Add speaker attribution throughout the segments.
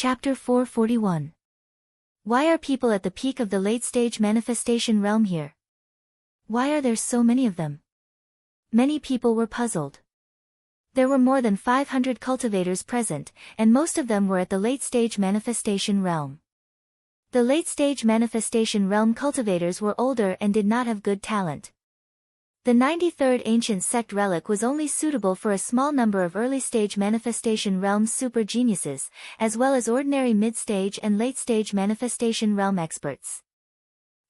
Speaker 1: Chapter 441. Why are people at the peak of the late-stage manifestation realm here? Why are there so many of them? Many people were puzzled. There were more than 500 cultivators present, and most of them were at the late-stage manifestation realm. The late-stage manifestation realm cultivators were older and did not have good talent. The 93rd ancient sect relic was only suitable for a small number of early-stage manifestation realm super geniuses, as well as ordinary mid-stage and late-stage manifestation realm experts.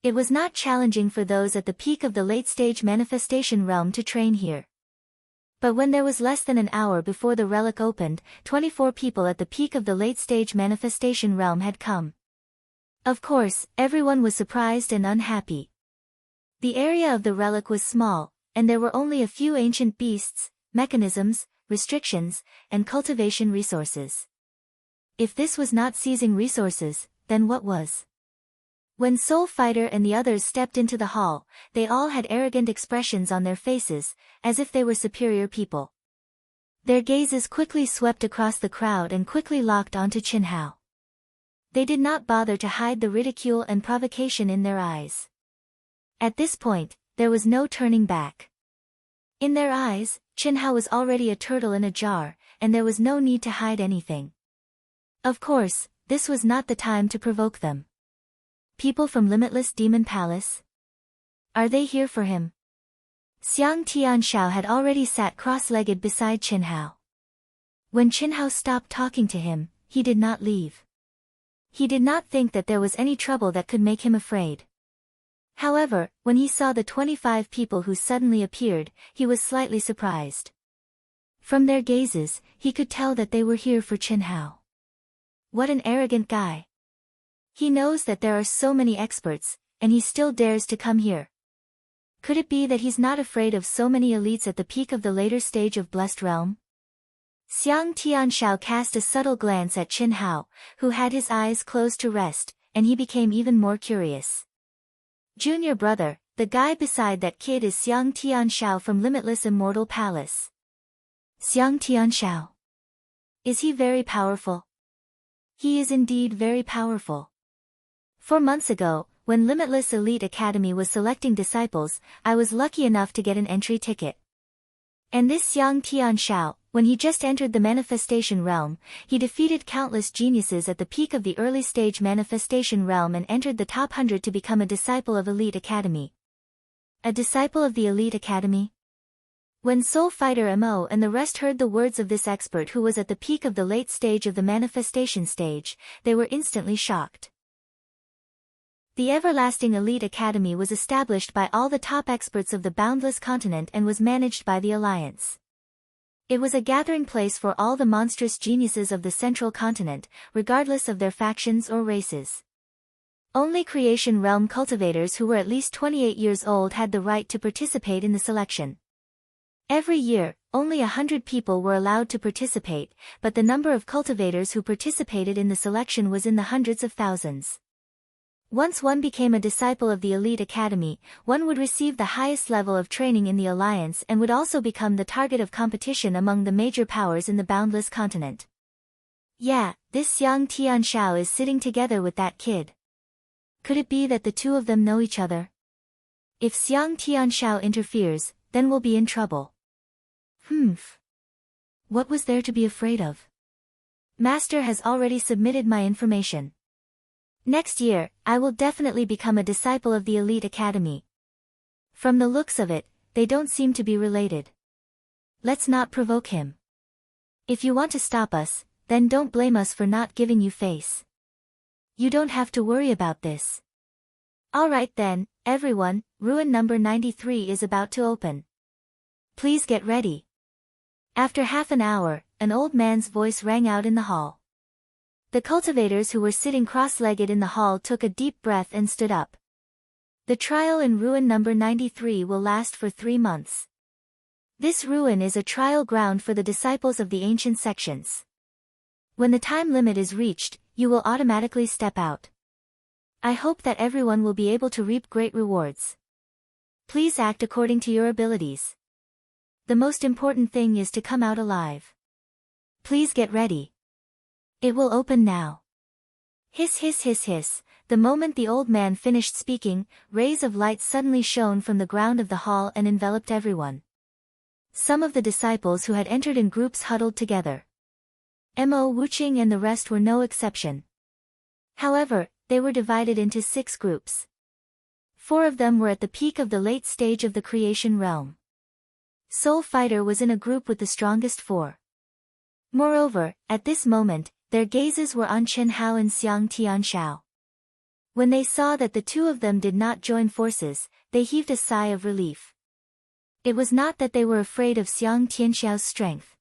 Speaker 1: It was not challenging for those at the peak of the late-stage manifestation realm to train here. But when there was less than an hour before the relic opened, 24 people at the peak of the late-stage manifestation realm had come. Of course, everyone was surprised and unhappy. The area of the relic was small, and there were only a few ancient beasts, mechanisms, restrictions, and cultivation resources. If this was not seizing resources, then what was? When Soul Fighter and the others stepped into the hall, they all had arrogant expressions on their faces, as if they were superior people. Their gazes quickly swept across the crowd and quickly locked onto Qin Hao. They did not bother to hide the ridicule and provocation in their eyes. At this point, there was no turning back. In their eyes, Qin Hao was already a turtle in a jar, and there was no need to hide anything. Of course, this was not the time to provoke them. People from Limitless Demon Palace? Are they here for him? Xiang Tianxiao had already sat cross-legged beside Qin Hao. When Qin Hao stopped talking to him, he did not leave. He did not think that there was any trouble that could make him afraid. However, when he saw the 25 people who suddenly appeared, he was slightly surprised. From their gazes, he could tell that they were here for Qin Hao. What an arrogant guy. He knows that there are so many experts, and he still dares to come here. Could it be that he's not afraid of so many elites at the peak of the later stage of Blessed Realm? Xiang Tianxiao cast a subtle glance at Qin Hao, who had his eyes closed to rest, and he became even more curious. Junior brother, the guy beside that kid is Xiang Tianxiao from Limitless Immortal Palace. Xiang Tianxiao. Is he very powerful? He is indeed very powerful. 4 months ago, when Limitless Elite Academy was selecting disciples, I was lucky enough to get an entry ticket. And this Xiang Tianxiao, when he just entered the manifestation realm, he defeated countless geniuses at the peak of the early stage manifestation realm and entered the top 100 to become a disciple of Elite Academy. A disciple of the Elite Academy? When Soul Fighter Mo and the rest heard the words of this expert who was at the peak of the late stage of the manifestation stage, they were instantly shocked. The Everlasting Elite Academy was established by all the top experts of the Boundless Continent and was managed by the Alliance. It was a gathering place for all the monstrous geniuses of the Central Continent, regardless of their factions or races. Only Creation Realm cultivators who were at least 28 years old had the right to participate in the selection. Every year, only 100 people were allowed to participate, but the number of cultivators who participated in the selection was in the hundreds of thousands. Once one became a disciple of the Elite Academy, one would receive the highest level of training in the Alliance and would also become the target of competition among the major powers in the Boundless Continent. Yeah, this Xiang Tianxiao is sitting together with that kid. Could it be that the two of them know each other? If Xiang Tianxiao interferes, then we'll be in trouble. What was there to be afraid of? Master has already submitted my information. Next year, I will definitely become a disciple of the Elite Academy. From the looks of it, they don't seem to be related. Let's not provoke him. If you want to stop us, then don't blame us for not giving you face. You don't have to worry about this. Alright then, everyone, ruin number 93 is about to open. Please get ready. After half an hour, an old man's voice rang out in the hall. The cultivators who were sitting cross-legged in the hall took a deep breath and stood up. The trial in ruin number 93 will last for 3 months. This ruin is a trial ground for the disciples of the ancient sections. When the time limit is reached, you will automatically step out. I hope that everyone will be able to reap great rewards. Please act according to your abilities. The most important thing is to come out alive. Please get ready. It will open now. Hiss hiss hiss hiss. The moment the old man finished speaking, rays of light suddenly shone from the ground of the hall and enveloped everyone. Some of the disciples who had entered in groups huddled together. Mo Wuching and the rest were no exception. However, they were divided into 6 groups. 4 of them were at the peak of the late stage of the creation realm. Soul Fighter was in a group with the strongest 4. Moreover, at this moment, their gazes were on Chen Hao and Xiang Tianxiao. When they saw that the 2 of them did not join forces, they heaved a sigh of relief. It was not that they were afraid of Xiang Tianxiao's strength.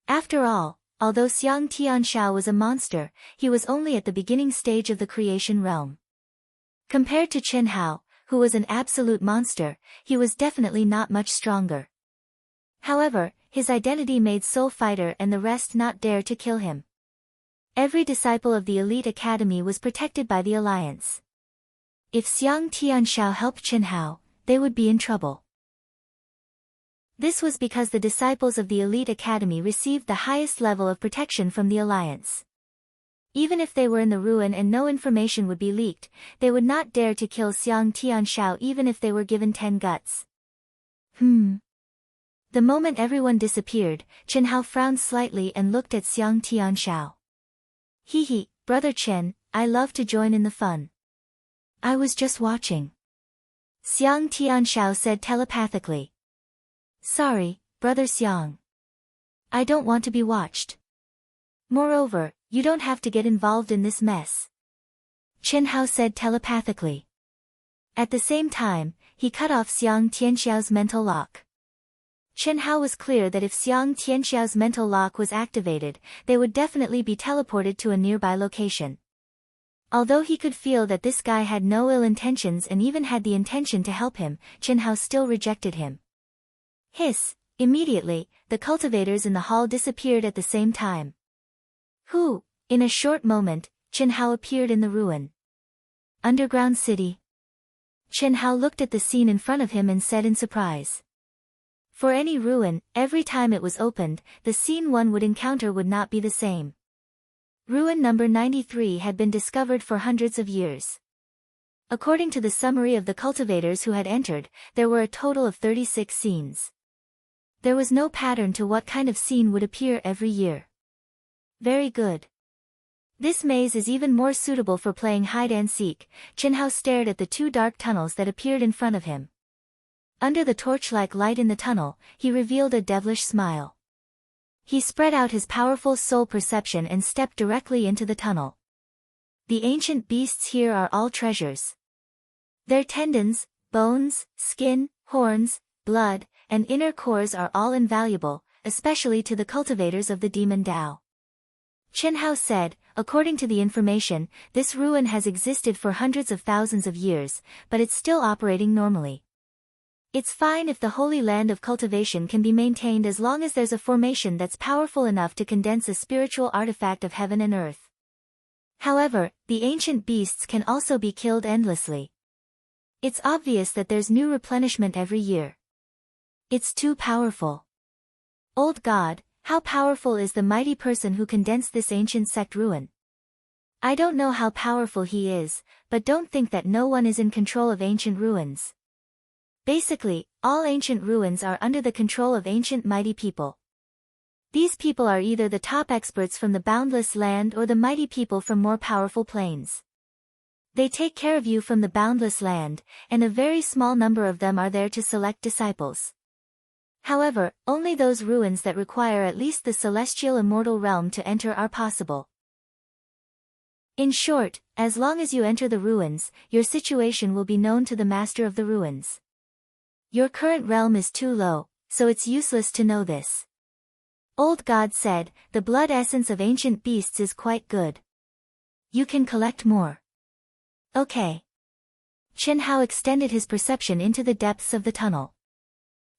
Speaker 1: After all, although Xiang Tianxiao was a monster, he was only at the beginning stage of the creation realm. Compared to Chen Hao, who was an absolute monster, he was definitely not much stronger. However, his identity made Soul Fighter and the rest not dare to kill him. Every disciple of the elite academy was protected by the alliance. If Xiang Tianxiao helped Chen Hao, they would be in trouble. This was because the disciples of the elite academy received the highest level of protection from the alliance. Even if they were in the ruin and no information would be leaked, they would not dare to kill Xiang Tianxiao even if they were given 10 guts. The moment everyone disappeared, Chen Hao frowned slightly and looked at Xiang Tianxiao. Hee, Brother Chen, I love to join in the fun. I was just watching. Xiang Tianxiao said telepathically. Sorry, Brother Xiang. I don't want to be watched. Moreover, you don't have to get involved in this mess. Chen Hao said telepathically. At the same time, he cut off Xiang Tianxiao's mental lock. Chen Hao was clear that if Xiang Tianxiao's mental lock was activated, they would definitely be teleported to a nearby location. Although he could feel that this guy had no ill intentions and even had the intention to help him, Chen Hao still rejected him. Hiss! Immediately, the cultivators in the hall disappeared at the same time. In a short moment, Chen Hao appeared in the ruin. Underground city. Chen Hao looked at the scene in front of him and said in surprise. For any ruin, every time it was opened, the scene one would encounter would not be the same. Ruin number 93 had been discovered for hundreds of years. According to the summary of the cultivators who had entered, there were a total of 36 scenes. There was no pattern to what kind of scene would appear every year. Very good. This maze is even more suitable for playing hide-and-seek. Chen Hao stared at the 2 dark tunnels that appeared in front of him. Under the torch-like light in the tunnel, he revealed a devilish smile. He spread out his powerful soul perception and stepped directly into the tunnel. The ancient beasts here are all treasures. Their tendons, bones, skin, horns, blood, and inner cores are all invaluable, especially to the cultivators of the demon Tao. Chen Hao said, according to the information, this ruin has existed for hundreds of thousands of years, but it's still operating normally. It's fine if the holy land of cultivation can be maintained as long as there's a formation that's powerful enough to condense a spiritual artifact of heaven and earth. However, the ancient beasts can also be killed endlessly. It's obvious that there's new replenishment every year. It's too powerful. Old God, how powerful is the mighty person who condensed this ancient sect ruin? I don't know how powerful he is, but don't think that no one is in control of ancient ruins. Basically, all ancient ruins are under the control of ancient mighty people. These people are either the top experts from the boundless land or the mighty people from more powerful planes. They take care of you from the boundless land, and a very small number of them are there to select disciples. However, only those ruins that require at least the celestial immortal realm to enter are possible. In short, as long as you enter the ruins, your situation will be known to the master of the ruins. Your current realm is too low, so it's useless to know this. Old God said, the blood essence of ancient beasts is quite good. You can collect more. Okay. Chen Hao extended his perception into the depths of the tunnel.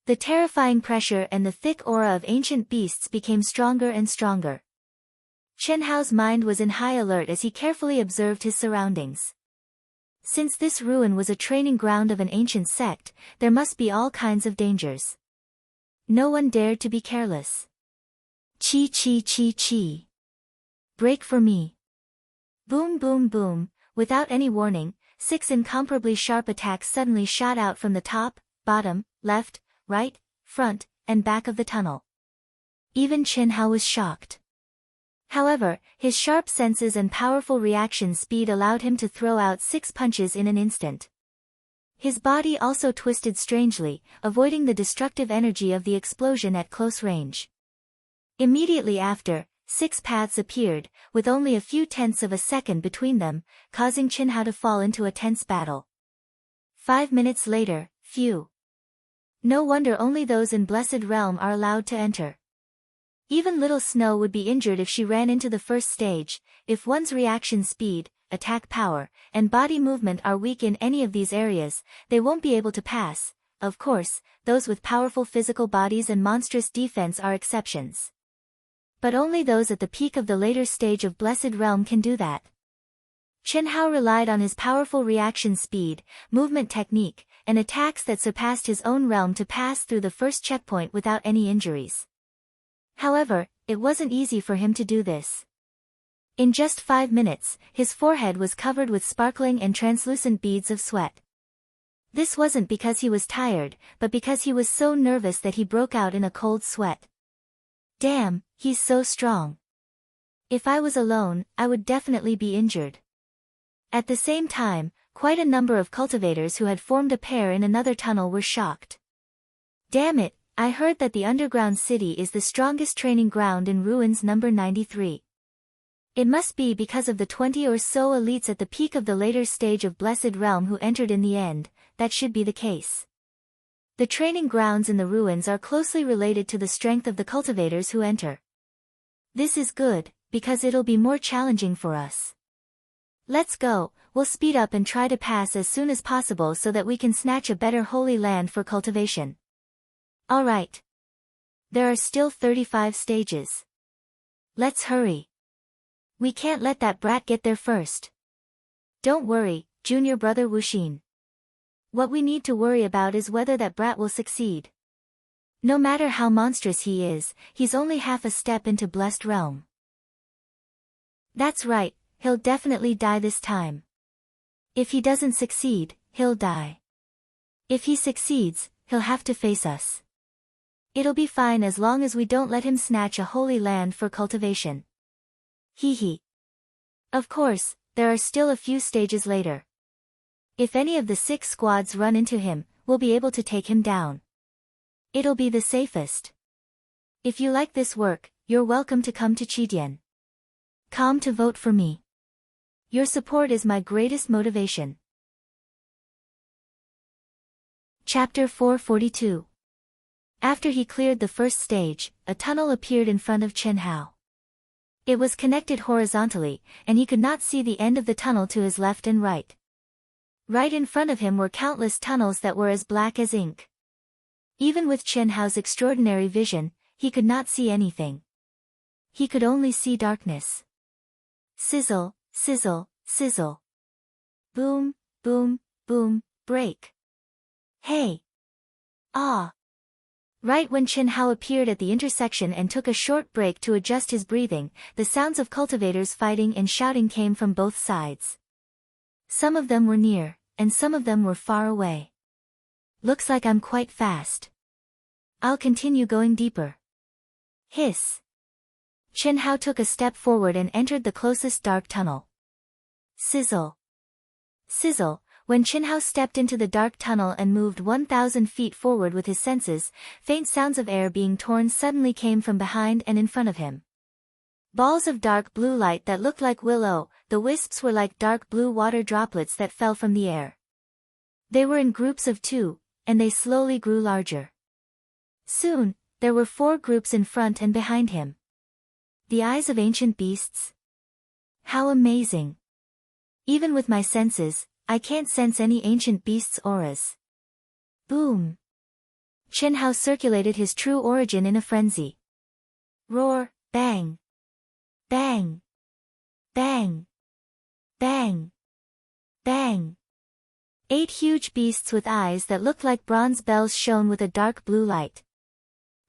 Speaker 1: The terrifying pressure and the thick aura of ancient beasts became stronger and stronger. Chen Hao's mind was in high alert as he carefully observed his surroundings. Since this ruin was a training ground of an ancient sect, there must be all kinds of dangers. No one dared to be careless. Chi. Break for me. Boom boom boom, without any warning, 6 incomparably sharp attacks suddenly shot out from the top, bottom, left, right, front, and back of the tunnel. Even Chen Hao was shocked. However, his sharp senses and powerful reaction speed allowed him to throw out 6 punches in an instant. His body also twisted strangely, avoiding the destructive energy of the explosion at close range. Immediately after, 6 paths appeared, with only a few tenths of a second between them, causing Chen Hao to fall into a tense battle. 5 minutes later, phew. No wonder only those in Blessed Realm are allowed to enter. Even little Snow would be injured if she ran into the first stage. If one's reaction speed, attack power, and body movement are weak in any of these areas, they won't be able to pass. Of course, those with powerful physical bodies and monstrous defense are exceptions. But only those at the peak of the later stage of Blessed Realm can do that. Chen Hao relied on his powerful reaction speed, movement technique, and attacks that surpassed his own realm to pass through the first checkpoint without any injuries. However, it wasn't easy for him to do this. In just 5 minutes, his forehead was covered with sparkling and translucent beads of sweat. This wasn't because he was tired, but because he was so nervous that he broke out in a cold sweat. Damn, he's so strong. If I was alone, I would definitely be injured. At the same time, quite a number of cultivators who had formed a pair in another tunnel were shocked. Damn it, I heard that the underground city is the strongest training ground in ruins number 93. It must be because of the 20 or so elites at the peak of the later stage of Blessed Realm who entered in the end. That should be the case. The training grounds in the ruins are closely related to the strength of the cultivators who enter. This is good, because it'll be more challenging for us. Let's go, we'll speed up and try to pass as soon as possible so that we can snatch a better holy land for cultivation. Alright. There are still 35 stages. Let's hurry. We can't let that brat get there first. Don't worry, junior brother Wuxin. What we need to worry about is whether that brat will succeed. No matter how monstrous he is, he's only half a step into Blessed Realm. That's right, he'll definitely die this time. If he doesn't succeed, he'll die. If he succeeds, he'll have to face us. It'll be fine as long as we don't let him snatch a holy land for cultivation. Hee hee. Of course, there are still a few stages later. If any of the 6 squads run into him, we'll be able to take him down. It'll be the safest. If you like this work, you're welcome to come to Chidian. Come to vote for me. Your support is my greatest motivation. Chapter 442. After he cleared the first stage, a tunnel appeared in front of Chen Hao. It was connected horizontally, and he could not see the end of the tunnel to his left and right. Right in front of him were countless tunnels that were as black as ink. Even with Chen Hao's extraordinary vision, he could not see anything. He could only see darkness. Sizzle, sizzle, sizzle. Boom, boom, boom, break. Hey! Ah! Right when Chen Hao appeared at the intersection and took a short break to adjust his breathing, the sounds of cultivators fighting and shouting came from both sides. Some of them were near, and some of them were far away. Looks like I'm quite fast. I'll continue going deeper. Hiss. Chen Hao took a step forward and entered the closest dark tunnel. Sizzle. Sizzle. When Chen Hao stepped into the dark tunnel and moved 1,000 feet forward with his senses, faint sounds of air being torn suddenly came from behind and in front of him. Balls of dark blue light that looked like willow, the wisps were like dark blue water droplets that fell from the air. They were in groups of 2, and they slowly grew larger. Soon, there were 4 groups in front and behind him. The eyes of ancient beasts? How amazing! Even with my senses, I can't sense any ancient beasts' auras. Boom! Chen Hao circulated his true origin in a frenzy. Roar, bang! Bang! Bang! Bang! Bang! 8 huge beasts with eyes that looked like bronze bells shone with a dark blue light.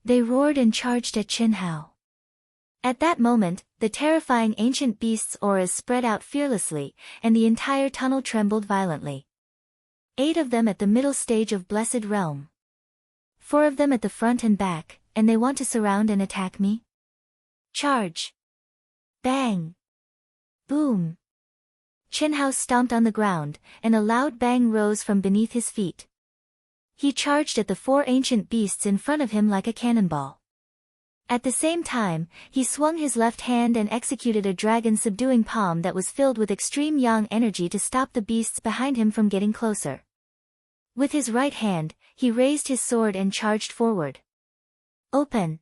Speaker 1: They roared and charged at Chen Hao. At that moment, the terrifying ancient beast's auras spread out fearlessly, and the entire tunnel trembled violently. 8 of them at the middle stage of Blessed Realm. 4 of them at the front and back, and they want to surround and attack me? Charge! Bang! Boom! Chenhao stomped on the ground, and a loud bang rose from beneath his feet. He charged at the 4 ancient beasts in front of him like a cannonball. At the same time, he swung his left hand and executed a dragon-subduing palm that was filled with extreme yang energy to stop the beasts behind him from getting closer. With his right hand, he raised his sword and charged forward. Open!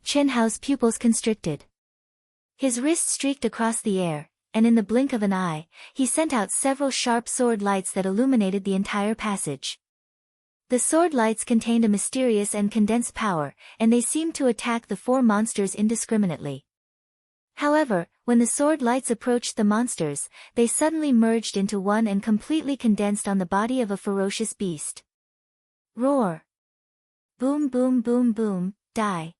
Speaker 1: Chenhao's pupils constricted. His wrist streaked across the air, and in the blink of an eye, he sent out several sharp sword lights that illuminated the entire passage. The sword lights contained a mysterious and condensed power, and they seemed to attack the 4 monsters indiscriminately. However, when the sword lights approached the monsters, they suddenly merged into one and completely condensed on the body of a ferocious beast. Roar! Boom boom boom boom, die!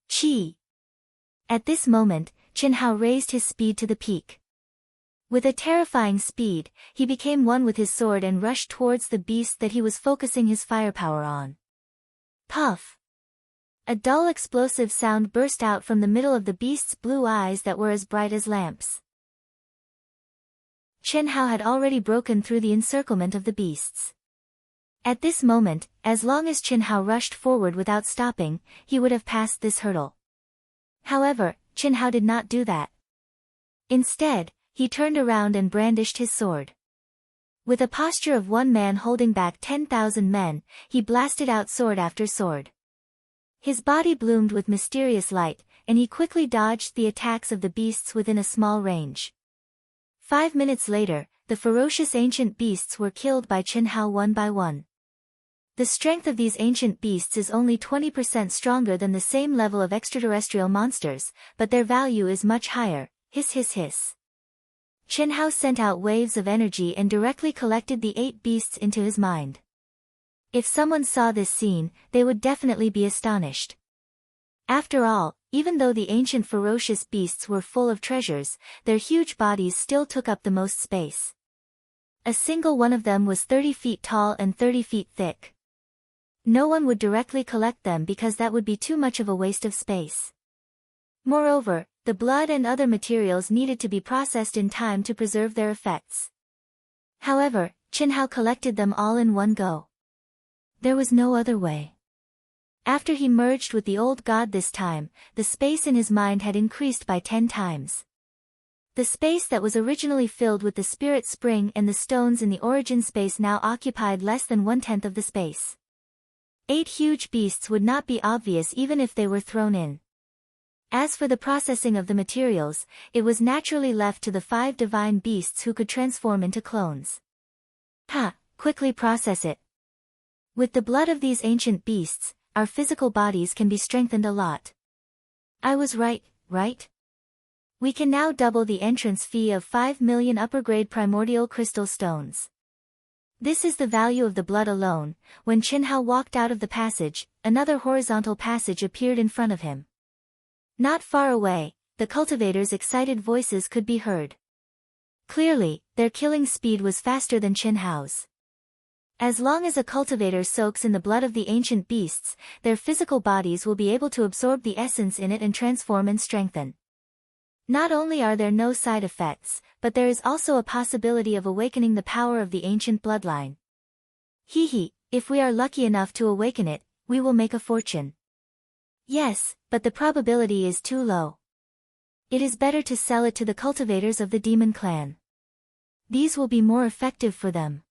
Speaker 1: Chi! At this moment, Chenhao raised his speed to the peak. With a terrifying speed, he became one with his sword and rushed towards the beast that he was focusing his firepower on. Puff! A dull explosive sound burst out from the middle of the beast's blue eyes that were as bright as lamps. Chenhao had already broken through the encirclement of the beasts. At this moment, as long as Chenhao rushed forward without stopping, he would have passed this hurdle. However, Chenhao did not do that. Instead, he turned around and brandished his sword. With a posture of one man holding back 10,000 men, he blasted out sword after sword. His body bloomed with mysterious light, and he quickly dodged the attacks of the beasts within a small range. 5 minutes later, the ferocious ancient beasts were killed by Chenhao one by one. The strength of these ancient beasts is only 20% stronger than the same level of extraterrestrial monsters, but their value is much higher. Hiss hiss hiss. Chenhao sent out waves of energy and directly collected the 8 beasts into his mind. If someone saw this scene, they would definitely be astonished. After all, even though the ancient ferocious beasts were full of treasures, their huge bodies still took up the most space. A single one of them was 30 feet tall and 30 feet thick. No one would directly collect them because that would be too much of a waste of space. Moreover, the blood and other materials needed to be processed in time to preserve their effects. However, Chenhao collected them all in one go. There was no other way. After he merged with the old god this time, the space in his mind had increased by 10 times. The space that was originally filled with the spirit spring and the stones in the origin space now occupied less than 1/10 of the space. 8 huge beasts would not be obvious even if they were thrown in. As for the processing of the materials, it was naturally left to the 5 divine beasts who could transform into clones. Quickly process it. With the blood of these ancient beasts, our physical bodies can be strengthened a lot. I was right, right? We can now double the entrance fee of 5 million upper-grade primordial crystal stones. This is the value of the blood alone. When Chenhao walked out of the passage, another horizontal passage appeared in front of him. Not far away, the cultivators' excited voices could be heard. Clearly, their killing speed was faster than Chenhao's. As long as a cultivator soaks in the blood of the ancient beasts, their physical bodies will be able to absorb the essence in it and transform and strengthen. Not only are there no side effects, but there is also a possibility of awakening the power of the ancient bloodline. If we are lucky enough to awaken it, we will make a fortune. Yes, but the probability is too low. It is better to sell it to the cultivators of the demon clan. These will be more effective for them.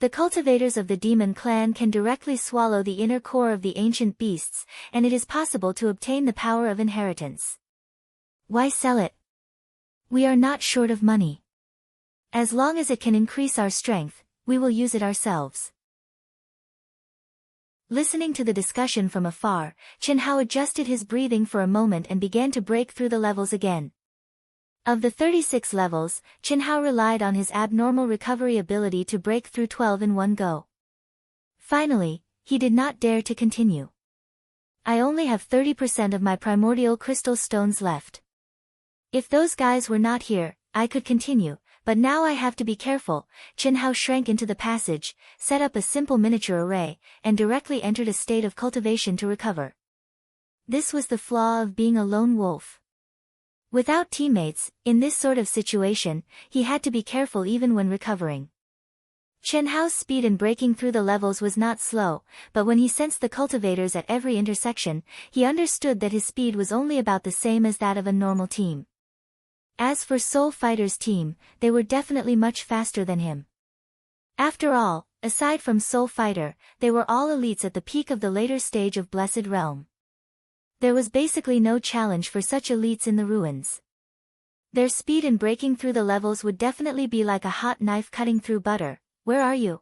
Speaker 1: The cultivators of the demon clan can directly swallow the inner core of the ancient beasts, and it is possible to obtain the power of inheritance. Why sell it? We are not short of money. As long as it can increase our strength, we will use it ourselves. Listening to the discussion from afar, Chenhao adjusted his breathing for a moment and began to break through the levels again. Of the 36 levels, Chenhao relied on his abnormal recovery ability to break through 12 in one go. Finally, he did not dare to continue. I only have 30% of my primordial crystal stones left. If those guys were not here, I could continue, but now I have to be careful. Chen Hao shrank into the passage, set up a simple miniature array, and directly entered a state of cultivation to recover. This was the flaw of being a lone wolf. Without teammates, in this sort of situation, he had to be careful even when recovering. Chen Hao's speed in breaking through the levels was not slow, but when he sensed the cultivators at every intersection, he understood that his speed was only about the same as that of a normal team. As for Soul Fighter's team, they were definitely much faster than him. After all, aside from Soul Fighter, they were all elites at the peak of the later stage of Blessed Realm. There was basically no challenge for such elites in the ruins. Their speed in breaking through the levels would definitely be like a hot knife cutting through butter. Where are you?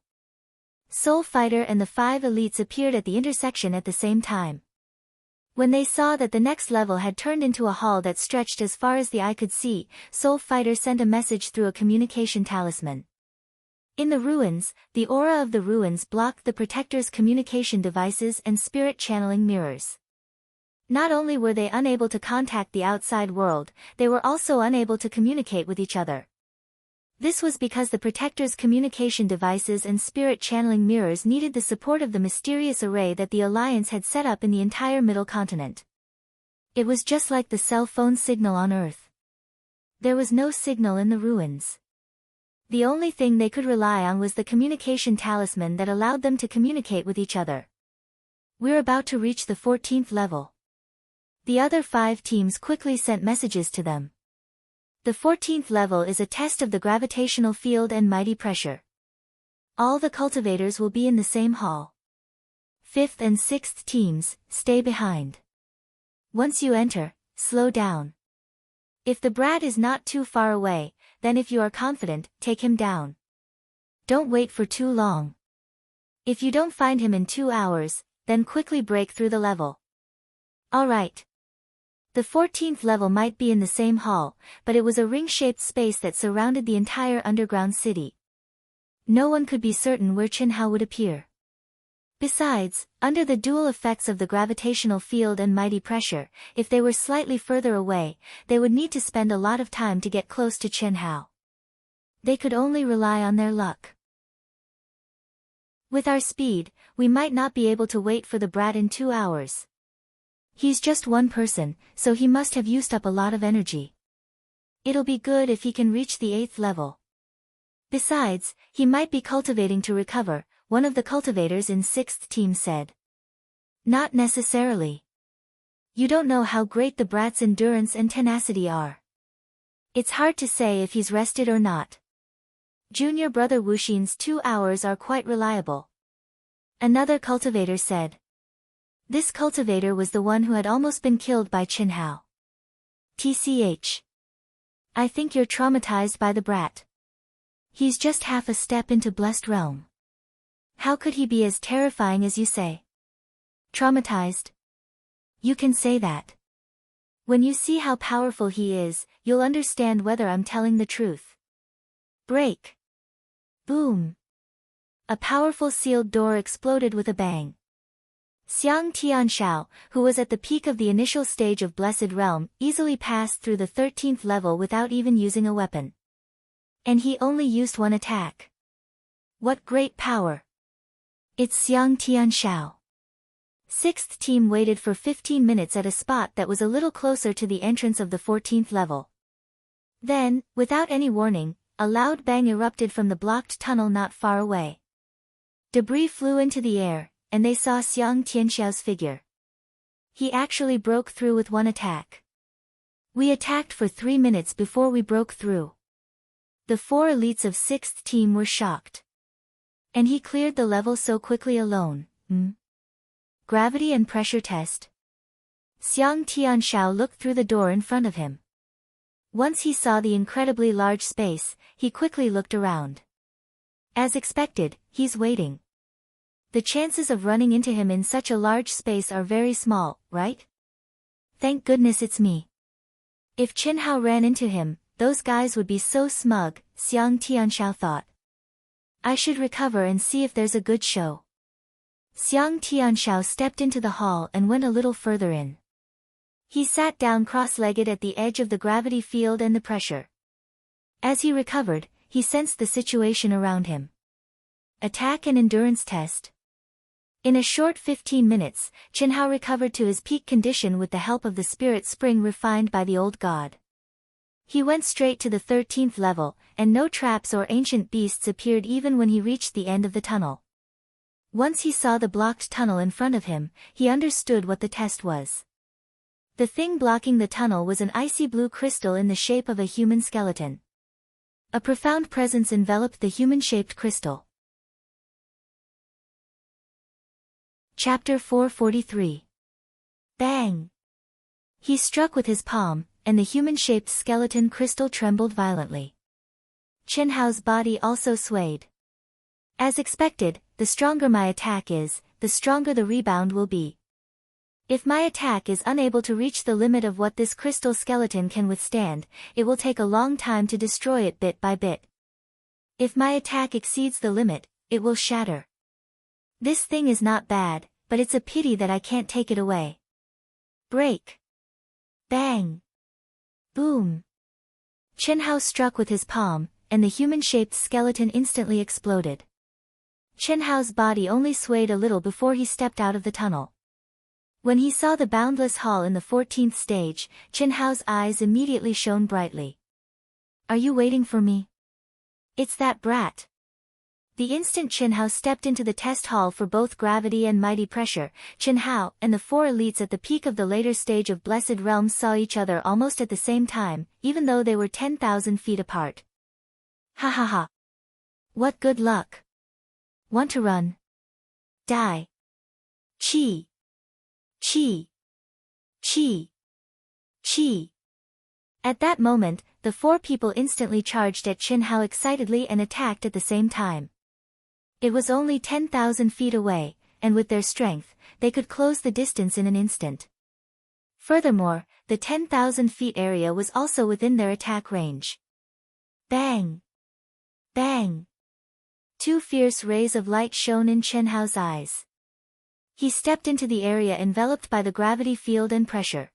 Speaker 1: Soul Fighter and the 5 elites appeared at the intersection at the same time. When they saw that the next level had turned into a hall that stretched as far as the eye could see, Soul Fighter sent a message through a communication talisman. In the ruins, the aura of the ruins blocked the Protector's communication devices and spirit channeling mirrors. Not only were they unable to contact the outside world, they were also unable to communicate with each other. This was because the Protector's communication devices and spirit channeling mirrors needed the support of the mysterious array that the Alliance had set up in the entire Middle Continent. It was just like the cell phone signal on Earth. There was no signal in the ruins. The only thing they could rely on was the communication talisman that allowed them to communicate with each other. We're about to reach the 14th level. The other 5 teams quickly sent messages to them. The 14th level is a test of the gravitational field and mighty pressure. All the cultivators will be in the same hall. 5th and 6th teams, stay behind. Once you enter, slow down. If the brat is not too far away, then if you are confident, take him down. Don't wait for too long. If you don't find him in 2 hours, then quickly break through the level. Alright. The 14th level might be in the same hall, but it was a ring-shaped space that surrounded the entire underground city. No one could be certain where Chen Hao would appear. Besides, under the dual effects of the gravitational field and mighty pressure, if they were slightly further away, they would need to spend a lot of time to get close to Chen Hao. They could only rely on their luck. With our speed, we might not be able to wait for the brat in 2 hours. He's just one person, so he must have used up a lot of energy. It'll be good if he can reach the 8th level. Besides, he might be cultivating to recover, one of the cultivators in 6th team said. Not necessarily. You don't know how great the brat's endurance and tenacity are. It's hard to say if he's rested or not. Junior brother Wuxin's 2 hours are quite reliable. Another cultivator said. This cultivator was the one who had almost been killed by Chen Hao. TCH. I think you're traumatized by the brat. He's just half a step into Blessed Realm. How could he be as terrifying as you say? Traumatized? You can say that. When you see how powerful he is, you'll understand whether I'm telling the truth. Break. Boom. A powerful sealed door exploded with a bang. Xiang Tianshao, who was at the peak of the initial stage of Blessed Realm, easily passed through the 13th level without even using a weapon. And he only used one attack. What great power! It's Xiang Tianshao. 6th team waited for 15 minutes at a spot that was a little closer to the entrance of the 14th level. Then, without any warning, a loud bang erupted from the blocked tunnel not far away. Debris flew into the air, and they saw Xiang Tianxiao's figure. He actually broke through with one attack. We attacked for 3 minutes before we broke through. The 4 elites of 6th team were shocked. And he cleared the level so quickly alone, Gravity and pressure test. Xiang Tianxiao looked through the door in front of him. Once he saw the incredibly large space, he quickly looked around. As expected, he's waiting. The chances of running into him in such a large space are very small, right? Thank goodness it's me. If Chen Hao ran into him, those guys would be so smug, Xiang Tianxiao thought. I should recover and see if there's a good show. Xiang Tianshao stepped into the hall and went a little further in. He sat down cross-legged at the edge of the gravity field and the pressure. As he recovered, he sensed the situation around him. Attack and endurance test. In a short 15 minutes, Qinhao recovered to his peak condition with the help of the spirit spring refined by the old god. He went straight to the 13th level, and no traps or ancient beasts appeared even when he reached the end of the tunnel. Once he saw the blocked tunnel in front of him, he understood what the test was. The thing blocking the tunnel was an icy blue crystal in the shape of a human skeleton. A profound presence enveloped the human-shaped crystal. Chapter 443. Bang! He struck with his palm, and the human-shaped skeleton crystal trembled violently. Qinhao's body also swayed. As expected, the stronger my attack is, the stronger the rebound will be. If my attack is unable to reach the limit of what this crystal skeleton can withstand, it will take a long time to destroy it bit by bit. If my attack exceeds the limit, it will shatter. This thing is not bad, but it's a pity that I can't take it away. Break! Bang! Boom! Qinhao struck with his palm, and the human-shaped skeleton instantly exploded. Qinhao's body only swayed a little before he stepped out of the tunnel. When he saw the boundless hall in the 14th stage, Qinhao's eyes immediately shone brightly. Are you waiting for me? It's that brat. The instant Qinhao stepped into the test hall for both gravity and mighty pressure, Qinhao and the four elites at the peak of the later stage of Blessed Realms saw each other almost at the same time, even though they were 10,000 feet apart. Ha ha ha. What good luck. Want to run? Die. Chi. Chi. Chi. Chi. At that moment, the four people instantly charged at Qinhao excitedly and attacked at the same time. It was only 10,000 feet away, and with their strength, they could close the distance in an instant. Furthermore, the 10,000 feet area was also within their attack range. Bang! Bang! Two fierce rays of light shone in Qinhao's eyes. He stepped into the area enveloped by the gravity field and pressure.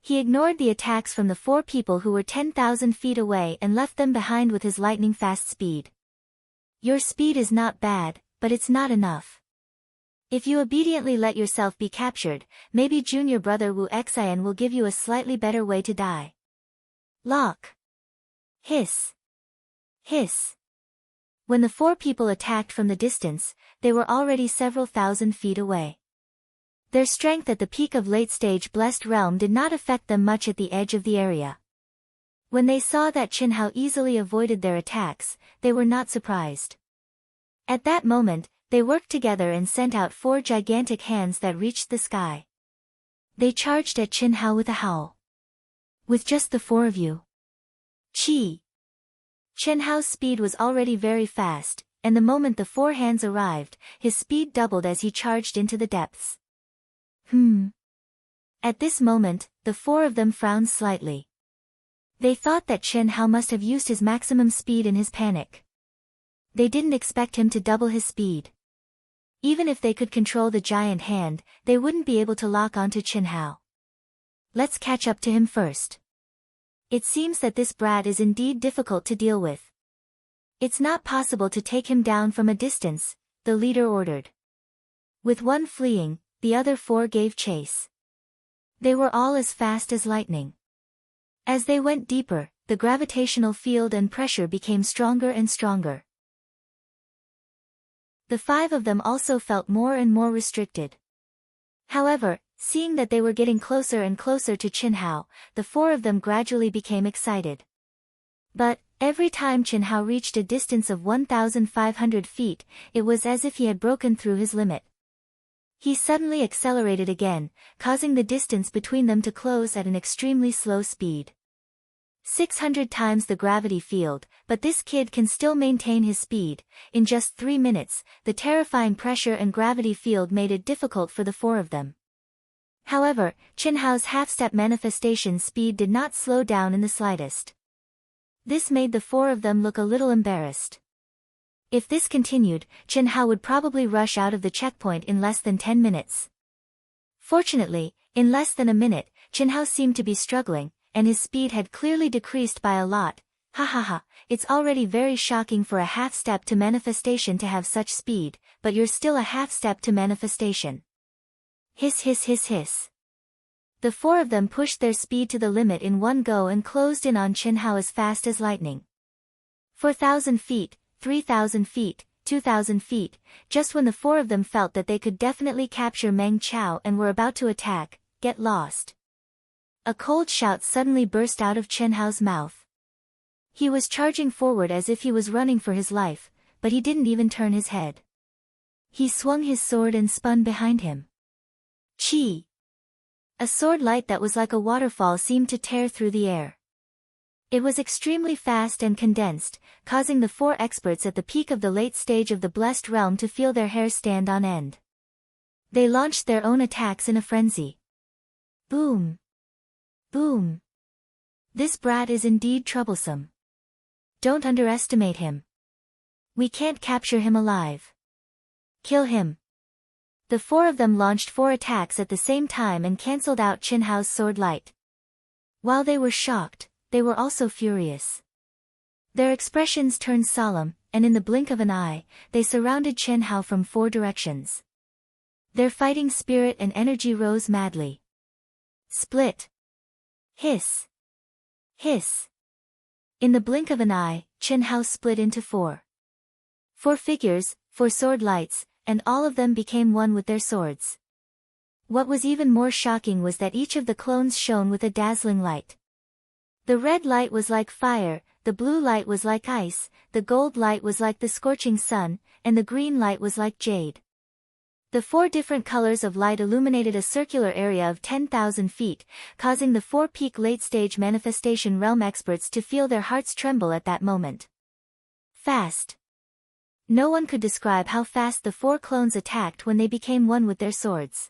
Speaker 1: He ignored the attacks from the four people who were 10,000 feet away and left them behind with his lightning-fast speed. Your speed is not bad, but it's not enough. If you obediently let yourself be captured, maybe junior brother Wu Xian will give you a slightly better way to die. Lock. Hiss. Hiss. When the four people attacked from the distance, they were already several thousand feet away. Their strength at the peak of late-stage Blessed Realm did not affect them much at the edge of the area. When they saw that Qinhao easily avoided their attacks, they were not surprised. At that moment, they worked together and sent out four gigantic hands that reached the sky. They charged at Qinhao with a howl. With just the four of you. Chi. Qinhao's speed was already very fast, and the moment the four hands arrived, his speed doubled as he charged into the depths. At this moment, the four of them frowned slightly. They thought that Qinhao must have used his maximum speed in his panic. They didn't expect him to double his speed. Even if they could control the giant hand, they wouldn't be able to lock onto Qinhao. Let's catch up to him first. It seems that this brat is indeed difficult to deal with. It's not possible to take him down from a distance, the leader ordered. With one fleeing, the other four gave chase. They were all as fast as lightning. As they went deeper, the gravitational field and pressure became stronger and stronger. The five of them also felt more and more restricted. However, seeing that they were getting closer and closer to Qinhao, the four of them gradually became excited. But, every time Qinhao reached a distance of 1,500 feet, it was as if he had broken through his limit. He suddenly accelerated again, causing the distance between them to close at an extremely slow speed. 600 times the gravity field, but this kid can still maintain his speed. In just 3 minutes, the terrifying pressure and gravity field made it difficult for the four of them. However, Qinhao's half-step manifestation speed did not slow down in the slightest. This made the four of them look a little embarrassed. If this continued, Chen Hao would probably rush out of the checkpoint in less than 10 minutes. Fortunately, in less than a minute, Chen Hao seemed to be struggling, and his speed had clearly decreased by a lot. Ha ha ha, it's already very shocking for a half-step to manifestation to have such speed, but you're still a half-step to manifestation. Hiss hiss hiss hiss. The four of them pushed their speed to the limit in one go and closed in on Chen Hao as fast as lightning. 4,000 feet, 3,000 feet, 2,000 feet, just when the four of them felt that they could definitely capture Meng Chao and were about to attack, get lost. A cold shout suddenly burst out of Chen Hao's mouth. He was charging forward as if he was running for his life, but he didn't even turn his head. He swung his sword and spun behind him. Chi! A sword light that was like a waterfall seemed to tear through the air. It was extremely fast and condensed, causing the four experts at the peak of the late stage of the blessed realm to feel their hair stand on end. They launched their own attacks in a frenzy. Boom! Boom! This brat is indeed troublesome. Don't underestimate him. We can't capture him alive. Kill him. The four of them launched 4 attacks at the same time and cancelled out Chen Hao's sword light. While they were shocked, they were also furious. Their expressions turned solemn, and in the blink of an eye, they surrounded Chen Hao from 4 directions. Their fighting spirit and energy rose madly. Split. Hiss. Hiss. In the blink of an eye, Chen Hao split into 4. 4 figures, 4 sword lights, and all of them became one with their swords. What was even more shocking was that each of the clones shone with a dazzling light. The red light was like fire, the blue light was like ice, the gold light was like the scorching sun, and the green light was like jade. The 4 different colors of light illuminated a circular area of 10,000 feet, causing the 4-peak late-stage manifestation realm experts to feel their hearts tremble at that moment. Fast. No one could describe how fast the 4 clones attacked when they became one with their swords.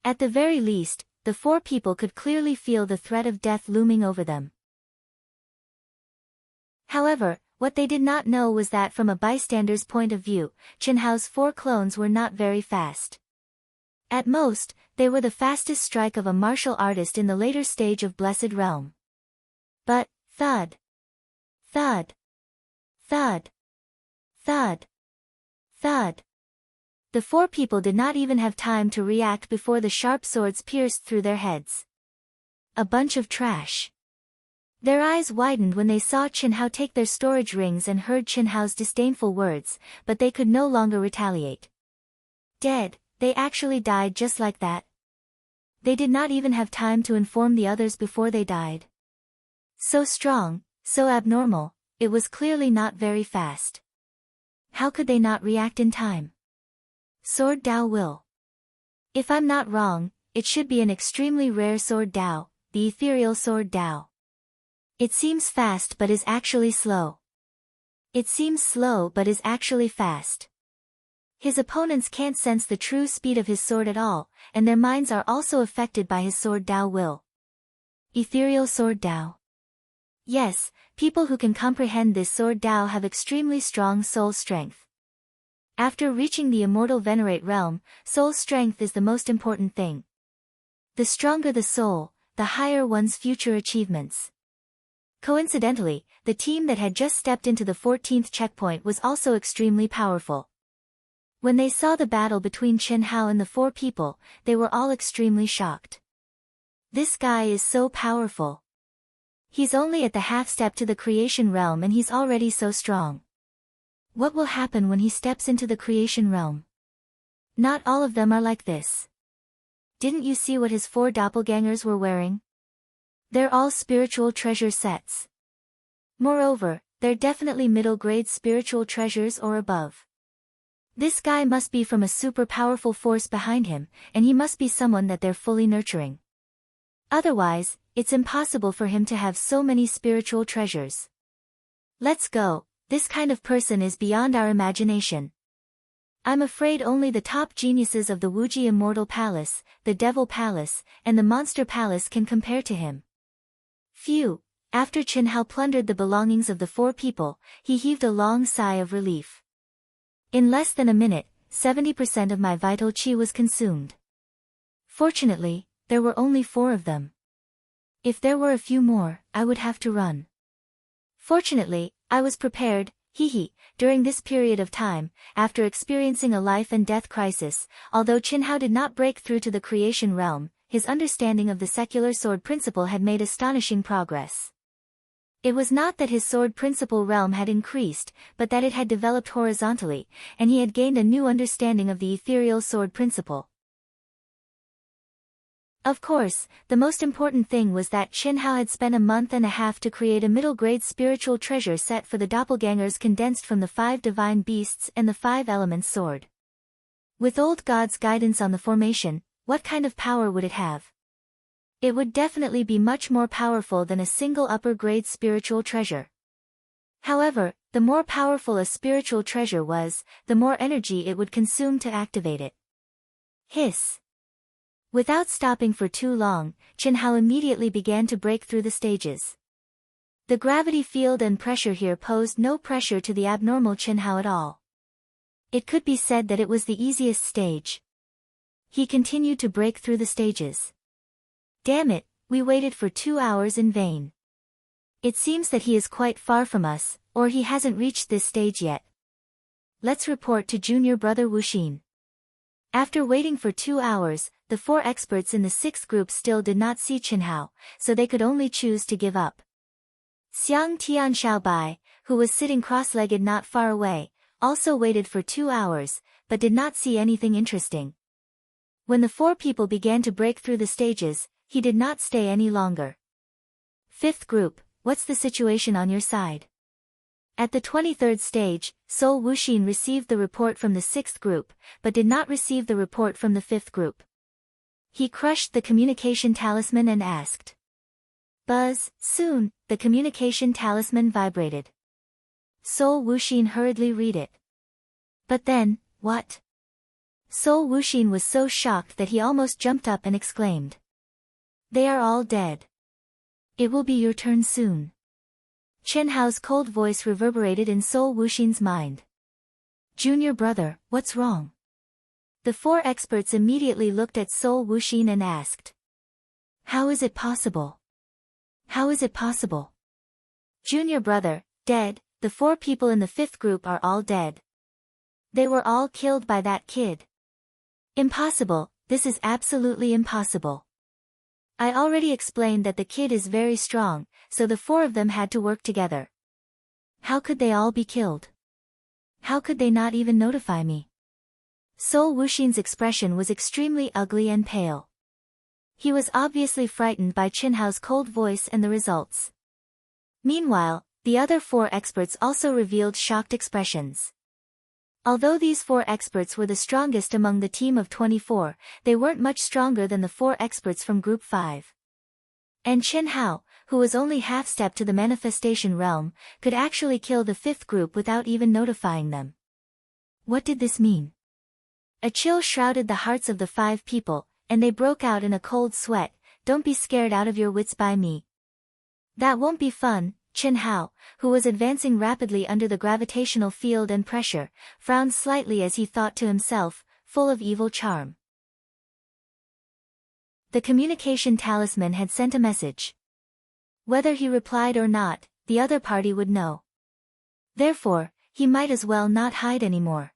Speaker 1: At the very least, the 4 people could clearly feel the threat of death looming over them. However, what they did not know was that from a bystander's point of view, Chen Hao's 4 clones were not very fast. At most, they were the fastest strike of a martial artist in the later stage of Blessed Realm. But, thud. Thud. Thud. Thud. Thud. The 4 people did not even have time to react before the sharp swords pierced through their heads. A bunch of trash. Their eyes widened when they saw Chen Hao take their storage rings and heard Chen Hao's disdainful words, but they could no longer retaliate. Dead, they actually died just like that. They did not even have time to inform the others before they died. So strong, so abnormal, it was clearly not very fast. How could they not react in time? Sword Dao will. If I'm not wrong, it should be an extremely rare Sword Dao, the ethereal Sword Dao. It seems fast but is actually slow. It seems slow but is actually fast. His opponents can't sense the true speed of his sword at all, and their minds are also affected by his Sword Dao will. Ethereal Sword Dao. Yes, people who can comprehend this Sword Dao have extremely strong soul strength. After reaching the immortal Venerate realm, soul strength is the most important thing. The stronger the soul, the higher one's future achievements. Coincidentally, the team that had just stepped into the 14th checkpoint was also extremely powerful. When they saw the battle between Chen Hao and the 4 people, they were all extremely shocked. This guy is so powerful. He's only at the half step to the creation realm and he's already so strong. What will happen when he steps into the creation realm? Not all of them are like this. Didn't you see what his 4 doppelgangers were wearing? They're all spiritual treasure sets. Moreover, they're definitely middle-grade spiritual treasures or above. This guy must be from a super powerful force behind him, and he must be someone that they're fully nurturing. Otherwise, it's impossible for him to have so many spiritual treasures. Let's go, this kind of person is beyond our imagination. I'm afraid only the top geniuses of the Wuji Immortal Palace, the Devil Palace, and the Monster Palace can compare to him. Phew, after Chen Hao plundered the belongings of the 4 people, he heaved a long sigh of relief. In less than a minute, 70% of my vital chi was consumed. Fortunately, there were only 4 of them. If there were a few more, I would have to run. Fortunately, I was prepared, during this period of time, after experiencing a life and death crisis. Although Qinhao did not break through to the creation realm, his understanding of the secular sword principle had made astonishing progress. It was not that his sword principle realm had increased, but that it had developed horizontally, and he had gained a new understanding of the ethereal sword principle. Of course, the most important thing was that Qinhao had spent a month and a half to create a middle-grade spiritual treasure set for the doppelgangers condensed from the 5 divine beasts and the 5 elements sword. With old God's guidance on the formation, what kind of power would it have? It would definitely be much more powerful than a single upper-grade spiritual treasure. However, the more powerful a spiritual treasure was, the more energy it would consume to activate it. Hiss. Without stopping for too long, Qinhao immediately began to break through the stages. The gravity field and pressure here posed no pressure to the abnormal Qinhao at all. It could be said that it was the easiest stage. He continued to break through the stages. Damn it, we waited for 2 hours in vain. It seems that he is quite far from us, or he hasn't reached this stage yet. Let's report to junior brother Wuxin. After waiting for 2 hours, the 4 experts in the 6th group still did not see Qinhao, so they could only choose to give up. Xiang Tian Xiaobai, who was sitting cross-legged not far away, also waited for 2 hours, but did not see anything interesting. When the 4 people began to break through the stages, he did not stay any longer. 5th group, what's the situation on your side? At the 23rd stage, Sol Wuxin received the report from the 6th group, but did not receive the report from the 5th group. He crushed the communication talisman and asked. Buzz, soon, the communication talisman vibrated. Sol Wuxin hurriedly read it. But then, what? Sol Wuxin was so shocked that he almost jumped up and exclaimed. They are all dead. It will be your turn soon. Qinhao's cold voice reverberated in Sol Wuxin's mind. Junior brother, what's wrong? The 4 experts immediately looked at Sol Wuxin and asked. How is it possible? How is it possible? Junior brother, dead, the 4 people in the 5th group are all dead. They were all killed by that kid. Impossible, this is absolutely impossible. I already explained that the kid is very strong, so the 4 of them had to work together. How could they all be killed? How could they not even notify me? Sol Wuxin's expression was extremely ugly and pale. He was obviously frightened by Qinhao's cold voice and the results. Meanwhile, the other 4 experts also revealed shocked expressions. Although these 4 experts were the strongest among the team of 24, they weren't much stronger than the 4 experts from Group 5. And Qinhao, who was only half-step to the manifestation realm, could actually kill the 5th group without even notifying them. What did this mean? A chill shrouded the hearts of the 5 people, and they broke out in a cold sweat. Don't be scared out of your wits by me. That won't be fun. Qinhao, who was advancing rapidly under the gravitational field and pressure, frowned slightly as he thought to himself, full of evil charm. The communication talisman had sent a message. Whether he replied or not, the other party would know. Therefore, he might as well not hide anymore.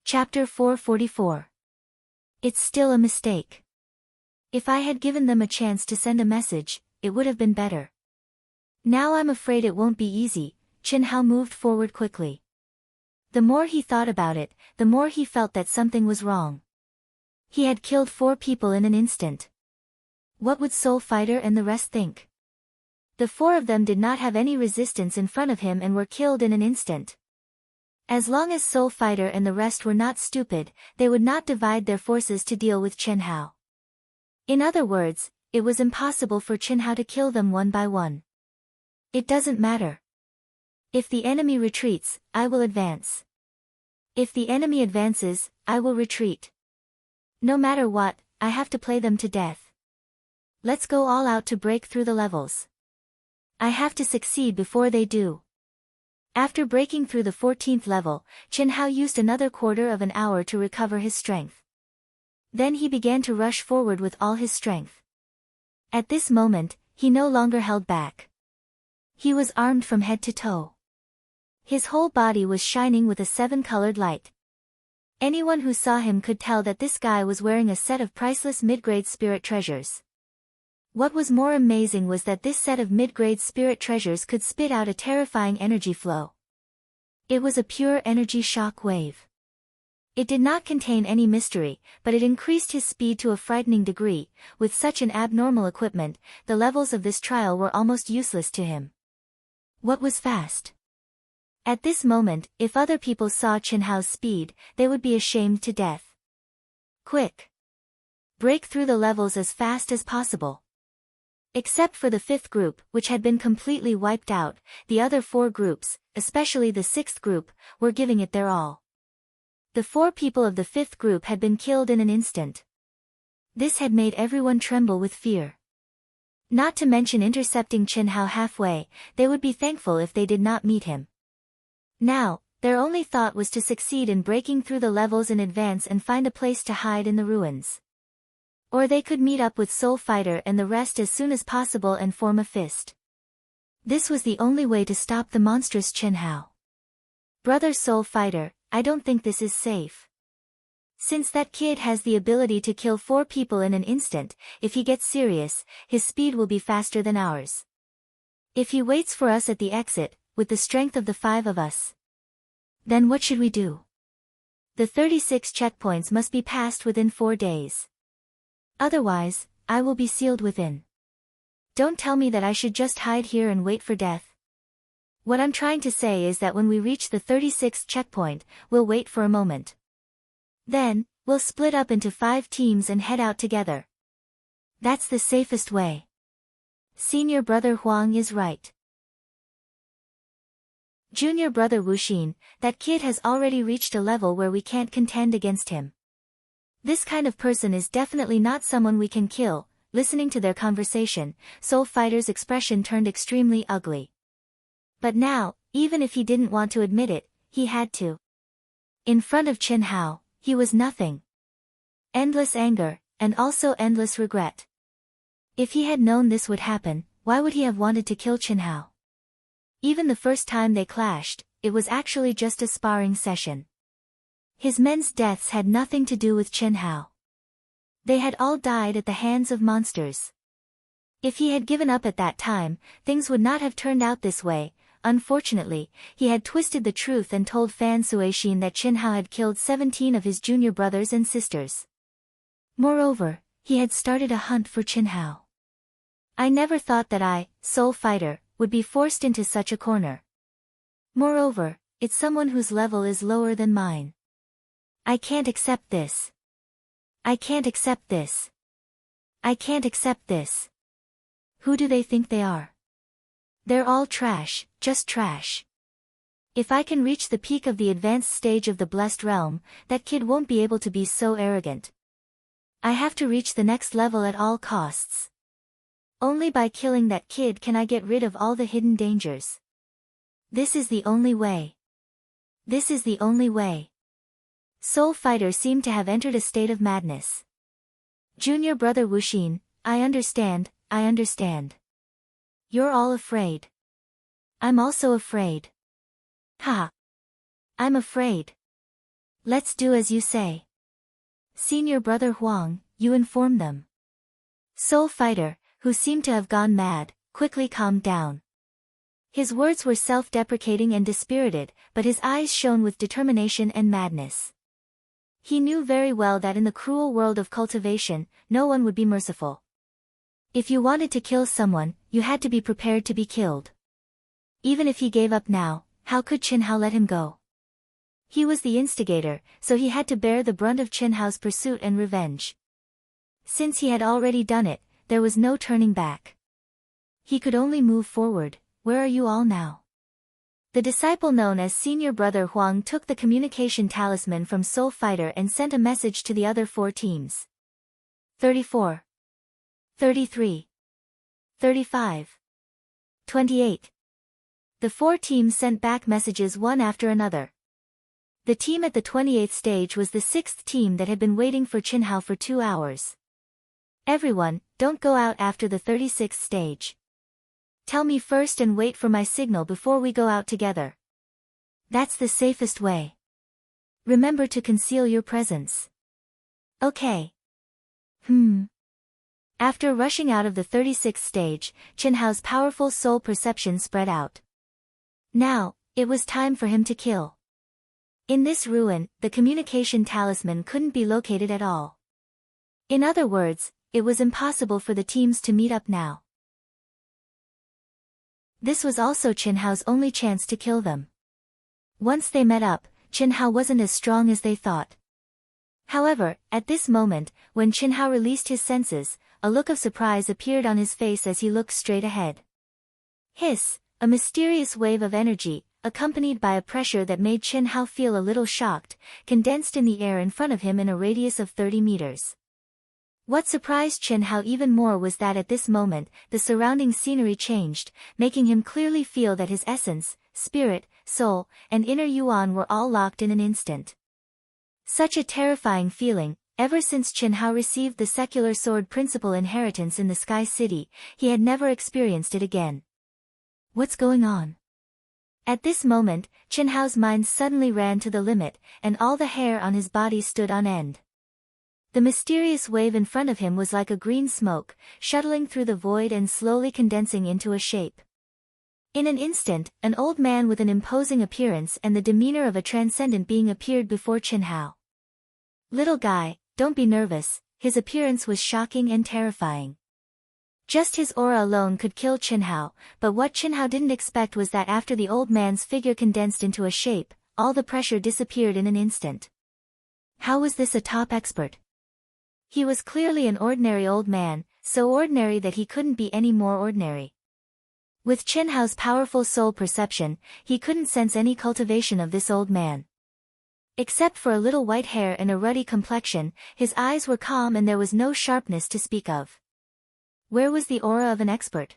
Speaker 1: Chapter 444. It's still a mistake. If I had given them a chance to send a message, it would have been better. Now I'm afraid it won't be easy. Qinhao moved forward quickly. The more he thought about it, the more he felt that something was wrong. He had killed 4 people in an instant. What would Soul Fighter and the rest think? The 4 of them did not have any resistance in front of him and were killed in an instant. As long as Soul Fighter and the rest were not stupid, they would not divide their forces to deal with Qinhao. In other words, it was impossible for Qinhao to kill them one by one. It doesn't matter. If the enemy retreats, I will advance. If the enemy advances, I will retreat. No matter what, I have to play them to death. Let's go all out to break through the levels. I have to succeed before they do. After breaking through the 14th level, Chen Hao used another quarter of an hour to recover his strength. Then he began to rush forward with all his strength. At this moment, he no longer held back. He was armed from head to toe. His whole body was shining with a 7-colored light. Anyone who saw him could tell that this guy was wearing a set of priceless mid-grade spirit treasures. What was more amazing was that this set of mid-grade spirit treasures could spit out a terrifying energy flow. It was a pure energy shock wave. It did not contain any mystery, but it increased his speed to a frightening degree. With such an abnormal equipment, the levels of this trial were almost useless to him. What was fast? At this moment, if other people saw Chen Hao's speed, they would be ashamed to death. Quick! Break through the levels as fast as possible. Except for the 5th group, which had been completely wiped out, the other 4 groups, especially the 6th group, were giving it their all. The 4 people of the 5th group had been killed in an instant. This had made everyone tremble with fear. Not to mention intercepting Chen Hao halfway, they would be thankful if they did not meet him. Now, their only thought was to succeed in breaking through the levels in advance and find a place to hide in the ruins. Or they could meet up with Soul Fighter and the rest as soon as possible and form a fist. This was the only way to stop the monstrous Chen Hao. Brother Soul Fighter, I don't think this is safe. Since that kid has the ability to kill 4 people in an instant, if he gets serious, his speed will be faster than ours. If he waits for us at the exit, with the strength of the 5 of us, then what should we do? The 36 checkpoints must be passed within 4 days. Otherwise, I will be sealed within. Don't tell me that I should just hide here and wait for death. What I'm trying to say is that when we reach the 36th checkpoint, we'll wait for a moment. Then, we'll split up into 5 teams and head out together. That's the safest way. Senior brother Huang is right. Junior brother Wuxin, that kid has already reached a level where we can't contend against him. This kind of person is definitely not someone we can kill. Listening to their conversation, Soul Fighter's expression turned extremely ugly. But now, even if he didn't want to admit it, he had to. In front of Chen Hao, he was nothing. Endless anger, and also endless regret. If he had known this would happen, why would he have wanted to kill Chen Hao? Even the first time they clashed, it was actually just a sparring session. His men's deaths had nothing to do with Chen Hao. They had all died at the hands of monsters. If he had given up at that time, things would not have turned out this way. Unfortunately, he had twisted the truth and told Fan Suixin that Chen Hao had killed 17 of his junior brothers and sisters. Moreover, he had started a hunt for Chen Hao. I never thought that I, Soul Fighter, would be forced into such a corner. Moreover, it's someone whose level is lower than mine. I can't accept this. I can't accept this. I can't accept this. Who do they think they are? They're all trash, just trash. If I can reach the peak of the advanced stage of the Blessed Realm, that kid won't be able to be so arrogant. I have to reach the next level at all costs. Only by killing that kid can I get rid of all the hidden dangers. This is the only way. This is the only way. Soul Fighter seemed to have entered a state of madness. Junior brother Wuxin, I understand, I understand. You're all afraid. I'm also afraid. Ha! I'm afraid. Let's do as you say. Senior brother Huang, you inform them. Soul Fighter, who seemed to have gone mad, quickly calmed down. His words were self-deprecating and dispirited, but his eyes shone with determination and madness. He knew very well that in the cruel world of cultivation, no one would be merciful. If you wanted to kill someone, you had to be prepared to be killed. Even if he gave up now, how could Chen Hao let him go? He was the instigator, so he had to bear the brunt of Chen Hao's pursuit and revenge. Since he had already done it, there was no turning back. He could only move forward. Where are you all now? The disciple known as Senior Brother Huang took the communication talisman from Soul Fighter and sent a message to the other 4 teams. 34. 33. 35. 28. The 4 teams sent back messages one after another. The team at the 28th stage was the 6th team that had been waiting for Qinhao for 2 hours. Everyone, don't go out after the 36th stage. Tell me first and wait for my signal before we go out together. That's the safest way. Remember to conceal your presence. Okay. After rushing out of the 36th stage, Qinhao's powerful soul perception spread out. Now, it was time for him to kill. In this ruin, the communication talisman couldn't be located at all. In other words, it was impossible for the teams to meet up now. This was also Qinhao's only chance to kill them. Once they met up, Qinhao wasn't as strong as they thought. However, at this moment, when Qinhao released his senses, a look of surprise appeared on his face as he looked straight ahead. Hiss, a mysterious wave of energy, accompanied by a pressure that made Qinhao feel a little shocked, condensed in the air in front of him in a radius of 30 meters. What surprised Qinhao even more was that at this moment, the surrounding scenery changed, making him clearly feel that his essence, spirit, soul, and inner yuan were all locked in an instant. Such a terrifying feeling. Ever since Qinhao received the secular sword principle inheritance in the Sky City, he had never experienced it again. What's going on? At this moment, Qinhao's mind suddenly ran to the limit, and all the hair on his body stood on end. The mysterious wave in front of him was like a green smoke, shuttling through the void and slowly condensing into a shape. In an instant, an old man with an imposing appearance and the demeanor of a transcendent being appeared before Qinhao. Little guy, don't be nervous, his appearance was shocking and terrifying. Just his aura alone could kill Qinhao, but what Qinhao didn't expect was that after the old man's figure condensed into a shape, all the pressure disappeared in an instant. How was this a top expert? He was clearly an ordinary old man, so ordinary that he couldn't be any more ordinary. With Qinhao's powerful soul perception, he couldn't sense any cultivation of this old man. Except for a little white hair and a ruddy complexion, his eyes were calm and there was no sharpness to speak of. Where was the aura of an expert?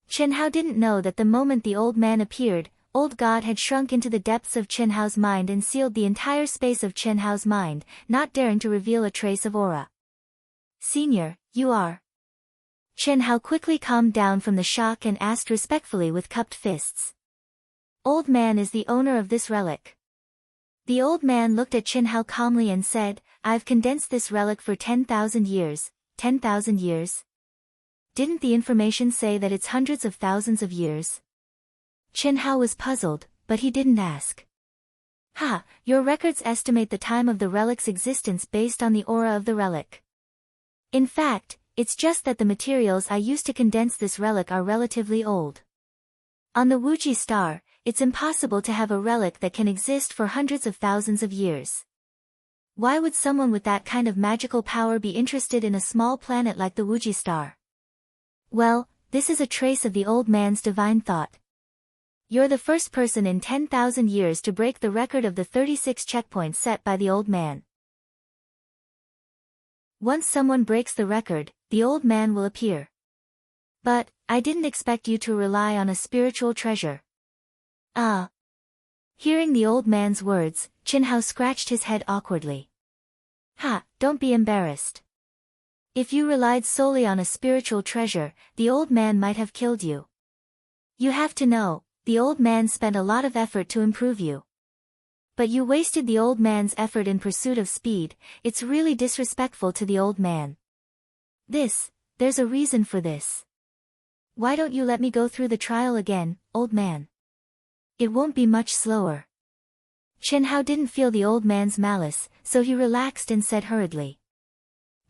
Speaker 1: Qinhao didn't know that the moment the old man appeared, old God had shrunk into the depths of Qinhao's mind and sealed the entire space of Qinhao's mind, not daring to reveal a trace of aura. Senior, you are. Qinhao quickly calmed down from the shock and asked respectfully with cupped fists. Old man is the owner of this relic. The old man looked at Qinhao calmly and said, I've condensed this relic for 10,000 years, 10,000 years? Didn't the information say that it's hundreds of thousands of years? Qinhao was puzzled, but he didn't ask. Your records estimate the time of the relic's existence based on the aura of the relic. In fact, it's just that the materials I used to condense this relic are relatively old. On the Wuji star, it's impossible to have a relic that can exist for hundreds of thousands of years. Why would someone with that kind of magical power be interested in a small planet like the Wuji star? Well, this is a trace of the old man's divine thought. You're the first person in 10,000 years to break the record of the 36 checkpoints set by the old man. Once someone breaks the record, the old man will appear. But, I didn't expect you to rely on a spiritual treasure. Hearing the old man's words, Qinhao scratched his head awkwardly. Don't be embarrassed. If you relied solely on a spiritual treasure, the old man might have killed you. You have to know, the old man spent a lot of effort to improve you. But you wasted the old man's effort in pursuit of speed. It's really disrespectful to the old man. There's a reason for this. Why don't you let me go through the trial again, old man? It won't be much slower. Qinhao didn't feel the old man's malice, so he relaxed and said hurriedly.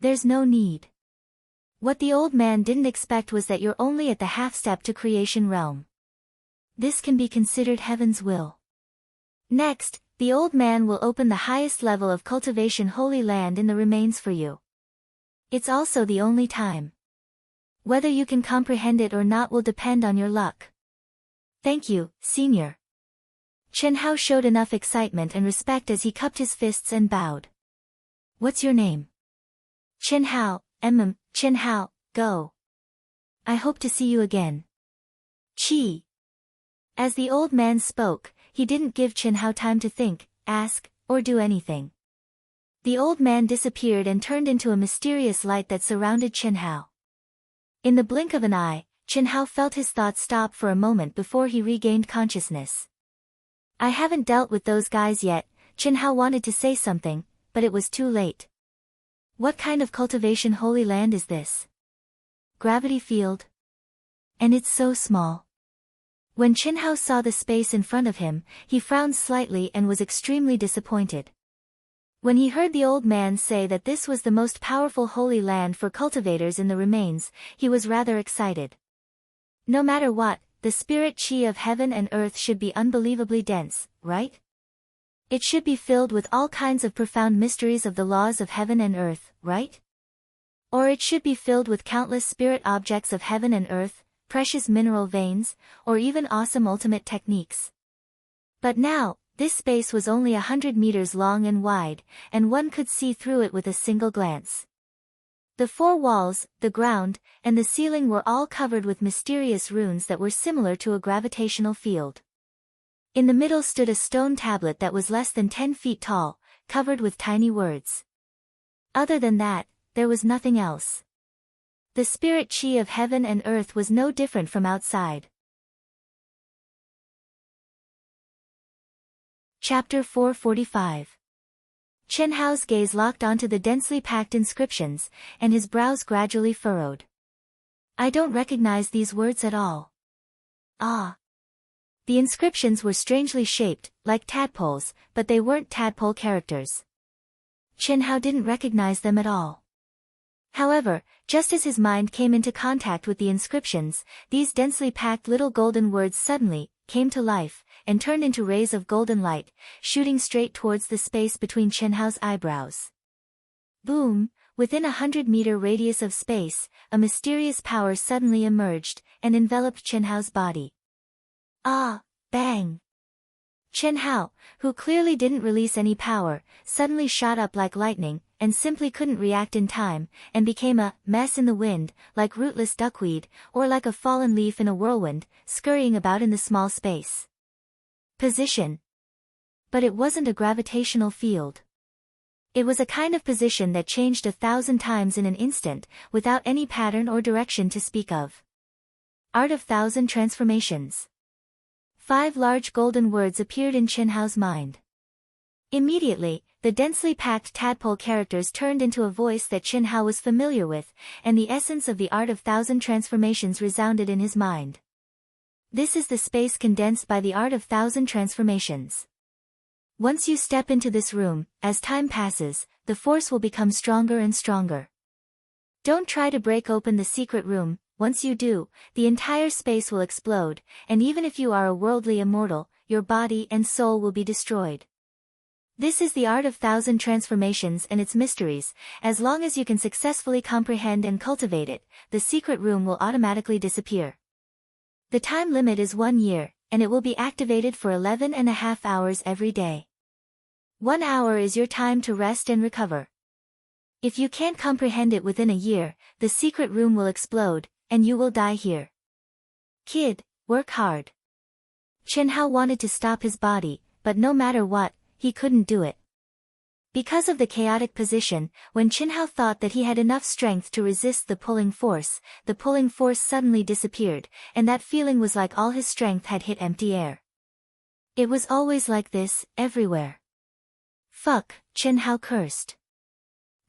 Speaker 1: There's no need. What the old man didn't expect was that you're only at the half step to creation realm. This can be considered heaven's will. Next, the old man will open the highest level of cultivation holy land in the remains for you. It's also the only time. Whether you can comprehend it or not will depend on your luck. Thank you, senior. Qinhao showed enough excitement and respect as he cupped his fists and bowed. What's your name? Qinhao, Qinhao, go. I hope to see you again. Qi. As the old man spoke, he didn't give Chen Hao time to think, ask, or do anything. The old man disappeared and turned into a mysterious light that surrounded Chen Hao. In the blink of an eye, Chen Hao felt his thoughts stop for a moment before he regained consciousness. I haven't dealt with those guys yet. Chen Hao wanted to say something, but it was too late. What kind of cultivation holy land is this? Gravity field? And it's so small. When Chen Hao saw the space in front of him, he frowned slightly and was extremely disappointed. When he heard the old man say that this was the most powerful holy land for cultivators in the remains, he was rather excited. No matter what, the spirit chi of heaven and earth should be unbelievably dense, right? It should be filled with all kinds of profound mysteries of the laws of heaven and earth, right? Or it should be filled with countless spirit objects of heaven and earth, precious mineral veins, or even awesome ultimate techniques. But now, this space was only 100 meters long and wide, and one could see through it with a single glance. The four walls, the ground, and the ceiling were all covered with mysterious runes that were similar to a gravitational field. In the middle stood a stone tablet that was less than 10 feet tall, covered with tiny words. Other than that, there was nothing else. The spirit chi of heaven and earth was no different from outside. Chapter 445. Chen Hao's gaze locked onto the densely packed inscriptions, and his brows gradually furrowed. I don't recognize these words at all. Ah. The inscriptions were strangely shaped, like tadpoles, but they weren't tadpole characters. Chen Hao didn't recognize them at all. However, just as his mind came into contact with the inscriptions, these densely packed little golden words suddenly came to life, and turned into rays of golden light, shooting straight towards the space between Chen Hao's eyebrows. Boom! Within a 100-meter radius of space, a mysterious power suddenly emerged, and enveloped Chen Hao's body. Ah! Bang! Chen Hao, who clearly didn't release any power, suddenly shot up like lightning, and simply couldn't react in time, and became a mess in the wind, like rootless duckweed, or like a fallen leaf in a whirlwind, scurrying about in the small space. Position. But it wasn't a gravitational field. It was a kind of position that changed 1,000 times in an instant, without any pattern or direction to speak of. Art of 1,000 transformations. 5 large golden words appeared in Chen Hao's mind. Immediately, the densely packed tadpole characters turned into a voice that Chen Hao was familiar with, and the essence of the art of 1,000 transformations resounded in his mind. This is the space condensed by the art of 1,000 transformations. Once you step into this room, as time passes, the force will become stronger and stronger. Don't try to break open the secret room. Once you do, the entire space will explode, and even if you are a worldly immortal, your body and soul will be destroyed. This is the art of 1,000 transformations and its mysteries. As long as you can successfully comprehend and cultivate it, the secret room will automatically disappear. The time limit is 1 year, and it will be activated for 11.5 hours every day. 1 hour is your time to rest and recover. If you can't comprehend it within a year, the secret room will explode, and you will die here. Kid, work hard. Chen Hao wanted to stop his body, but no matter what, he couldn't do it. Because of the chaotic position, when Chen Hao thought that he had enough strength to resist the pulling force suddenly disappeared, and that feeling was like all his strength had hit empty air. It was always like this, everywhere. Fuck, Chen Hao cursed.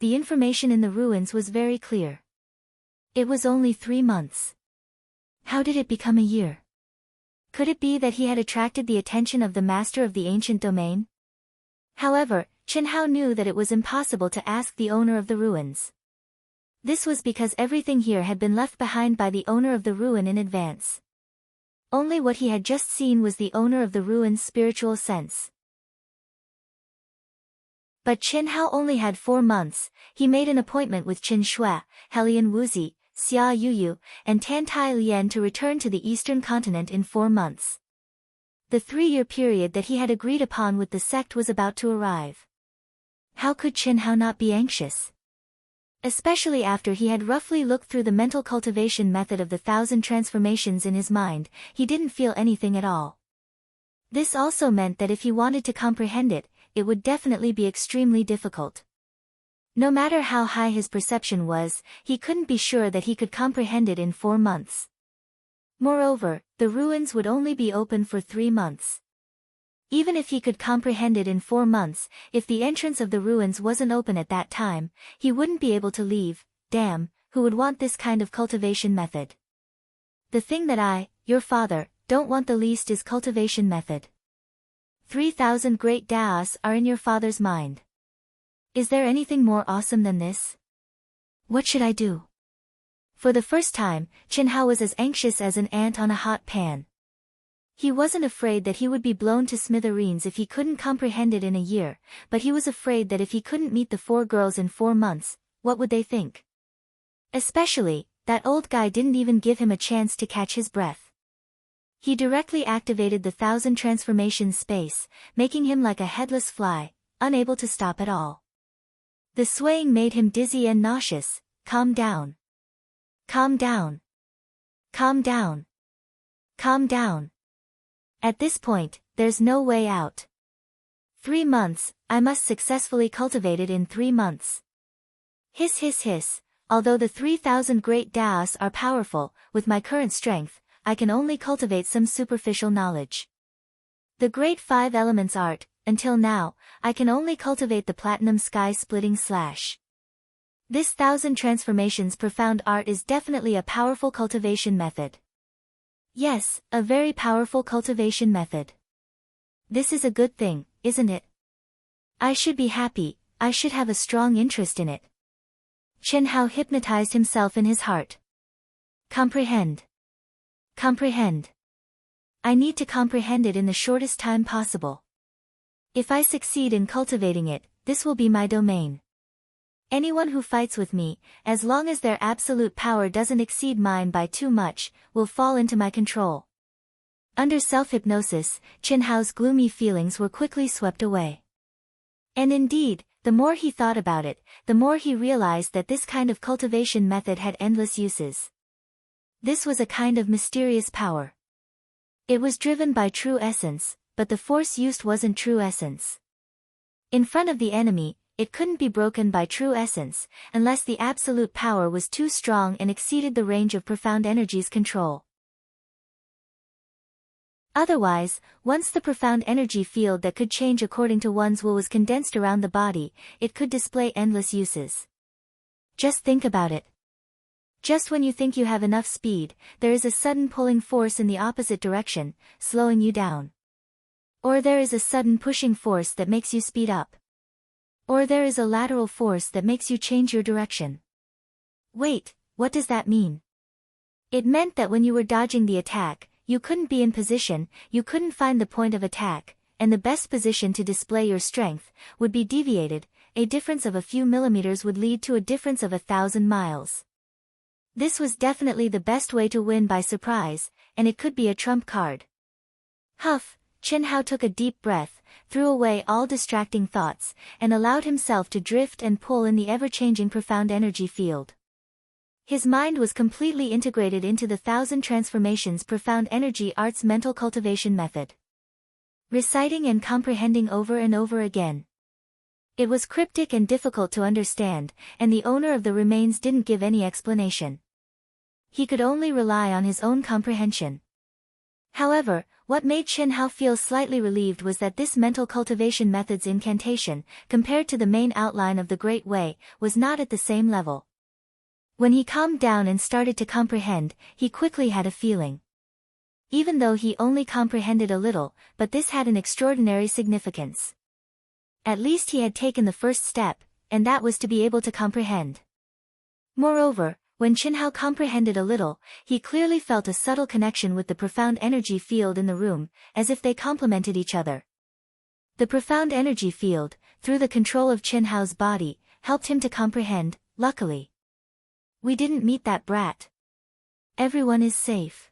Speaker 1: The information in the ruins was very clear. It was only 3 months. How did it become a year? Could it be that he had attracted the attention of the master of the ancient domain? However, Chen Hao knew that it was impossible to ask the owner of the ruins. This was because everything here had been left behind by the owner of the ruin in advance. Only what he had just seen was the owner of the ruin's spiritual sense. But Chen Hao only had 4 months. He made an appointment with Qin Shui, Helian Wuzi, Xia Yuyu, and Tantai Lian to return to the eastern continent in 4 months. The 3-year period that he had agreed upon with the sect was about to arrive. How could Chen Hao not be anxious? Especially after he had roughly looked through the mental cultivation method of the 1,000 transformations in his mind, he didn't feel anything at all. This also meant that if he wanted to comprehend it, it would definitely be extremely difficult. No matter how high his perception was, he couldn't be sure that he could comprehend it in 4 months. Moreover, the ruins would only be open for 3 months. Even if he could comprehend it in 4 months, if the entrance of the ruins wasn't open at that time, he wouldn't be able to leave. Damn, who would want this kind of cultivation method? The thing that I, your father, don't want the least is cultivation method. 3,000 great Daos are in your father's mind. Is there anything more awesome than this? What should I do? For the first time, Chen Hao was as anxious as an ant on a hot pan. He wasn't afraid that he would be blown to smithereens if he couldn't comprehend it in a year, but he was afraid that if he couldn't meet the 4 girls in 4 months, what would they think? Especially, that old guy didn't even give him a chance to catch his breath. He directly activated the 1,000 transformations space, making him like a headless fly, unable to stop at all. The swaying made him dizzy and nauseous. Calm down. Calm down. Calm down. Calm down. At this point, there's no way out. 3 months, I must successfully cultivate it in 3 months. Hiss hiss hiss, although the 3,000 great Daos are powerful, with my current strength, I can only cultivate some superficial knowledge. The great 5 elements art, until now, I can only cultivate the platinum sky-splitting slash. This 1,000 transformations profound art is definitely a powerful cultivation method. Yes, a very powerful cultivation method. This is a good thing, isn't it? I should be happy, I should have a strong interest in it. Chen Hao hypnotized himself in his heart. Comprehend. Comprehend. I need to comprehend it in the shortest time possible. If I succeed in cultivating it, this will be my domain. Anyone who fights with me, as long as their absolute power doesn't exceed mine by too much, will fall into my control. Under self-hypnosis, Chen Hao's gloomy feelings were quickly swept away. And indeed, the more he thought about it, the more he realized that this kind of cultivation method had endless uses. This was a kind of mysterious power. It was driven by true essence, but the force used wasn't true essence. In front of the enemy, it couldn't be broken by true essence, unless the absolute power was too strong and exceeded the range of profound energy's control. Otherwise, once the profound energy field that could change according to one's will was condensed around the body, it could display endless uses. Just think about it. Just when you think you have enough speed, there is a sudden pulling force in the opposite direction, slowing you down. Or there is a sudden pushing force that makes you speed up. Or there is a lateral force that makes you change your direction. Wait, what does that mean? It meant that when you were dodging the attack, you couldn't be in position, you couldn't find the point of attack, and the best position to display your strength would be deviated. A difference of a few millimeters would lead to a difference of 1,000 miles. This was definitely the best way to win by surprise, and it could be a trump card. Huff, Chen Hao took a deep breath, threw away all distracting thoughts, and allowed himself to drift and pull in the ever-changing profound energy field. His mind was completely integrated into the 1,000 transformations profound energy art's mental cultivation method. Reciting and comprehending over and over again. It was cryptic and difficult to understand, and the owner of the remains didn't give any explanation. He could only rely on his own comprehension. However, what made Chen Hao feel slightly relieved was that this mental cultivation method's incantation, compared to the main outline of the Great Way, was not at the same level. When he calmed down and started to comprehend, he quickly had a feeling. Even though he only comprehended a little, but this had an extraordinary significance. At least he had taken the first step, and that was to be able to comprehend. Moreover, when Chen Hao comprehended a little, he clearly felt a subtle connection with the profound energy field in the room, as if they complemented each other. The profound energy field, through the control of Chen Hao's body, helped him to comprehend. Luckily, we didn't meet that brat. Everyone is safe.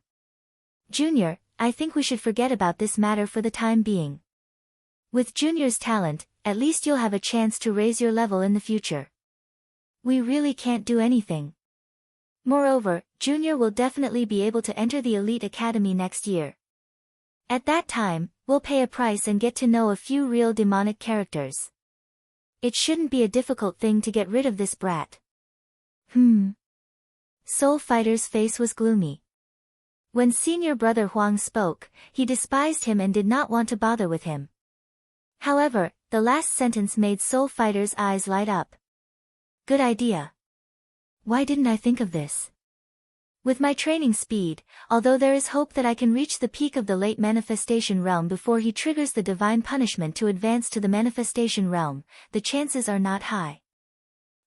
Speaker 1: Junior, I think we should forget about this matter for the time being. With Junior's talent, at least you'll have a chance to raise your level in the future. We really can't do anything. Moreover, Junior will definitely be able to enter the elite academy next year. At that time, we'll pay a price and get to know a few real demonic characters. It shouldn't be a difficult thing to get rid of this brat. Soul Fighter's face was gloomy. When senior brother Huang spoke, he despised him and did not want to bother with him. However, the last sentence made Soul Fighter's eyes light up. Good idea. Why didn't I think of this? With my training speed, although there is hope that I can reach the peak of the late manifestation realm before he triggers the divine punishment to advance to the manifestation realm, the chances are not high.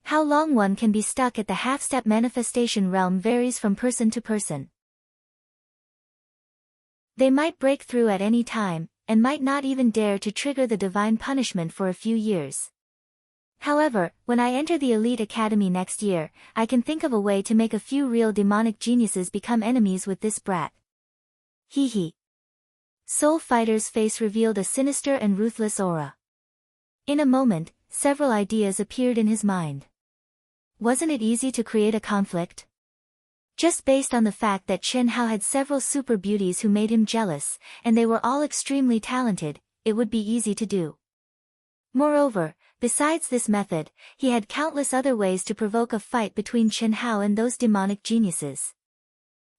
Speaker 1: How long one can be stuck at the half-step manifestation realm varies from person to person. They might break through at any time, and might not even dare to trigger the divine punishment for a few years. However, when I enter the elite academy next year, I can think of a way to make a few real demonic geniuses become enemies with this brat. Hee hee. Soul Fighter's face revealed a sinister and ruthless aura. In a moment, several ideas appeared in his mind. Wasn't it easy to create a conflict? Just based on the fact that Chen Hao had several super beauties who made him jealous, and they were all extremely talented, it would be easy to do. Moreover, besides this method, he had countless other ways to provoke a fight between Chen Hao and those demonic geniuses.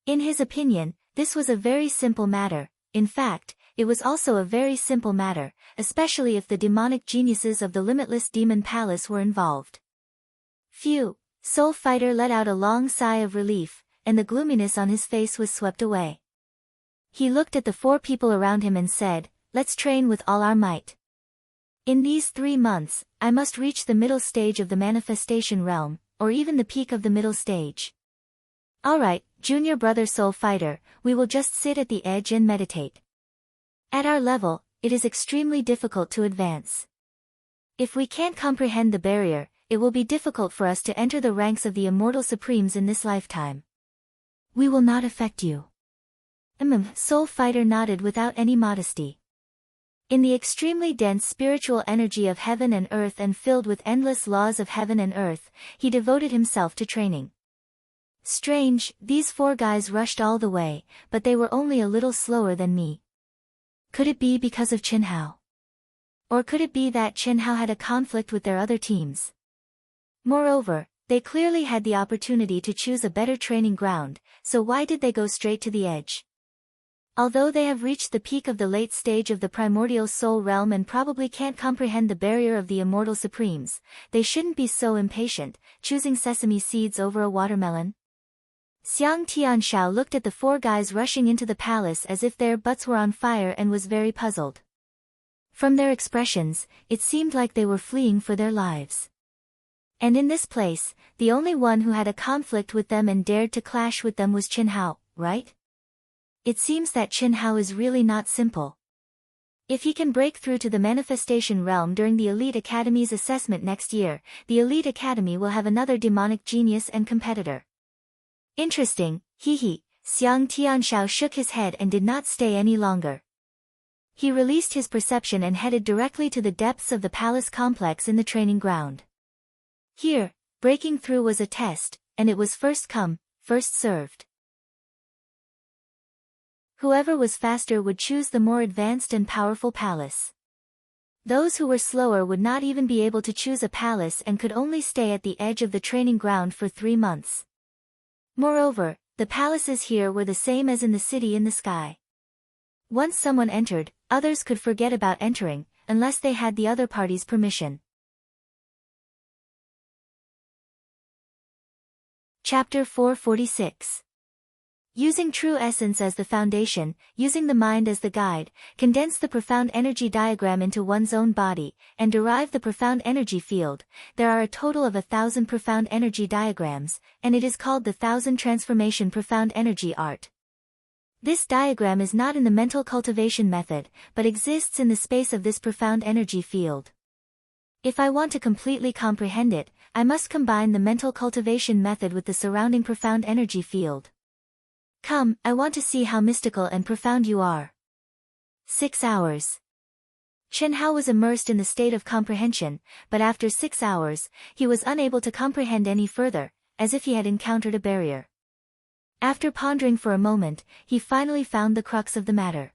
Speaker 1: In his opinion, this was a very simple matter. In fact, it was also a very simple matter, especially if the demonic geniuses of the Limitless Demon Palace were involved. Phew, Soul Fighter let out a long sigh of relief, and the gloominess on his face was swept away. He looked at the 4 people around him and said, "Let's train with all our might. In these 3 months, I must reach the middle stage of the manifestation realm, or even the peak of the middle stage. Alright, junior brother Soul Fighter, we will just sit at the edge and meditate. At our level, it is extremely difficult to advance. If we can't comprehend the barrier, it will be difficult for us to enter the ranks of the Immortal Supremes in this lifetime. We will not affect you." Soul Fighter nodded without any modesty. In the extremely dense spiritual energy of heaven and earth and filled with endless laws of heaven and earth, he devoted himself to training. Strange, these 4 guys rushed all the way, but they were only a little slower than me. Could it be because of Chen Hao? Or could it be that Chen Hao had a conflict with their other teams? Moreover, they clearly had the opportunity to choose a better training ground, so why did they go straight to the edge? Although they have reached the peak of the late stage of the primordial soul realm and probably can't comprehend the barrier of the Immortal Supremes, they shouldn't be so impatient, choosing sesame seeds over a watermelon. Xiang Tianxiao looked at the 4 guys rushing into the palace as if their butts were on fire and was very puzzled. From their expressions, it seemed like they were fleeing for their lives. And in this place, the only one who had a conflict with them and dared to clash with them was Chen Hao, right? It seems that Chen Hao is really not simple. If he can break through to the manifestation realm during the Elite Academy's assessment next year, the Elite Academy will have another demonic genius and competitor. Interesting, hee. Xiang Tianxiao shook his head and did not stay any longer. He released his perception and headed directly to the depths of the palace complex in the training ground. Here, breaking through was a test, and it was first come, first served. Whoever was faster would choose the more advanced and powerful palace. Those who were slower would not even be able to choose a palace and could only stay at the edge of the training ground for 3 months. Moreover, the palaces here were the same as in the city in the sky. Once someone entered, others could forget about entering, unless they had the other party's permission. Chapter 446. Using true essence as the foundation, using the mind as the guide, condense the profound energy diagram into one's own body, and derive the profound energy field. There are a total of 1,000 profound energy diagrams, and it is called the 1,000 Transformation Profound Energy Art. This diagram is not in the mental cultivation method, but exists in the space of this profound energy field. If I want to completely comprehend it, I must combine the mental cultivation method with the surrounding profound energy field. Come, I want to see how mystical and profound you are. 6 hours. Chen Hao was immersed in the state of comprehension, but after 6 hours, he was unable to comprehend any further, as if he had encountered a barrier. After pondering for a moment, he finally found the crux of the matter.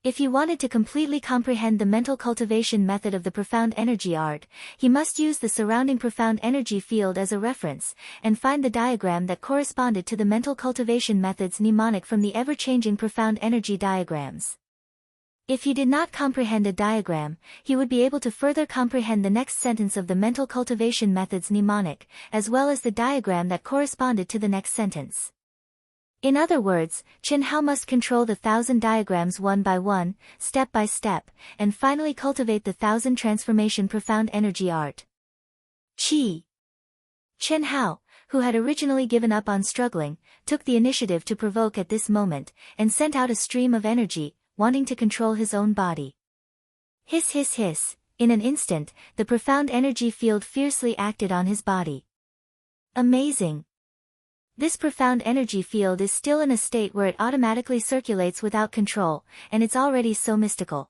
Speaker 1: If he wanted to completely comprehend the mental cultivation method of the profound energy art, he must use the surrounding profound energy field as a reference, and find the diagram that corresponded to the mental cultivation method's mnemonic from the ever-changing profound energy diagrams. If he did not comprehend a diagram, he would be able to further comprehend the next sentence of the mental cultivation method's mnemonic, as well as the diagram that corresponded to the next sentence. In other words, Chen Hao must control the 1,000 diagrams one by one, step by step, and finally cultivate the 1,000 transformation profound energy art. Qi. Chen Hao, who had originally given up on struggling, took the initiative to provoke at this moment, and sent out a stream of energy, wanting to control his own body. Hiss hiss hiss, in an instant, the profound energy field fiercely acted on his body. Amazing! This profound energy field is still in a state where it automatically circulates without control, and it's already so mystical.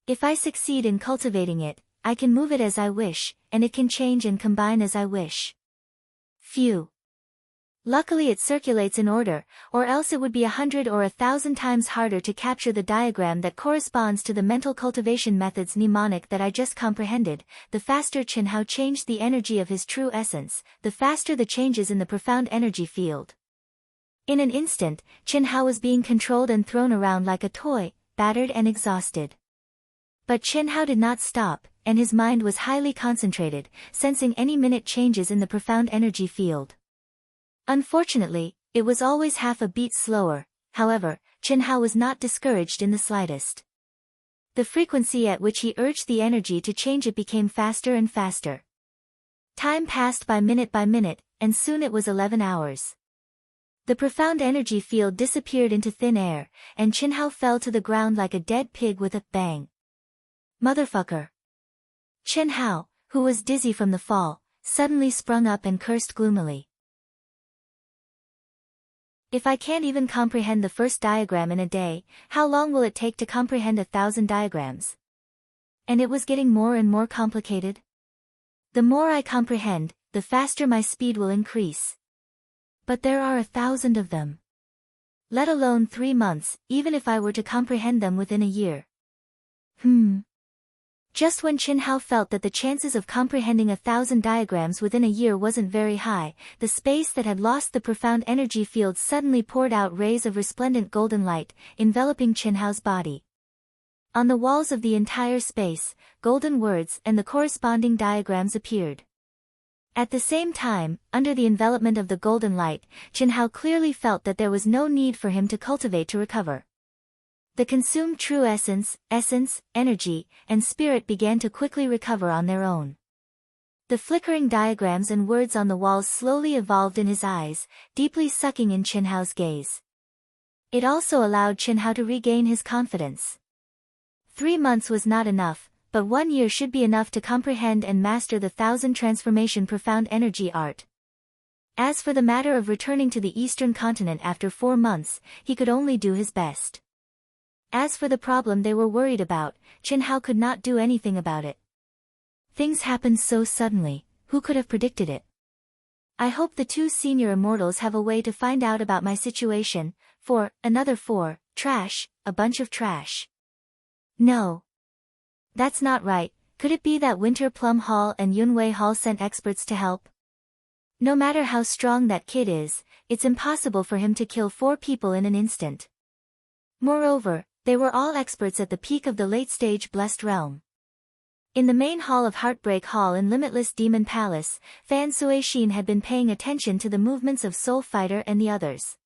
Speaker 1: If I succeed in cultivating it, I can move it as I wish, and it can change and combine as I wish. Phew! Luckily it circulates in order, or else it would be 100 or 1,000 times harder to capture the diagram that corresponds to the mental cultivation method's mnemonic that I just comprehended. The faster Chen Hao changed the energy of his true essence, the faster the changes in the profound energy field. In an instant, Chen Hao was being controlled and thrown around like a toy, battered and exhausted. But Chen Hao did not stop, and his mind was highly concentrated, sensing any minute changes in the profound energy field. Unfortunately, it was always half a beat slower. However, Chen Hao was not discouraged in the slightest. The frequency at which he urged the energy to change it became faster and faster. Time passed by minute, and soon it was 11 hours. The profound energy field disappeared into thin air, and Chen Hao fell to the ground like a dead pig with a bang. Motherfucker! Chen Hao, who was dizzy from the fall, suddenly sprung up and cursed gloomily. If I can't even comprehend the first diagram in a day, how long will it take to comprehend 1,000 diagrams? And it was getting more and more complicated. The more I comprehend, the faster my speed will increase. But there are 1,000 of them. Let alone 3 months, even if I were to comprehend them within a year. Just when Chen Hao felt that the chances of comprehending 1,000 diagrams within a year wasn't very high, the space that had lost the profound energy field suddenly poured out rays of resplendent golden light, enveloping Chen Hao's body. On the walls of the entire space, golden words and the corresponding diagrams appeared. At the same time, under the envelopment of the golden light, Chen Hao clearly felt that there was no need for him to cultivate to recover. The consumed true essence, energy, and spirit began to quickly recover on their own. The flickering diagrams and words on the walls slowly evolved in his eyes, deeply sucking in Chen Hao's gaze. It also allowed Chen Hao to regain his confidence. 3 months was not enough, but 1 year should be enough to comprehend and master the 1,000 transformation profound energy art. As for the matter of returning to the eastern continent after 4 months, he could only do his best. As for the problem they were worried about, Chen Hao could not do anything about it. Things happened so suddenly, who could have predicted it? I hope the 2 senior immortals have a way to find out about my situation. Another 4, trash, a bunch of trash. No. That's not right. Could it be that Winter Plum Hall and Yunwei Hall sent experts to help? No matter how strong that kid is, it's impossible for him to kill 4 people in an instant. Moreover, they were all experts at the peak of the late-stage blessed realm. In the main hall of Heartbreak Hall in Limitless Demon Palace, Fan Suixin had been paying attention to the movements of Soul Fighter and the others.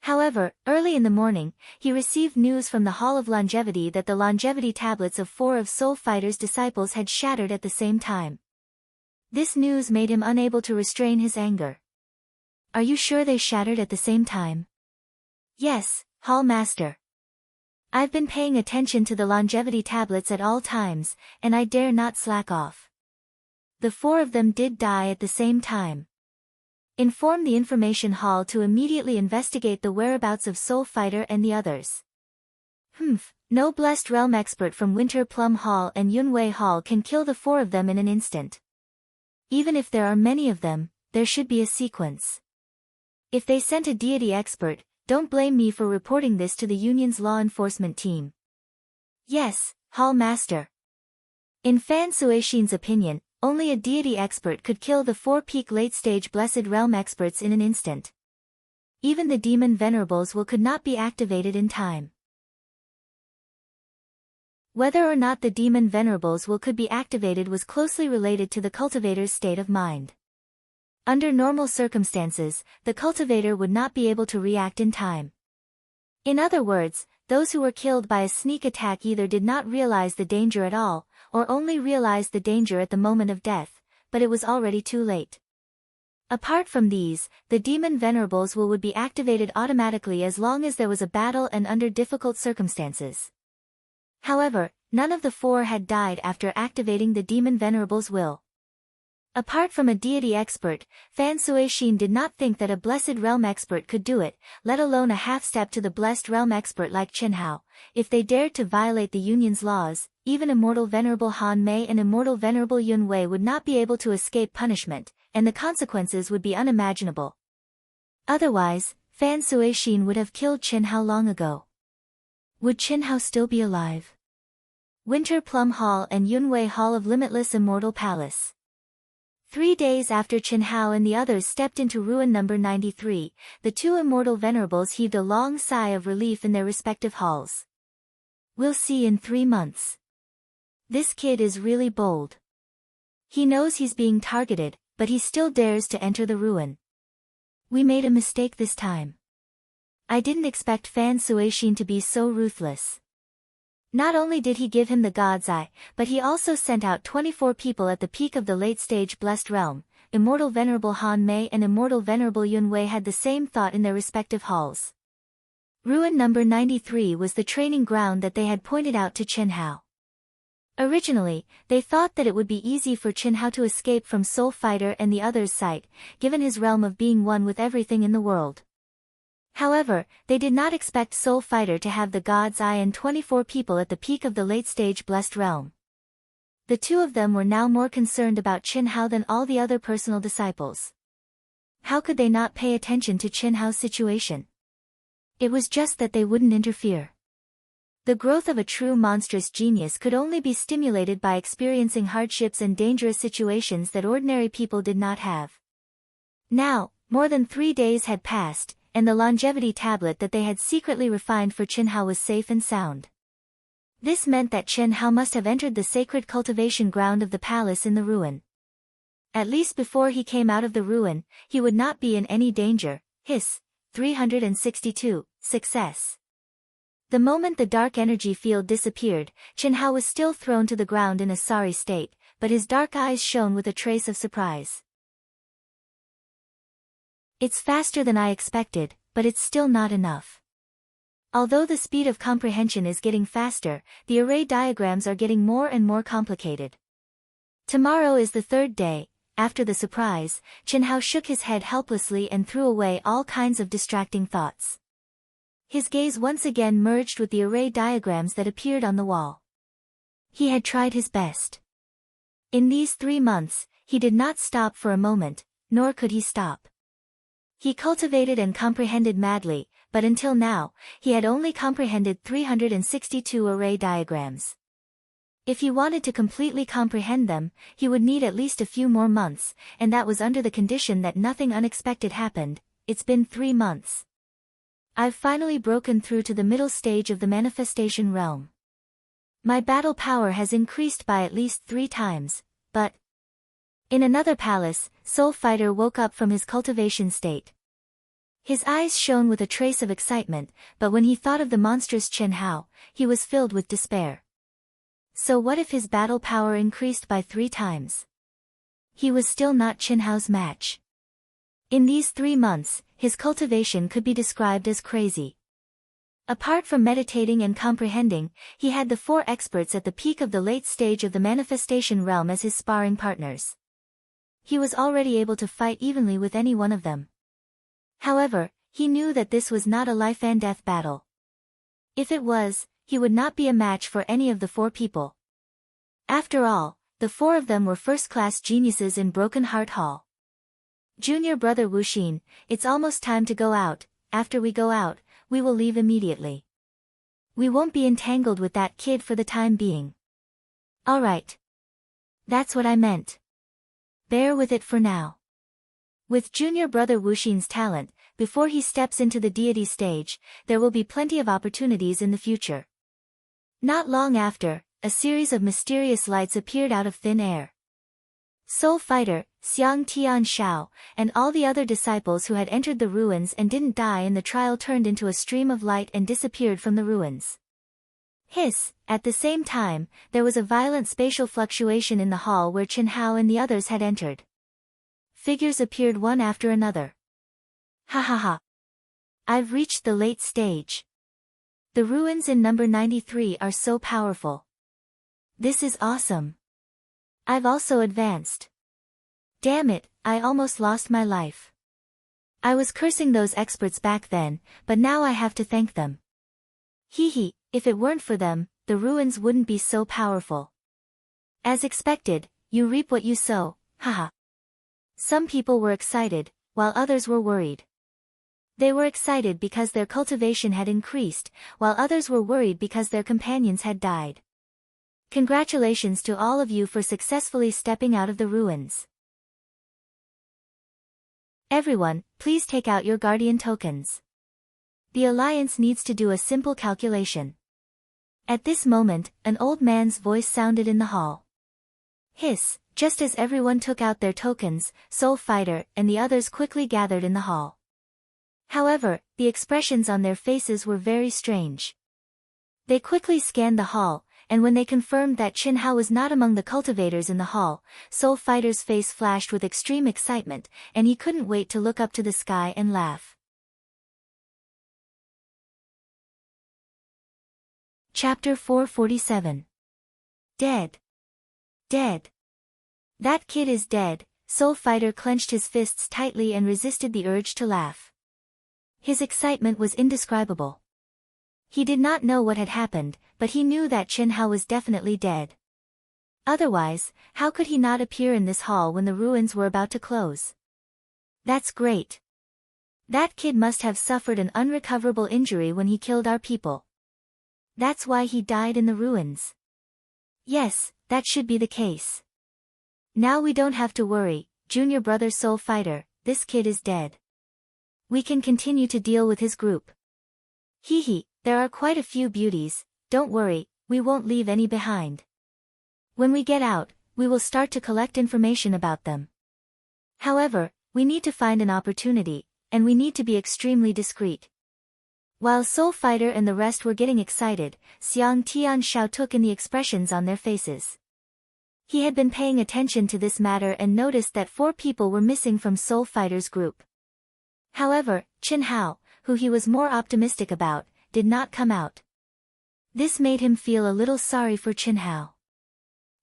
Speaker 1: However, early in the morning, he received news from the Hall of Longevity that the longevity tablets of 4 of Soul Fighter's disciples had shattered at the same time. This news made him unable to restrain his anger. Are you sure they shattered at the same time? Yes, Hall Master. I've been paying attention to the longevity tablets at all times, and I dare not slack off. The 4 of them did die at the same time. Inform the information hall to immediately investigate the whereabouts of Soul Fighter and the others. No blessed realm expert from Winter Plum Hall and Yunwei Hall can kill the four of them in an instant. Even if there are many of them, there should be a sequence. If they sent a deity expert, don't blame me for reporting this to the Union's law enforcement team. Yes, Hall Master. In Fan Suishin's opinion, only a deity expert could kill the four peak late-stage Blessed Realm experts in an instant. Even the demon venerables could not be activated in time. Whether or not the demon venerables could be activated was closely related to the cultivator's state of mind. Under normal circumstances, the cultivator would not be able to react in time. In other words, those who were killed by a sneak attack either did not realize the danger at all, or only realized the danger at the moment of death, but it was already too late. Apart from these, the demon venerables would be activated automatically as long as there was a battle and under difficult circumstances. However, none of the four had died after activating the demon venerables will. Apart from a deity expert, Fan Suishin did not think that a blessed realm expert could do it, let alone a half-step to the blessed realm expert like Qinhao. If they dared to violate the Union's laws, even immortal venerable Han Mei and immortal venerable Yun Wei would not be able to escape punishment, and the consequences would be unimaginable. Otherwise, Fan Suishin would have killed Qinhao long ago. Would Qinhao still be alive? Winter Plum Hall and Yunwei Hall of Limitless Immortal Palace. 3 days after Qinhao and the others stepped into ruin number 93, the two immortal venerables heaved a long sigh of relief in their respective halls. We'll see in 3 months. This kid is really bold. He knows he's being targeted, but he still dares to enter the ruin. We made a mistake this time. I didn't expect Fan Suishin to be so ruthless. Not only did he give him the God's Eye, but he also sent out 24 people at the peak of the late-stage Blessed Realm. Immortal Venerable Han Mei and Immortal Venerable Yun Wei had the same thought in their respective halls. Ruin number 93 was the training ground that they had pointed out to Qinhao. Originally, they thought that it would be easy for Qinhao to escape from Soul Fighter and the others' sight, given his realm of being one with everything in the world. However, they did not expect Soul Fighter to have the God's Eye and 24 people at the peak of the late-stage Blessed Realm. The two of them were now more concerned about Qinhao than all the other personal disciples. How could they not pay attention to Qinhao's situation? It was just that they wouldn't interfere. The growth of a true monstrous genius could only be stimulated by experiencing hardships and dangerous situations that ordinary people did not have. Now, more than 3 days had passed, and the longevity tablet that they had secretly refined for Qinhao was safe and sound. This meant that Qinhao must have entered the sacred cultivation ground of the palace in the ruin. At least before he came out of the ruin, he would not be in any danger. 362, success. The moment the dark energy field disappeared, Qinhao was still thrown to the ground in a sorry state, but his dark eyes shone with a trace of surprise. It's faster than I expected, but it's still not enough. Although the speed of comprehension is getting faster, the array diagrams are getting more and more complicated. Tomorrow is the 3rd day. After the surprise, Qinhao shook his head helplessly and threw away all kinds of distracting thoughts. His gaze once again merged with the array diagrams that appeared on the wall. He had tried his best. In these 3 months, he did not stop for a moment, nor could he stop. He cultivated and comprehended madly, but until now, he had only comprehended 362 array diagrams. If he wanted to completely comprehend them, he would need at least a few more months, and that was under the condition that nothing unexpected happened. It's been 3 months. I've finally broken through to the middle stage of the manifestation realm. My battle power has increased by at least 3 times, but... In another palace, Soul Fighter woke up from his cultivation state. His eyes shone with a trace of excitement, but when he thought of the monstrous Qinhao, he was filled with despair. So what if his battle power increased by 3 times? He was still not Qinhao's match. In these 3 months, his cultivation could be described as crazy. Apart from meditating and comprehending, he had the 4 experts at the peak of the late stage of the manifestation realm as his sparring partners. He was already able to fight evenly with any one of them. However, he knew that this was not a life-and-death battle. If it was, he would not be a match for any of the 4 people. After all, the 4 of them were first-class geniuses in Broken Heart Hall. Junior brother Wuxin, it's almost time to go out. After we go out, we will leave immediately. We won't be entangled with that kid for the time being. Alright. That's what I meant. Bear with it for now. With junior brother Wuxin's talent, before he steps into the deity stage, there will be plenty of opportunities in the future. Not long after, a series of mysterious lights appeared out of thin air. Soul Fighter, Xiang Tian Shao, and all the other disciples who had entered the ruins and didn't die in the trial turned into a stream of light and disappeared from the ruins. Hiss! At the same time, there was a violent spatial fluctuation in the hall where Chen Hao and the others had entered. Figures appeared one after another. Ha ha ha! I've reached the late stage. The ruins in number 93 are so powerful. This is awesome. I've also advanced. Damn it, I almost lost my life. I was cursing those experts back then, but now I have to thank them. Hee hee, if it weren't for them, the ruins wouldn't be so powerful. As expected, you reap what you sow, haha. Some people were excited, while others were worried. They were excited because their cultivation had increased, while others were worried because their companions had died. Congratulations to all of you for successfully stepping out of the ruins. Everyone, please take out your guardian tokens. The Alliance needs to do a simple calculation. At this moment, an old man's voice sounded in the hall. Hiss! Just as everyone took out their tokens, Soul Fighter and the others quickly gathered in the hall. However, the expressions on their faces were very strange. They quickly scanned the hall, and when they confirmed that Chen Hao was not among the cultivators in the hall, Soul Fighter's face flashed with extreme excitement, and he couldn't wait to look up to the sky and laugh. Chapter 447. Dead. Dead. That kid is dead. Soul Fighter clenched his fists tightly and resisted the urge to laugh. His excitement was indescribable. He did not know what had happened, but he knew that Chen Hao was definitely dead. Otherwise, how could he not appear in this hall when the ruins were about to close? That's great. That kid must have suffered an unrecoverable injury when he killed our people. That's why he died in the ruins. Yes, that should be the case. Now we don't have to worry, junior brother Soul Fighter, this kid is dead. We can continue to deal with his group. Hee hee, there are quite a few beauties, don't worry, we won't leave any behind. When we get out, we will start to collect information about them. However, we need to find an opportunity, and we need to be extremely discreet. While Soul Fighter and the rest were getting excited, Xiang Tian Shao took in the expressions on their faces. He had been paying attention to this matter and noticed that 4 people were missing from Soul Fighter's group. However, Chen Hao, who he was more optimistic about, did not come out. This made him feel a little sorry for Chen Hao.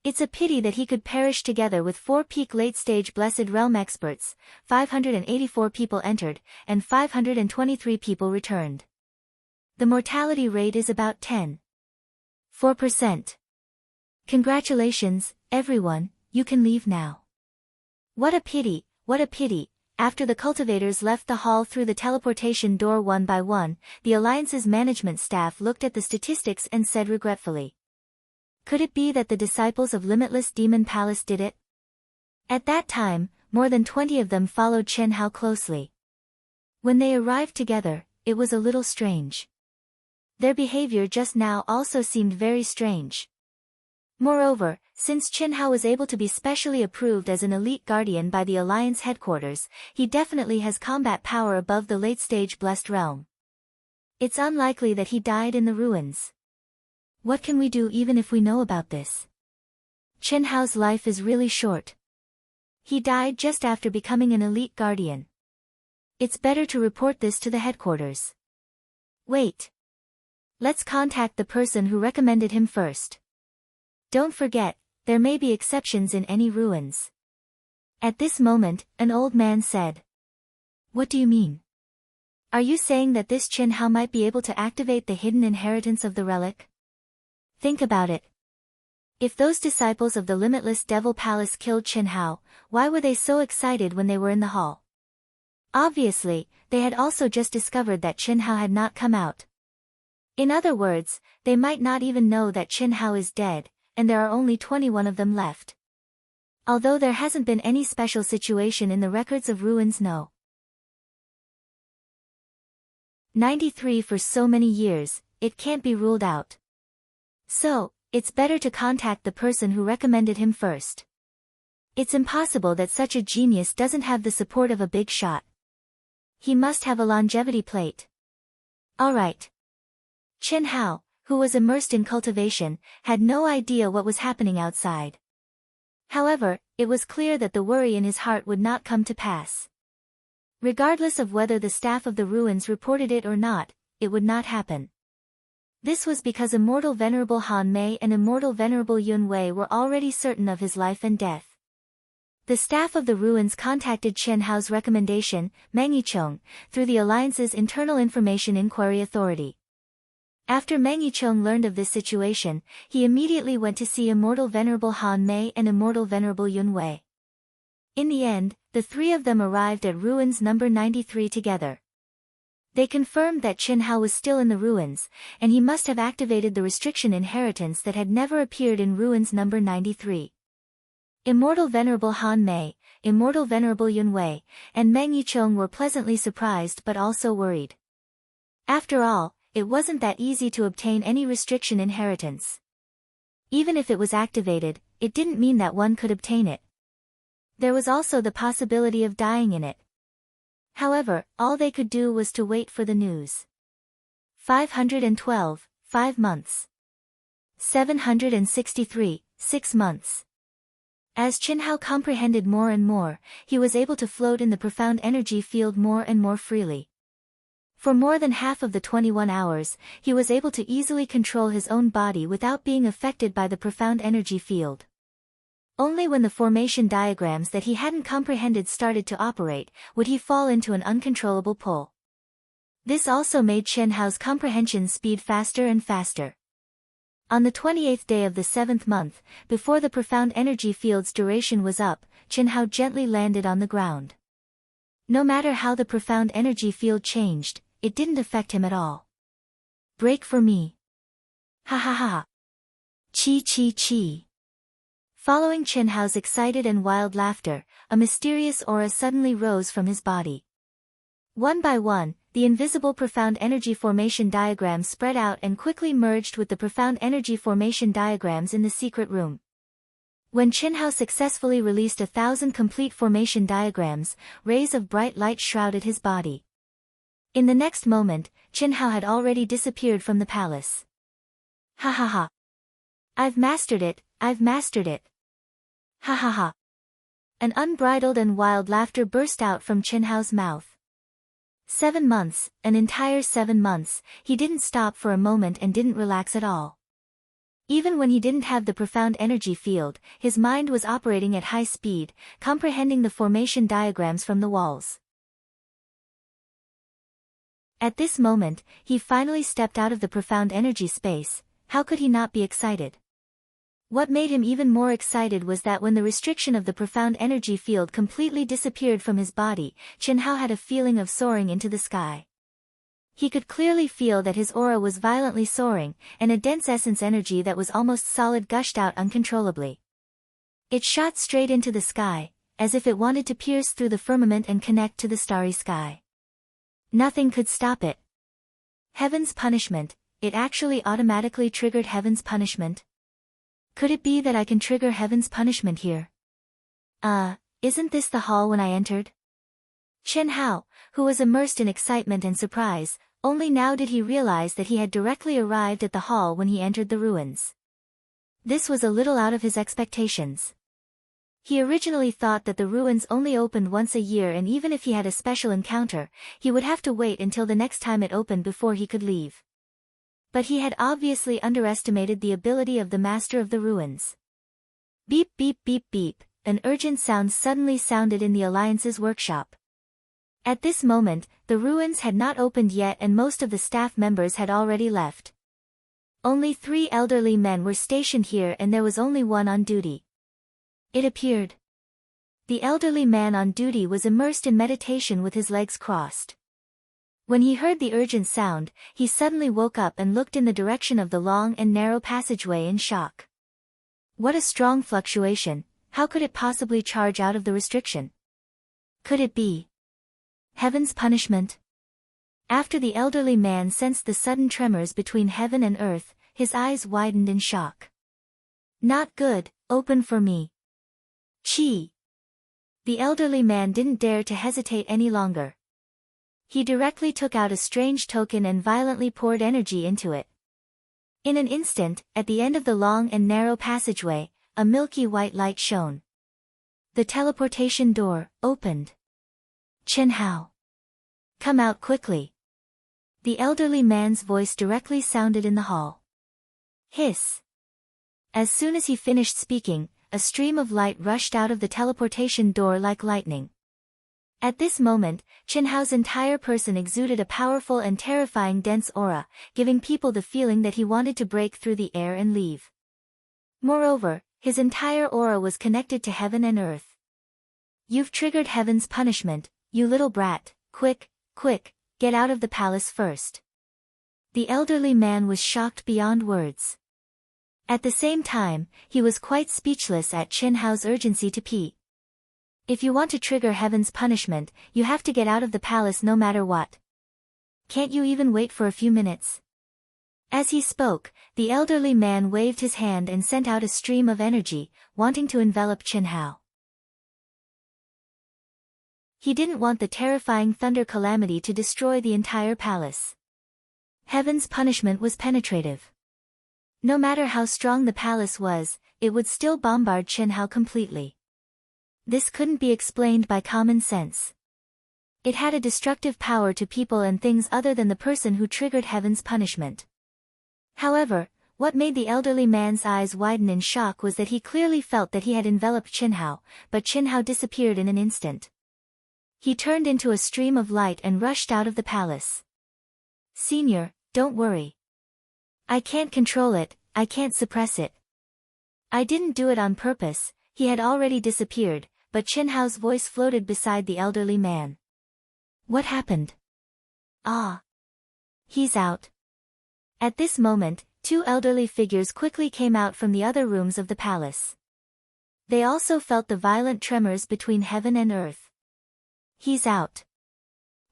Speaker 1: It's a pity that he could perish together with 4 peak late-stage Blessed Realm experts. 584 people entered, and 523 people returned. The mortality rate is about 10.4%. Congratulations, everyone, you can leave now. What a pity, what a pity. After the cultivators left the hall through the teleportation door one by one, the Alliance's management staff looked at the statistics and said regretfully. Could it be that the disciples of Limitless Demon Palace did it? At that time, more than 20 of them followed Chen Hao closely. When they arrived together, it was a little strange. Their behavior just now also seemed very strange. Moreover, since Chen Hao was able to be specially approved as an elite guardian by the Alliance headquarters, he definitely has combat power above the late-stage Blessed Realm. It's unlikely that he died in the ruins. What can we do even if we know about this? Chen Hao's life is really short. He died just after becoming an elite guardian. It's better to report this to the headquarters. Wait. Let's contact the person who recommended him first. Don't forget, there may be exceptions in any ruins. At this moment, an old man said. What do you mean? Are you saying that this Chen Hao might be able to activate the hidden inheritance of the relic? Think about it. If those disciples of the limitless Devil Palace killed Qin Hao, why were they so excited when they were in the hall? Obviously, they had also just discovered that Qin Hao had not come out. In other words, they might not even know that Qin Hao is dead, and there are only 21 of them left. Although there hasn't been any special situation in the records of ruins, no. 93 for so many years, it can't be ruled out. So, it's better to contact the person who recommended him first. It's impossible that such a genius doesn't have the support of a big shot. He must have a longevity plate. Alright. Qin Hao, who was immersed in cultivation, had no idea what was happening outside. However, it was clear that the worry in his heart would not come to pass. Regardless of whether the staff of the ruins reported it or not, it would not happen. This was because immortal Venerable Han Mei and immortal Venerable Yun Wei were already certain of his life and death. The staff of the ruins contacted Qin Hao's recommendation, Meng Yicheng, through the Alliance's Internal Information Inquiry Authority. After Meng Yicheng learned of this situation, he immediately went to see immortal Venerable Han Mei and immortal Venerable Yun Wei. In the end, the three of them arrived at ruins number 93 together. They confirmed that Qin Hao was still in the ruins, and he must have activated the restriction inheritance that had never appeared in ruins number 93. Immortal Venerable Han Mei, Immortal Venerable Yun Wei, and Meng Yicheng were pleasantly surprised but also worried. After all, it wasn't that easy to obtain any restriction inheritance. Even if it was activated, it didn't mean that one could obtain it. There was also the possibility of dying in it. However, all they could do was to wait for the news. 512, 5 months. 763, 6 months. As Qin Hao comprehended more and more, he was able to float in the profound energy field more and more freely. For more than half of the 21 hours, he was able to easily control his own body without being affected by the profound energy field. Only when the formation diagrams that he hadn't comprehended started to operate, would he fall into an uncontrollable pull. This also made Qin Hao's comprehension speed faster and faster. On the 28th day of the 7th month, before the profound energy field's duration was up, Qin Hao gently landed on the ground. No matter how the profound energy field changed, it didn't affect him at all. Break for me. Ha ha ha. Chi chi chi. Following Qin Hao's excited and wild laughter, a mysterious aura suddenly rose from his body. One by one, the invisible profound energy formation diagrams spread out and quickly merged with the profound energy formation diagrams in the secret room. When Qin Hao successfully released 1,000 complete formation diagrams, rays of bright light shrouded his body. In the next moment, Qin Hao had already disappeared from the palace. Ha ha ha. I've mastered it, I've mastered it. Ha ha ha. An unbridled and wild laughter burst out from Qin Hao's mouth. 7 months, an entire 7 months, he didn't stop for a moment and didn't relax at all. Even when he didn't have the profound energy field, his mind was operating at high speed, comprehending the formation diagrams from the walls. At this moment, he finally stepped out of the profound energy space. How could he not be excited? What made him even more excited was that when the restriction of the profound energy field completely disappeared from his body, Qin Hao had a feeling of soaring into the sky. He could clearly feel that his aura was violently soaring, and a dense essence energy that was almost solid gushed out uncontrollably. It shot straight into the sky, as if it wanted to pierce through the firmament and connect to the starry sky. Nothing could stop it. Heaven's punishment, it actually automatically triggered heaven's punishment. Could it be that I can trigger heaven's punishment here? Isn't this the hall when I entered? Qin Hao, who was immersed in excitement and surprise, only now did he realize that he had directly arrived at the hall when he entered the ruins. This was a little out of his expectations. He originally thought that the ruins only opened once a year, and even if he had a special encounter, he would have to wait until the next time it opened before he could leave. But he had obviously underestimated the ability of the master of the ruins. Beep beep beep beep, an urgent sound suddenly sounded in the Alliance's workshop. At this moment, the ruins had not opened yet and most of the staff members had already left. Only 3 elderly men were stationed here and there was only one on duty. It appeared. The elderly man on duty was immersed in meditation with his legs crossed. When he heard the urgent sound, he suddenly woke up and looked in the direction of the long and narrow passageway in shock. What a strong fluctuation! How could it possibly charge out of the restriction? Could it be heaven's punishment? After the elderly man sensed the sudden tremors between heaven and earth, his eyes widened in shock. Not good, open for me. Chi! The elderly man didn't dare to hesitate any longer. He directly took out a strange token and violently poured energy into it. In an instant, at the end of the long and narrow passageway, a milky white light shone. The teleportation door opened. Chen Hao! Come out quickly. The elderly man's voice directly sounded in the hall. Hiss! As soon as he finished speaking, a stream of light rushed out of the teleportation door like lightning. At this moment, Chen Hao's entire person exuded a powerful and terrifying dense aura, giving people the feeling that he wanted to break through the air and leave. Moreover, his entire aura was connected to heaven and earth. You've triggered heaven's punishment, you little brat, quick, quick, get out of the palace first. The elderly man was shocked beyond words. At the same time, he was quite speechless at Chen Hao's urgency to pee. If you want to trigger heaven's punishment, you have to get out of the palace no matter what. Can't you even wait for a few minutes? As he spoke, the elderly man waved his hand and sent out a stream of energy, wanting to envelop Chen Hao. He didn't want the terrifying thunder calamity to destroy the entire palace. Heaven's punishment was penetrative. No matter how strong the palace was, it would still bombard Chen Hao completely. This couldn't be explained by common sense. It had a destructive power to people and things other than the person who triggered heaven's punishment. However, what made the elderly man's eyes widen in shock was that he clearly felt that he had enveloped Chen Hao, but Chen Hao disappeared in an instant. He turned into a stream of light and rushed out of the palace. Senior, don't worry. I can't control it, I can't suppress it. I didn't do it on purpose. He had already disappeared, but Chen Hao's voice floated beside the elderly man. What happened? Ah. He's out. At this moment, 2 elderly figures quickly came out from the other rooms of the palace. They also felt the violent tremors between heaven and earth. He's out.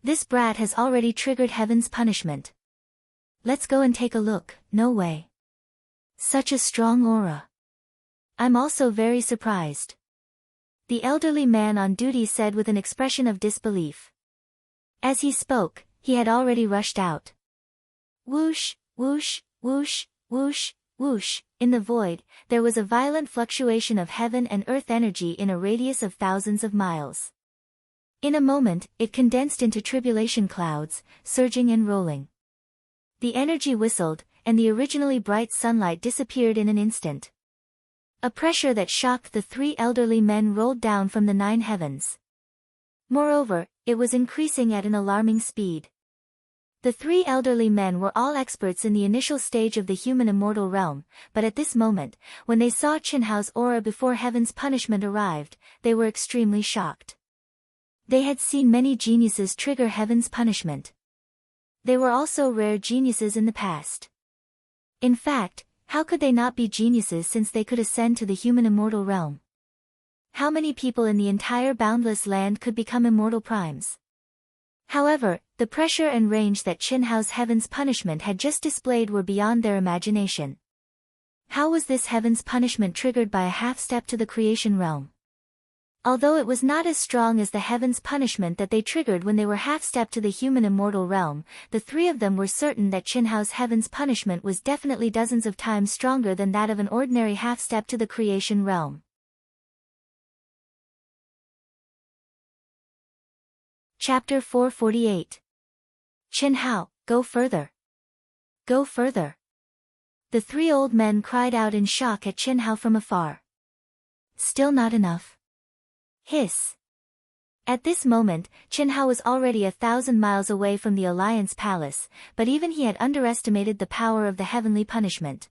Speaker 1: This brat has already triggered heaven's punishment. Let's go and take a look. No way. Such a strong aura. I'm also very surprised. The elderly man on duty said with an expression of disbelief. As he spoke, he had already rushed out. Whoosh, whoosh, whoosh, whoosh, whoosh. In the void, there was a violent fluctuation of heaven and earth energy in a radius of thousands of miles. In a moment, it condensed into tribulation clouds, surging and rolling. The energy whistled, and the originally bright sunlight disappeared in an instant. A pressure that shocked the 3 elderly men rolled down from the 9 heavens. Moreover, it was increasing at an alarming speed. The 3 elderly men were all experts in the initial stage of the human immortal realm, but at this moment, when they saw Chen Hao's aura before heaven's punishment arrived, they were extremely shocked. They had seen many geniuses trigger heaven's punishment. They were also rare geniuses in the past. In fact, how could they not be geniuses since they could ascend to the human immortal realm? How many people in the entire boundless land could become immortal primes? However, the pressure and range that Chen Hao's heaven's punishment had just displayed were beyond their imagination. How was this heaven's punishment triggered by a half-step to the creation realm? Although it was not as strong as the heaven's punishment that they triggered when they were half-stepped to the human immortal realm, the 3 of them were certain that Chen Hao's heaven's punishment was definitely dozens of times stronger than that of an ordinary half-step to the creation realm. Chapter 448. Chen Hao, go further. Go further. The 3 old men cried out in shock at Chen Hao from afar. Still not enough. Hiss. At this moment, Qinhao was already 1,000 miles away from the Alliance Palace, but even he had underestimated the power of the heavenly punishment.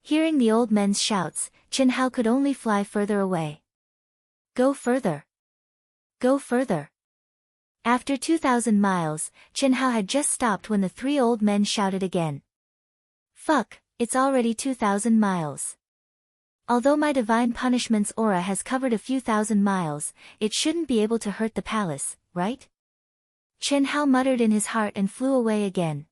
Speaker 1: Hearing the old men's shouts, Qinhao could only fly further away. Go further. Go further. After 2,000 miles, Qinhao had just stopped when the three old men shouted again. Fuck, it's already 2,000 miles. Although my divine punishment's aura has covered a few thousand miles, it shouldn't be able to hurt the palace, right? Qinhao muttered in his heart and flew away again.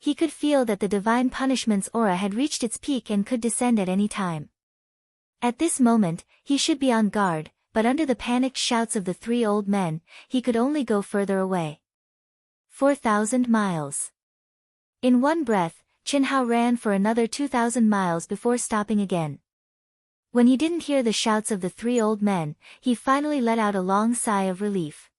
Speaker 1: He could feel that the divine punishment's aura had reached its peak and could descend at any time. At this moment, he should be on guard, but under the panicked shouts of the three old men, he could only go further away. 4,000 miles. In one breath, Qinhao ran for another 2,000 miles before stopping again. When he didn't hear the shouts of the three old men, he finally let out a long sigh of relief.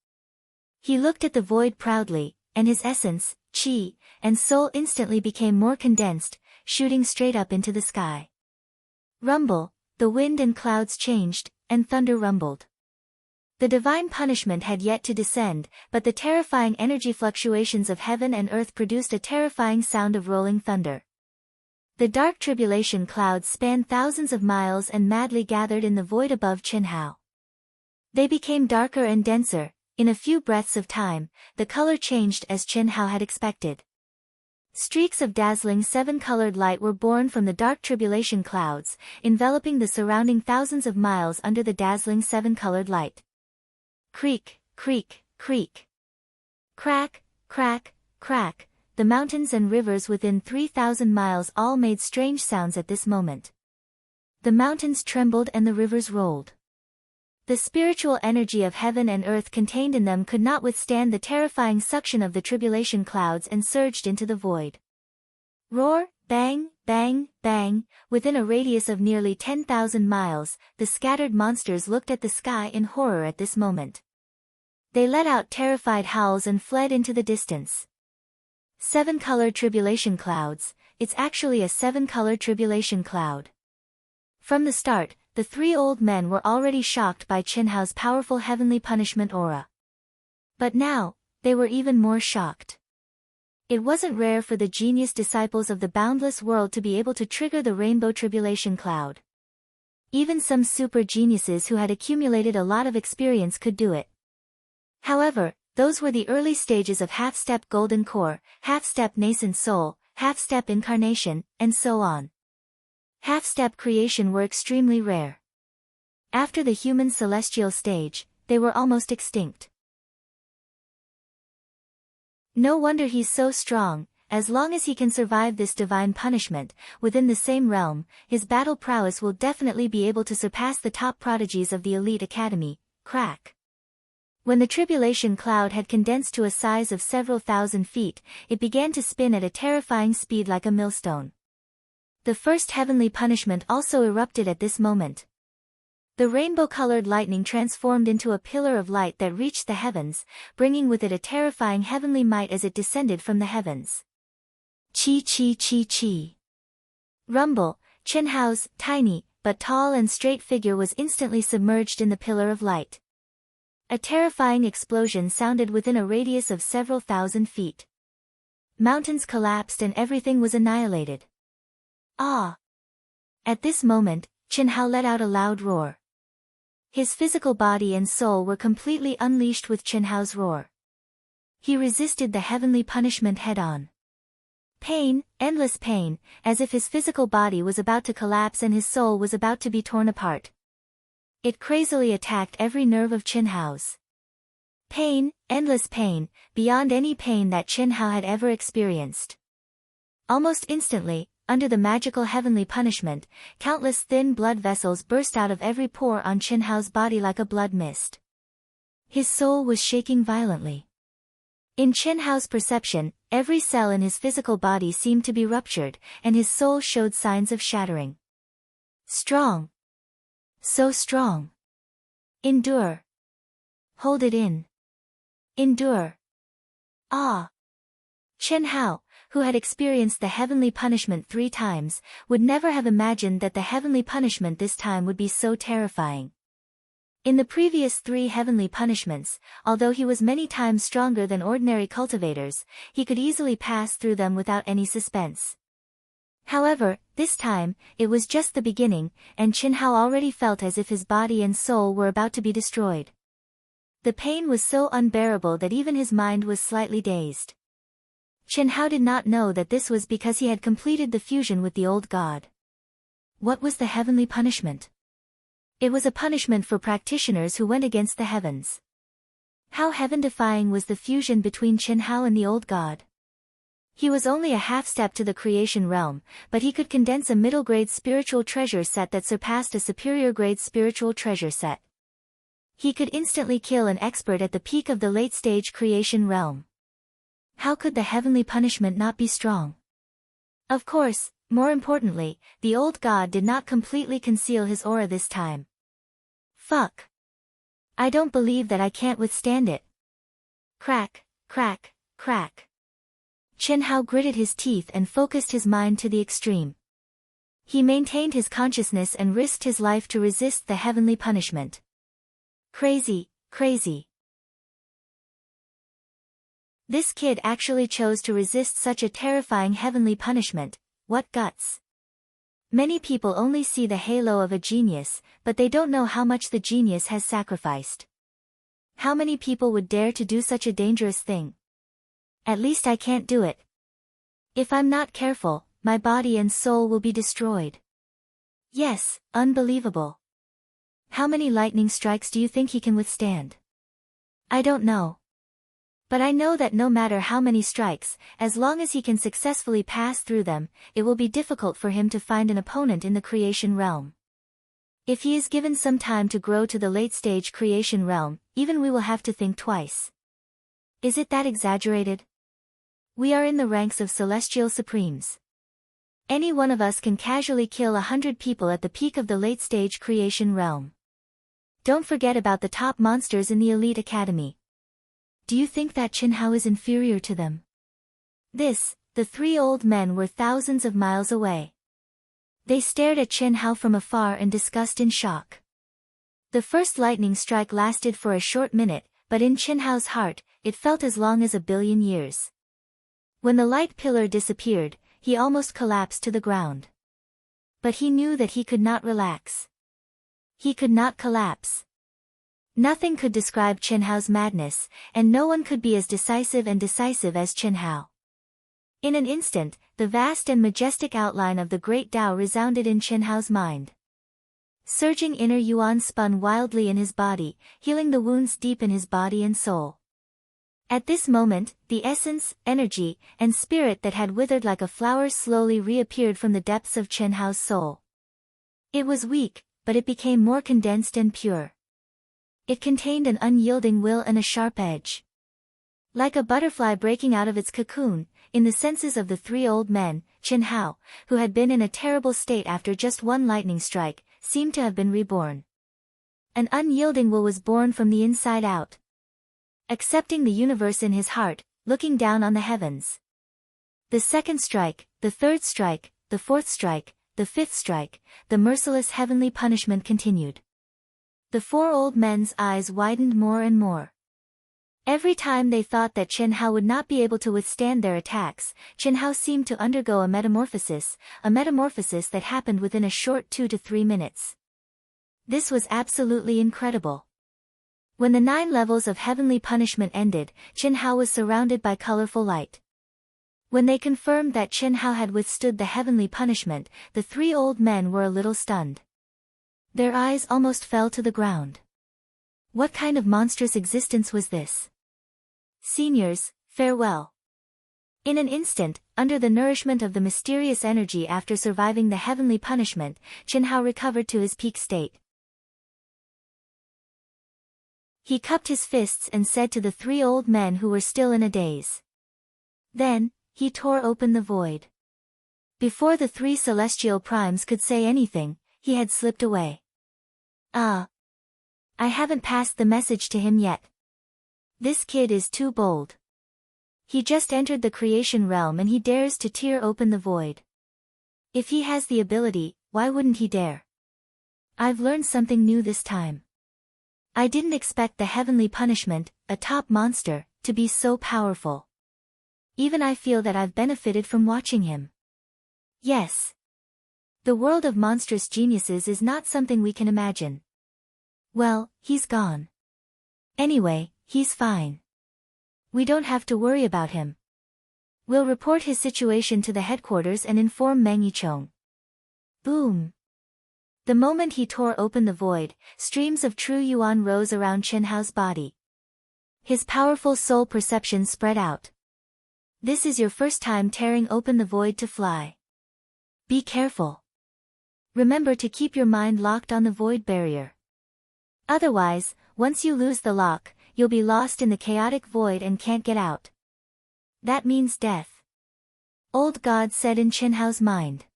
Speaker 1: He looked at the void proudly, and his essence, qi, and soul instantly became more condensed, shooting straight up into the sky. Rumble, the wind and clouds changed, and thunder rumbled. The divine punishment had yet to descend, but the terrifying energy fluctuations of heaven and earth produced a terrifying sound of rolling thunder. The dark tribulation clouds spanned thousands of miles and madly gathered in the void above Qinhao. They became darker and denser. In a few breaths of time, the color changed as Qinhao had expected. Streaks of dazzling seven-colored light were born from the dark tribulation clouds, enveloping the surrounding thousands of miles under the dazzling seven-colored light. Creak, creak, creak. Crack, crack, crack. The mountains and rivers within 3,000 miles all made strange sounds at this moment. The mountains trembled and the rivers rolled. The spiritual energy of heaven and earth contained in them could not withstand the terrifying suction of the tribulation clouds and surged into the void. Roar, bang, bang, bang, within a radius of nearly 10,000 miles, the scattered monsters looked at the sky in horror at this moment. They let out terrified howls and fled into the distance. Seven-colored tribulation clouds, it's actually a seven-colored tribulation cloud. From the start, the three old men were already shocked by Qinhao's powerful heavenly punishment aura. But now, they were even more shocked. It wasn't rare for the genius disciples of the boundless world to be able to trigger the rainbow tribulation cloud. Even some super geniuses who had accumulated a lot of experience could do it. However, those were the early stages of half-step golden core, half-step nascent soul, half-step incarnation, and so on. Half-step creation were extremely rare. After the human celestial stage, they were almost extinct. No wonder he's so strong. As long as he can survive this divine punishment, within the same realm, his battle prowess will definitely be able to surpass the top prodigies of the elite academy. Crack. When the tribulation cloud had condensed to a size of several thousand feet, it began to spin at a terrifying speed like a millstone. The first heavenly punishment also erupted at this moment. The rainbow-colored lightning transformed into a pillar of light that reached the heavens, bringing with it a terrifying heavenly might as it descended from the heavens. Chi chi chi chi. Rumble, Qinhao's tiny, but tall and straight figure was instantly submerged in the pillar of light. A terrifying explosion sounded within a radius of several thousand feet. Mountains collapsed and everything was annihilated. Ah! At this moment, Qinhao let out a loud roar. His physical body and soul were completely unleashed with Qinhao's roar. He resisted the heavenly punishment head-on. Pain, endless pain, as if his physical body was about to collapse and his soul was about to be torn apart. It crazily attacked every nerve of Qinhao's. Pain, endless pain, beyond any pain that Qinhao had ever experienced. Almost instantly, under the magical heavenly punishment, countless thin blood vessels burst out of every pore on Qinhao's body like a blood mist. His soul was shaking violently. In Qinhao's perception, every cell in his physical body seemed to be ruptured, and his soul showed signs of shattering. Strong. So strong. Endure. Hold it in. Endure. Ah. Qinhao, who had experienced the heavenly punishment 3 times, would never have imagined that the heavenly punishment this time would be so terrifying. In the previous 3 heavenly punishments, although he was many times stronger than ordinary cultivators, he could easily pass through them without any suspense. However, this time, it was just the beginning, and Qin Hao already felt as if his body and soul were about to be destroyed. The pain was so unbearable that even his mind was slightly dazed. Qin Hao did not know that this was because he had completed the fusion with the old god. What was the heavenly punishment? It was a punishment for practitioners who went against the heavens. How heaven-defying was the fusion between Qin Hao and the old god? He was only a half-step to the creation realm, but he could condense a middle-grade spiritual treasure set that surpassed a superior-grade spiritual treasure set. He could instantly kill an expert at the peak of the late-stage creation realm. How could the heavenly punishment not be strong? Of course, more importantly, the old god did not completely conceal his aura this time. Fuck. I don't believe that I can't withstand it. Crack, crack, crack. Qin Hao gritted his teeth and focused his mind to the extreme. He maintained his consciousness and risked his life to resist the heavenly punishment. Crazy, crazy. This kid actually chose to resist such a terrifying heavenly punishment. What guts. Many people only see the halo of a genius, but they don't know how much the genius has sacrificed. How many people would dare to do such a dangerous thing? At least I can't do it. If I'm not careful, my body and soul will be destroyed. Yes, unbelievable. How many lightning strikes do you think he can withstand? I don't know. But I know that no matter how many strikes, as long as he can successfully pass through them, it will be difficult for him to find an opponent in the creation realm. If he is given some time to grow to the late-stage creation realm, even we will have to think twice. Is it that exaggerated? We are in the ranks of celestial supremes. Any one of us can casually kill 100 people at the peak of the late-stage creation realm. Don't forget about the top monsters in the elite academy. Do you think that Qin Hao is inferior to them? The 3 old men were thousands of miles away. They stared at Qin Hao from afar in disgust and shock. The first lightning strike lasted for a short minute, but in Qin Hao's heart, it felt as long as 1,000,000,000 years. When the light pillar disappeared, he almost collapsed to the ground. But he knew that he could not relax. He could not collapse. Nothing could describe Qin Hao's madness, and no one could be as decisive as Qin Hao. In an instant, the vast and majestic outline of the great Tao resounded in Qin Hao's mind. Surging inner yuan spun wildly in his body, healing the wounds deep in his body and soul. At this moment, the essence, energy, and spirit that had withered like a flower slowly reappeared from the depths of Qin Hao's soul. It was weak, but it became more condensed and pure. It contained an unyielding will and a sharp edge. Like a butterfly breaking out of its cocoon, in the senses of the 3 old men, Qin Hao, who had been in a terrible state after just one lightning strike, seemed to have been reborn. An unyielding will was born from the inside out. Accepting the universe in his heart, looking down on the heavens. The second strike, the third strike, the fourth strike, the fifth strike, the merciless heavenly punishment continued. The 4 old men's eyes widened more and more. Every time they thought that Qin Hao would not be able to withstand their attacks, Qin Hao seemed to undergo a metamorphosis that happened within a short 2 to 3 minutes. This was absolutely incredible. When the 9 levels of heavenly punishment ended, Qin Hao was surrounded by colorful light. When they confirmed that Qin Hao had withstood the heavenly punishment, the 3 old men were a little stunned. Their eyes almost fell to the ground. What kind of monstrous existence was this? Seniors, farewell. In an instant, under the nourishment of the mysterious energy after surviving the heavenly punishment, Qin Hao recovered to his peak state. He cupped his fists and said to the 3 old men who were still in a daze. Then, he tore open the void. Before the 3 celestial primes could say anything, he had slipped away. I haven't passed the message to him yet. This kid is too bold. He just entered the creation realm and he dares to tear open the void. If he has the ability, why wouldn't he dare? I've learned something new this time. I didn't expect the heavenly punishment, a top monster, to be so powerful. Even I feel that I've benefited from watching him. Yes. The world of monstrous geniuses is not something we can imagine. Well, he's gone. Anyway, he's fine. We don't have to worry about him. We'll report his situation to the headquarters and inform Meng Yichong. Boom. The moment he tore open the void, streams of true yuan rose around Chen Hao's body. His powerful soul perception spread out. This is your first time tearing open the void to fly. Be careful. Remember to keep your mind locked on the void barrier. Otherwise, once you lose the lock, you'll be lost in the chaotic void and can't get out. That means death. Old God said in Chen Hao's mind.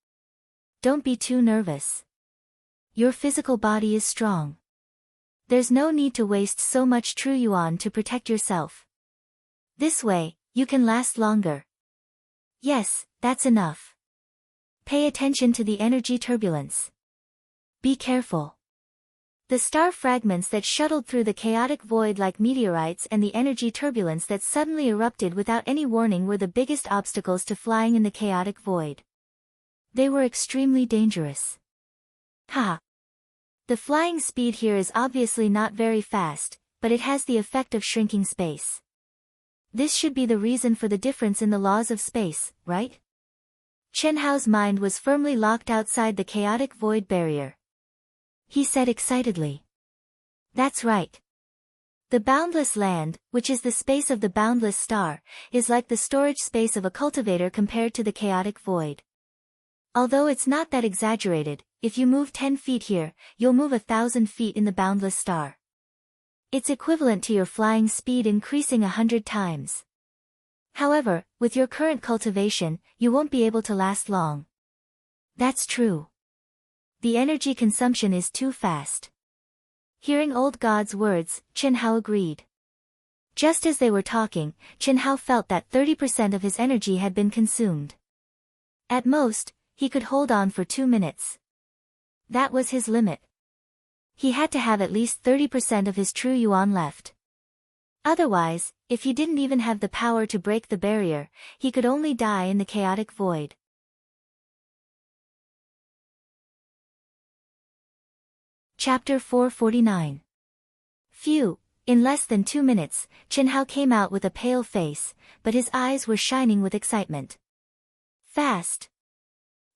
Speaker 1: Don't be too nervous. Your physical body is strong. There's no need to waste so much true yuan to protect yourself. This way, you can last longer. Yes, that's enough. Pay attention to the energy turbulence. Be careful. The star fragments that shuttled through the chaotic void like meteorites and the energy turbulence that suddenly erupted without any warning were the biggest obstacles to flying in the chaotic void. They were extremely dangerous. Ha! The flying speed here is obviously not very fast, but it has the effect of shrinking space. This should be the reason for the difference in the laws of space, right? Chen Hao's mind was firmly locked outside the chaotic void barrier. He said excitedly. That's right. The boundless land, which is the space of the boundless star, is like the storage space of a cultivator compared to the chaotic void. Although it's not that exaggerated, if you move 10 feet here, you'll move 1,000 feet in the boundless star. It's equivalent to your flying speed increasing 100 times. However, with your current cultivation, you won't be able to last long. That's true. The energy consumption is too fast. Hearing old God's words, Chen Hao agreed. Just as they were talking, Chen Hao felt that 30% of his energy had been consumed. At most, he could hold on for 2 minutes. That was his limit. He had to have at least 30% of his true yuan left. Otherwise, if he didn't even have the power to break the barrier, he could only die in the chaotic void. Chapter 449. Phew, in less than 2 minutes, Chen Hao came out with a pale face, but his eyes were shining with excitement. Fast.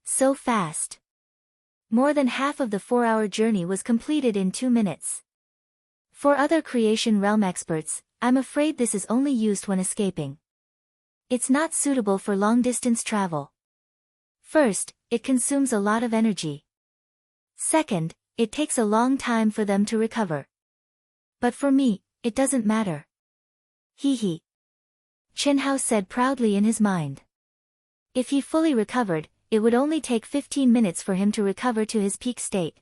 Speaker 1: So fast. More than half of the 4-hour journey was completed in 2 minutes. For other creation realm experts, I'm afraid this is only used when escaping. It's not suitable for long-distance travel. First, it consumes a lot of energy. Second, it takes a long time for them to recover. But for me, it doesn't matter. Hee hee. Chen Hao said proudly in his mind. If he fully recovered, it would only take 15 minutes for him to recover to his peak state.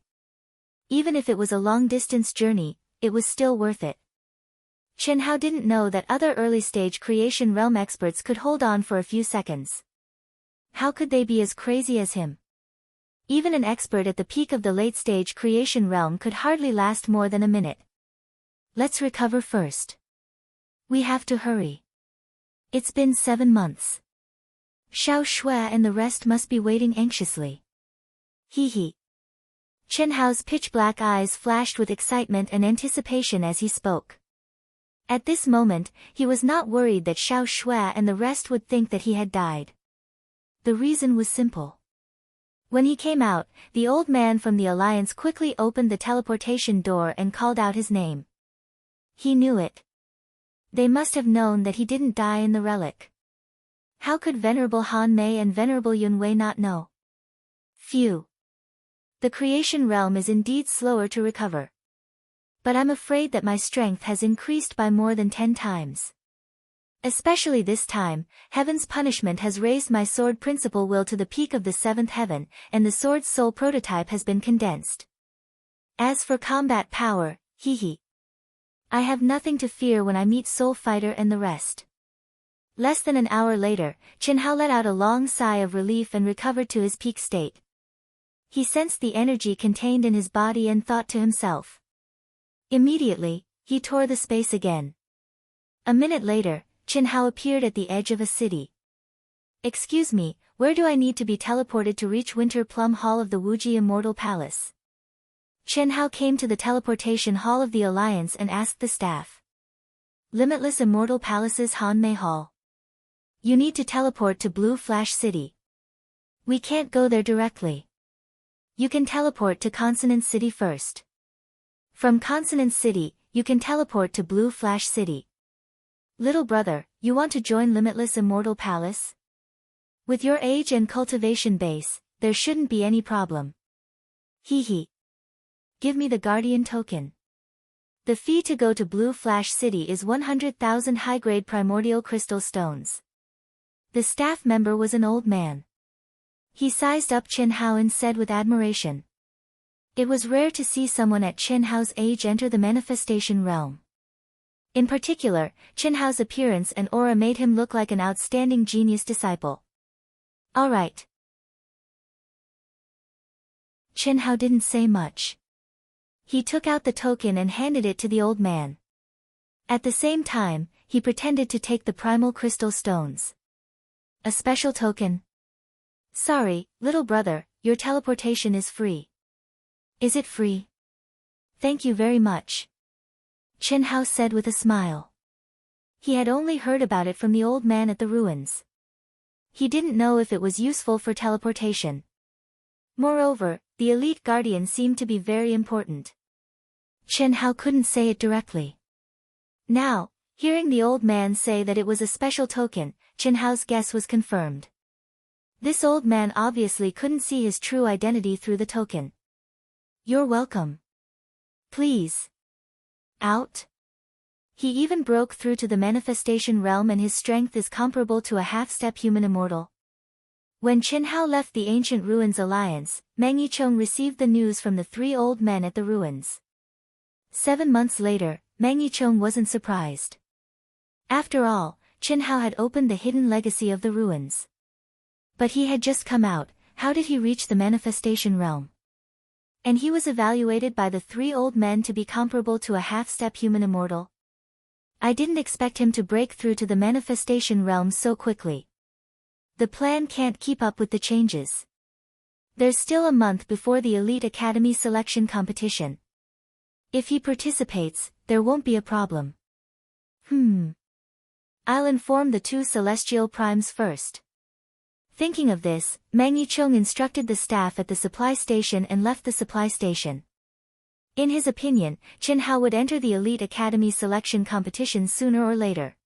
Speaker 1: Even if it was a long-distance journey, it was still worth it. Chen Hao didn't know that other early-stage creation realm experts could hold on for a few seconds. How could they be as crazy as him? Even an expert at the peak of the late-stage creation realm could hardly last more than a minute. Let's recover first. We have to hurry. It's been 7 months. Xiao Shui and the rest must be waiting anxiously. Hee hee. Chen Hao's pitch-black eyes flashed with excitement and anticipation as he spoke. At this moment, he was not worried that Xiao Shui and the rest would think that he had died. The reason was simple. When he came out, the old man from the Alliance quickly opened the teleportation door and called out his name. He knew it. They must have known that he didn't die in the relic. How could Venerable Han Mei and Venerable Yun Wei not know? Phew. The creation realm is indeed slower to recover. But I'm afraid that my strength has increased by more than 10 times. Especially this time, heaven's punishment has raised my sword principal will to the peak of the 7th heaven, and the sword's soul prototype has been condensed. As for combat power, hee hee. I have nothing to fear when I meet Soul Fighter and the rest. Less than an hour later, Chen Hao let out a long sigh of relief and recovered to his peak state. He sensed the energy contained in his body and thought to himself. Immediately, he tore the space again. A minute later, Qin Hao appeared at the edge of a city. Excuse me, where do I need to be teleported to reach Winter Plum Hall of the Wuji Immortal Palace? Qin Hao came to the teleportation hall of the Alliance and asked the staff. Limitless Immortal Palace's Hanmei Hall. You need to teleport to Blue Flash City. We can't go there directly. You can teleport to Consonant City first. From Consonant City, you can teleport to Blue Flash City. Little brother, you want to join Limitless Immortal Palace? With your age and cultivation base, there shouldn't be any problem. Hee hee. Give me the Guardian token. The fee to go to Blue Flash City is 100,000 high-grade primordial crystal stones. The staff member was an old man. He sized up Qin Hao and said with admiration. It was rare to see someone at Qin Hao's age enter the manifestation realm. In particular, Qin Hao's appearance and aura made him look like an outstanding genius disciple. All right. Qin Hao didn't say much. He took out the token and handed it to the old man. At the same time, he pretended to take the primal crystal stones. A special token? Sorry, little brother, your teleportation is free. Is it free? Thank you very much. Qin Hao said with a smile. He had only heard about it from the old man at the ruins. He didn't know if it was useful for teleportation. Moreover, the elite guardian seemed to be very important. Qin Hao couldn't say it directly. Now, hearing the old man say that it was a special token, Qin Hao's guess was confirmed. This old man obviously couldn't see his true identity through the token. You're welcome. Please. Out? He even broke through to the manifestation realm and his strength is comparable to a half-step human immortal. When Qin Hao left the Ancient Ruins Alliance, Meng Yicheng received the news from the three old men at the ruins. 7 months later, Meng Yicheng wasn't surprised. After all, Qin Hao had opened the hidden legacy of the ruins. But he had just come out, how did he reach the manifestation realm? And he was evaluated by the three old men to be comparable to a half-step human immortal. I didn't expect him to break through to the manifestation realm so quickly. The plan can't keep up with the changes. There's still a month before the Elite Academy selection competition. If he participates, there won't be a problem. I'll inform the two celestial primes first. Thinking of this, Meng Yicheng instructed the staff at the supply station and left the supply station. In his opinion, Qin Hao would enter the Elite Academy selection competition sooner or later.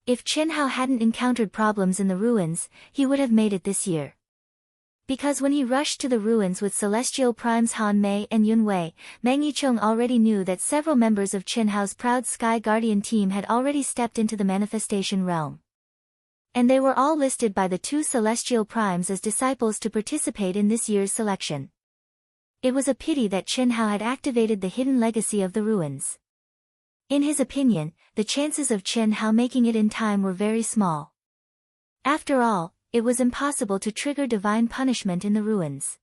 Speaker 1: If Qin Hao hadn't encountered problems in the ruins, he would have made it this year. Because when he rushed to the ruins with Celestial Primes Han Mei and Yun Wei, Meng Yicheng already knew that several members of Qin Hao's proud Sky Guardian team had already stepped into the manifestation realm. And they were all listed by the two Celestial Primes as disciples to participate in this year's selection. It was a pity that Qin Hao had activated the hidden legacy of the ruins. In his opinion, the chances of Qin Hao making it in time were very small. After all, it was impossible to trigger divine punishment in the ruins.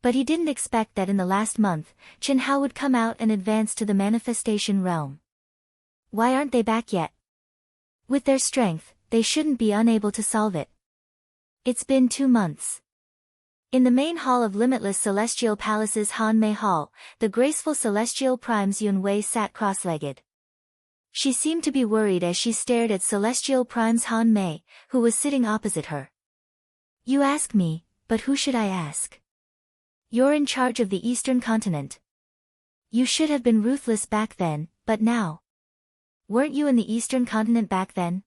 Speaker 1: But he didn't expect that in the last month, Qin Hao would come out and advance to the manifestation realm. Why aren't they back yet? With their strength, they shouldn't be unable to solve it. It's been 2 months. In the main hall of Limitless Celestial Palace's Hanmei Hall, the graceful Celestial Primes Yun Wei sat cross-legged. She seemed to be worried as she stared at Celestial Primes Han Mei, who was sitting opposite her. You ask me, but who should I ask? You're in charge of the Eastern Continent. You should have been ruthless back then, but now. Weren't you in the Eastern Continent back then?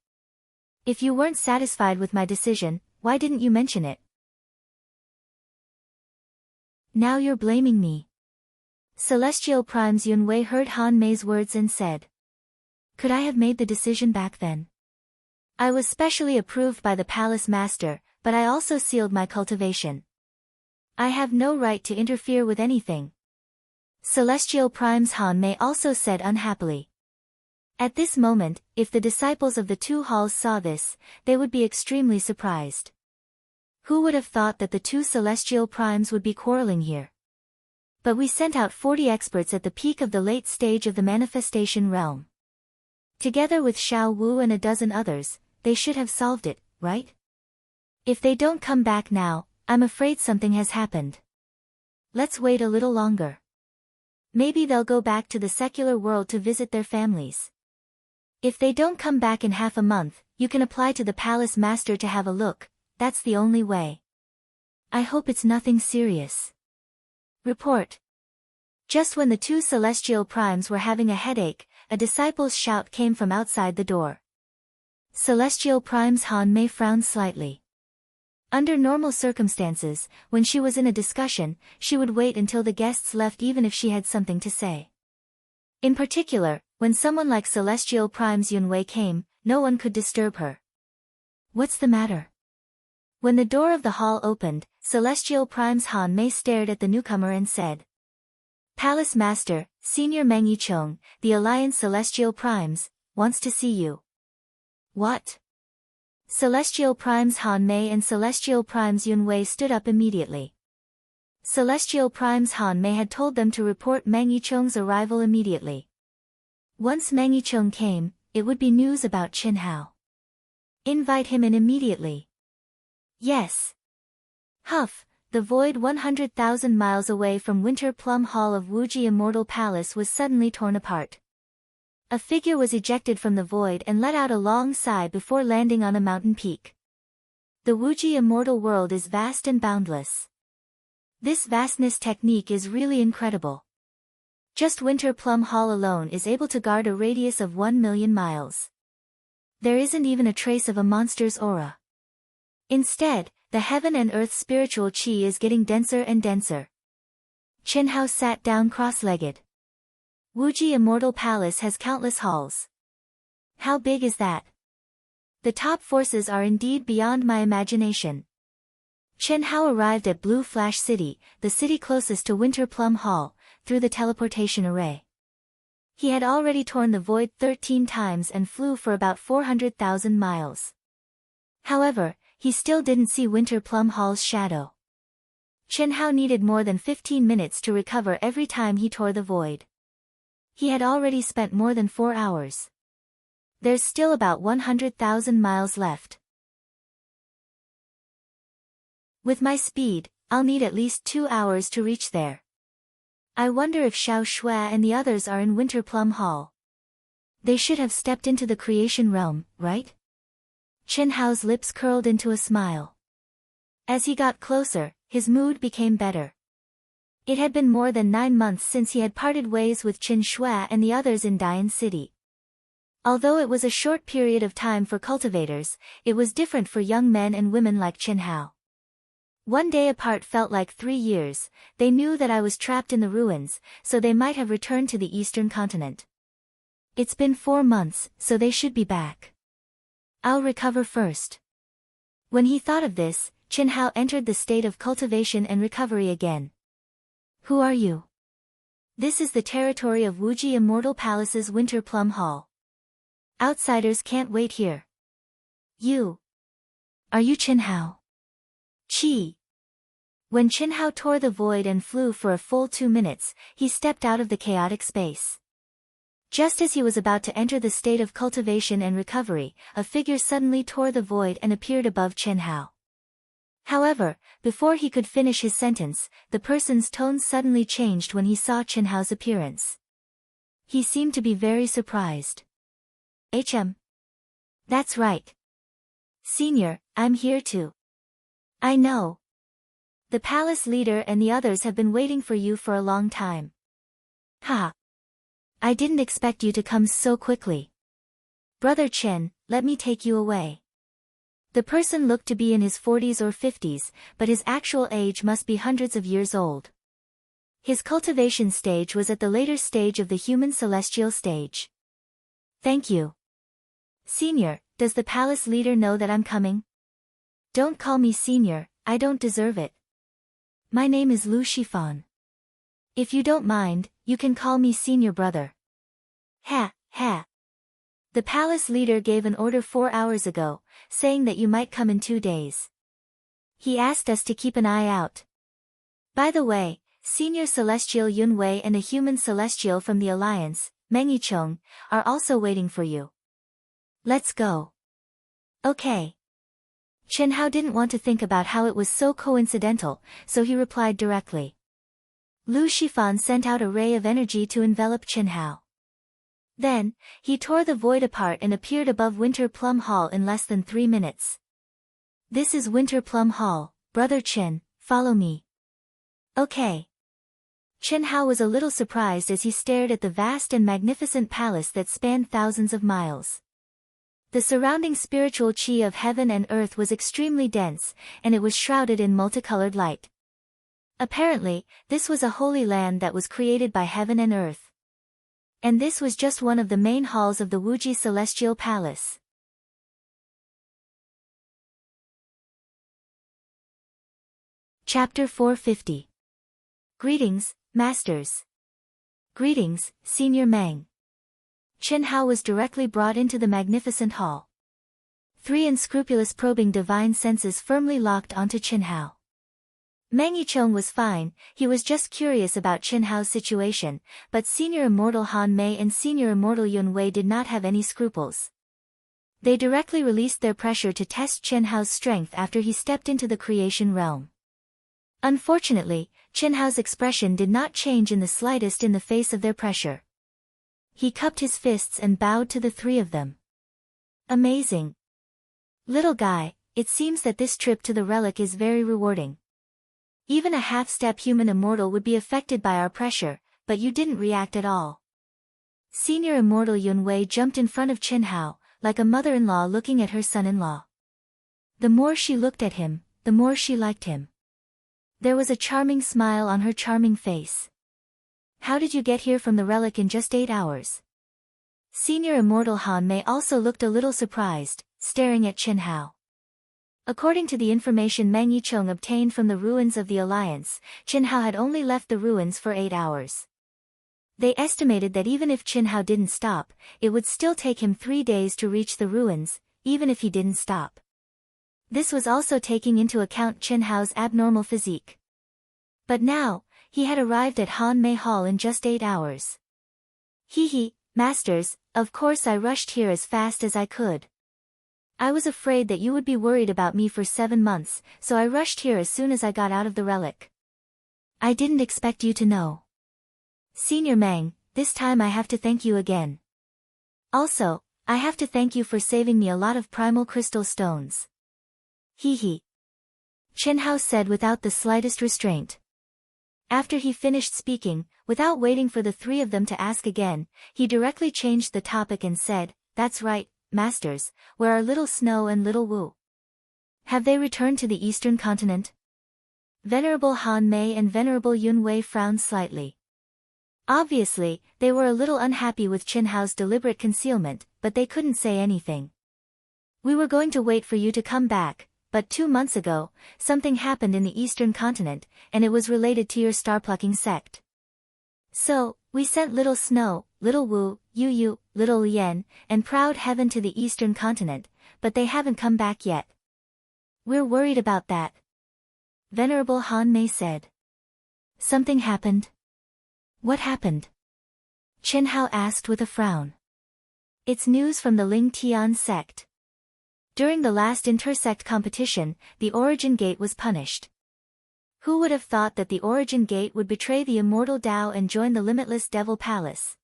Speaker 1: If you weren't satisfied with my decision, why didn't you mention it? Now you're blaming me. Celestial Primes Yun Wei heard Han Mei's words and said. Could I have made the decision back then? I was specially approved by the palace master, but I also sealed my cultivation. I have no right to interfere with anything. Celestial Primes Han Mei also said unhappily. At this moment, if the disciples of the two halls saw this, they would be extremely surprised. Who would have thought that the two Celestial Primes would be quarreling here? But we sent out 40 experts at the peak of the late stage of the manifestation realm. Together with Xiao Wu and a dozen others, they should have solved it, right? If they don't come back now, I'm afraid something has happened. Let's wait a little longer. Maybe they'll go back to the secular world to visit their families. If they don't come back in half a month, you can apply to the palace master to have a look. That's the only way. I hope it's nothing serious. Report. Just when the two celestial primes were having a headache, a disciple's shout came from outside the door. Celestial Primes Han Mei frowned slightly. Under normal circumstances, when she was in a discussion, she would wait until the guests left even if she had something to say. In particular, when someone like Celestial Primes Yunwei came, no one could disturb her. What's the matter? When the door of the hall opened, Celestial Primes Han Mei stared at the newcomer and said, Palace Master, Senior Meng Yicheng, the Alliance Celestial Primes, wants to see you. What? Celestial Primes Han Mei and Celestial Primes Yunwei stood up immediately. Celestial Primes Han Mei had told them to report Meng Yicheng's arrival immediately. Once Meng Yicheng came, it would be news about Qin Hao. Invite him in immediately. Yes. Huff. The void 100,000 miles away from Winter Plum Hall of Wuji Immortal Palace was suddenly torn apart. A figure was ejected from the void and let out a long sigh before landing on a mountain peak. The Wuji Immortal world is vast and boundless. This vastness technique is really incredible. Just Winter Plum Hall alone is able to guard a radius of 1 million miles. There isn't even a trace of a monster's aura. Instead, the heaven and earth spiritual chi is getting denser and denser. Qin Hao sat down cross-legged. Wuji Immortal Palace has countless halls. How big is that? The top forces are indeed beyond my imagination. Qin Hao arrived at Blue Flash City, the city closest to Winter Plum Hall, through the teleportation array. He had already torn the void 13 times and flew for about 400,000 miles. However, he still didn't see Winter Plum Hall's shadow. Qin Hao needed more than 15 minutes to recover every time he tore the void. He had already spent more than 4 hours. There's still about 100,000 miles left. With my speed, I'll need at least 2 hours to reach there. I wonder if Xiao Shui and the others are in Winter Plum Hall. They should have stepped into the creation realm, right? Qin Hao's lips curled into a smile. As he got closer, his mood became better. It had been more than 9 months since he had parted ways with Qin Shui and the others in Dian City. Although it was a short period of time for cultivators, it was different for young men and women like Qin Hao. 1 day apart felt like 3 years. They knew that I was trapped in the ruins, so they might have returned to the eastern continent. It's been 4 months, so they should be back. I'll recover first. When he thought of this, Qin Hao entered the state of cultivation and recovery again. Who are you? This is the territory of Wuji Immortal Palace's Winter Plum Hall. Outsiders can't wait here. You. Are you Qin Hao? Qi. When Qin Hao tore the void and flew for a full 2 minutes, he stepped out of the chaotic space. Just as he was about to enter the state of cultivation and recovery, a figure suddenly tore the void and appeared above Qin Hao. However, before he could finish his sentence, the person's tone suddenly changed when he saw Qin Hao's appearance. He seemed to be very surprised. HM. That's right. Senior, I'm here too. I know. The palace leader and the others have been waiting for you for a long time. Ha. I didn't expect you to come so quickly. Brother Qin, let me take you away. The person looked to be in his 40s or 50s, but his actual age must be hundreds of years old. His cultivation stage was at the later stage of the human celestial stage. Thank you. Senior, does the palace leader know that I'm coming? Don't call me senior, I don't deserve it. My name is Lu Shifan. If you don't mind, you can call me senior brother. Ha, ha. The palace leader gave an order 4 hours ago, saying that you might come in 2 days. He asked us to keep an eye out. By the way, Senior Celestial Yun Wei and a human celestial from the Alliance, Meng Yicheng, are also waiting for you. Let's go. Okay. Chen Hao didn't want to think about how it was so coincidental, so he replied directly. Lu Shifan sent out a ray of energy to envelop Chen Hao. Then, he tore the void apart and appeared above Winter Plum Hall in less than 3 minutes. This is Winter Plum Hall, Brother Chen, follow me. Okay. Chen Hao was a little surprised as he stared at the vast and magnificent palace that spanned thousands of miles. The surrounding spiritual qi of heaven and earth was extremely dense, and it was shrouded in multicolored light. Apparently, this was a holy land that was created by heaven and earth. And this was just one of the main halls of the Wuji Celestial Palace. Chapter 450. Greetings, Masters. Greetings, Senior Meng. Chen Hao was directly brought into the magnificent hall. 3 unscrupulous probing divine senses firmly locked onto Chen Hao. Meng Yicheng was fine, he was just curious about Chen Hao's situation, but Senior Immortal Han Mei and Senior Immortal Yun Wei did not have any scruples. They directly released their pressure to test Chen Hao's strength after he stepped into the creation realm. Unfortunately, Chen Hao's expression did not change in the slightest in the face of their pressure. He cupped his fists and bowed to the 3 of them. Amazing. Little guy, it seems that this trip to the relic is very rewarding. Even a half-step human immortal would be affected by our pressure, but you didn't react at all. Senior Immortal Yun Wei jumped in front of Chen Hao, like a mother-in-law looking at her son-in-law. The more she looked at him, the more she liked him. There was a charming smile on her charming face. How did you get here from the relic in just 8 hours? Senior Immortal Han Mei also looked a little surprised, staring at Chen Hao. According to the information Meng Yicheng obtained from the ruins of the Alliance, Chen Hao had only left the ruins for 8 hours. They estimated that even if Chen Hao didn't stop, it would still take him 3 days to reach the ruins, even if he didn't stop. This was also taking into account Chen Hao's abnormal physique. But now, he had arrived at Han Mei Hall in just 8 hours. Hee, Masters, of course I rushed here as fast as I could. I was afraid that you would be worried about me for 7 months, so I rushed here as soon as I got out of the relic. I didn't expect you to know. Senior Meng, this time I have to thank you again. Also, I have to thank you for saving me a lot of primal crystal stones. Hee. Chen Hao said without the slightest restraint. After he finished speaking, without waiting for the 3 of them to ask again, he directly changed the topic and said, That's right, Masters, where are Little Snow and Little Wu? Have they returned to the eastern continent? Venerable Han Mei and Venerable Yun Wei frowned slightly. Obviously, they were a little unhappy with Chen Hao's deliberate concealment, but they couldn't say anything. We were going to wait for you to come back, but 2 months ago, something happened in the eastern continent, and it was related to your star-plucking sect. So, we sent Little Snow, Little Wu, Yu, Little Yen, and Proud Heaven to the eastern continent, but they haven't come back yet. We're worried about that. Venerable Han Mei said. Something happened? What happened? Chen Hao asked with a frown. It's news from the Ling Tian sect. During the last intersect competition, the Origin Gate was punished. Who would have thought that the Origin Gate would betray the immortal Tao and join the limitless Devil Palace?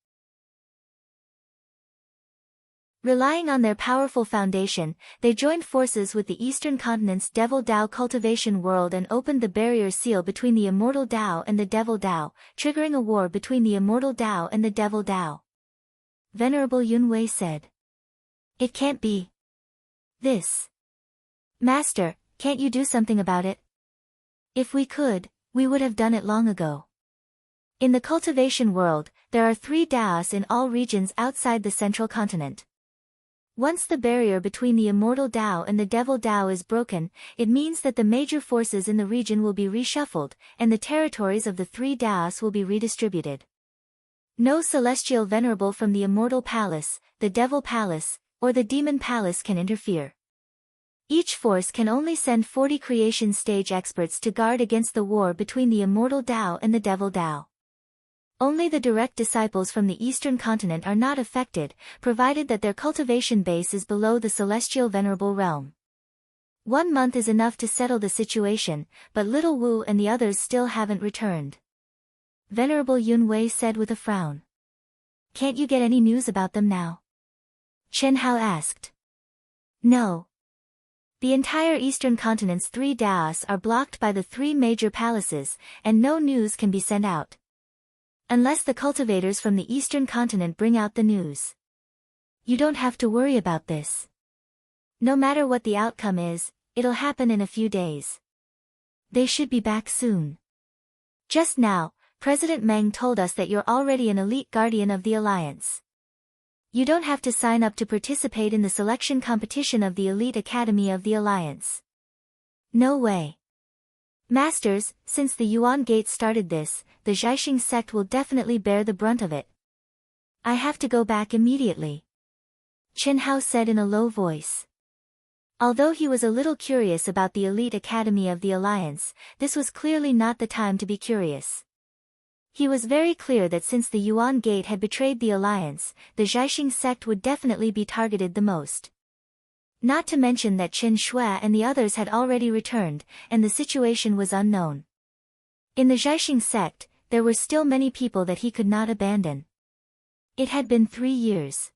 Speaker 1: Relying on their powerful foundation, they joined forces with the Eastern Continent's Devil Tao cultivation world and opened the barrier seal between the immortal Tao and the Devil Tao, triggering a war between the immortal Tao and the Devil Tao. Venerable Yun Wei said. It can't be. This. Master, can't you do something about it? If we could, we would have done it long ago. In the cultivation world, there are 3 Taos in all regions outside the central continent. Once the barrier between the immortal Tao and the Devil Tao is broken, it means that the major forces in the region will be reshuffled, and the territories of the 3 Taos will be redistributed. No celestial venerable from the Immortal Palace, the Devil Palace, or the Demon Palace can interfere. Each force can only send 40 creation stage experts to guard against the war between the immortal Tao and the devil Tao. Only the direct disciples from the eastern continent are not affected, provided that their cultivation base is below the celestial venerable realm. 1 month is enough to settle the situation, but little Wu and the others still haven't returned. Venerable Yun Wei said with a frown. Can't you get any news about them now? Chen Hao asked. No. The entire eastern continent's 3 daos are blocked by the 3 major palaces, and no news can be sent out. Unless the cultivators from the eastern continent bring out the news. You don't have to worry about this. No matter what the outcome is, it'll happen in a few days. They should be back soon. Just now, President Meng told us that you're already an elite guardian of the Alliance. You don't have to sign up to participate in the selection competition of the Elite Academy of the Alliance. No way. Masters, since the Yuan Gate started this, the Zhaixing sect will definitely bear the brunt of it. I have to go back immediately. Chen Hao said in a low voice. Although he was a little curious about the Elite Academy of the Alliance, this was clearly not the time to be curious. He was very clear that since the Yuan Gate had betrayed the Alliance, the Zhaixing sect would definitely be targeted the most. Not to mention that Qin Shui and the others had already returned, and the situation was unknown. In the Zhaixing sect, there were still many people that he could not abandon. It had been 3 years.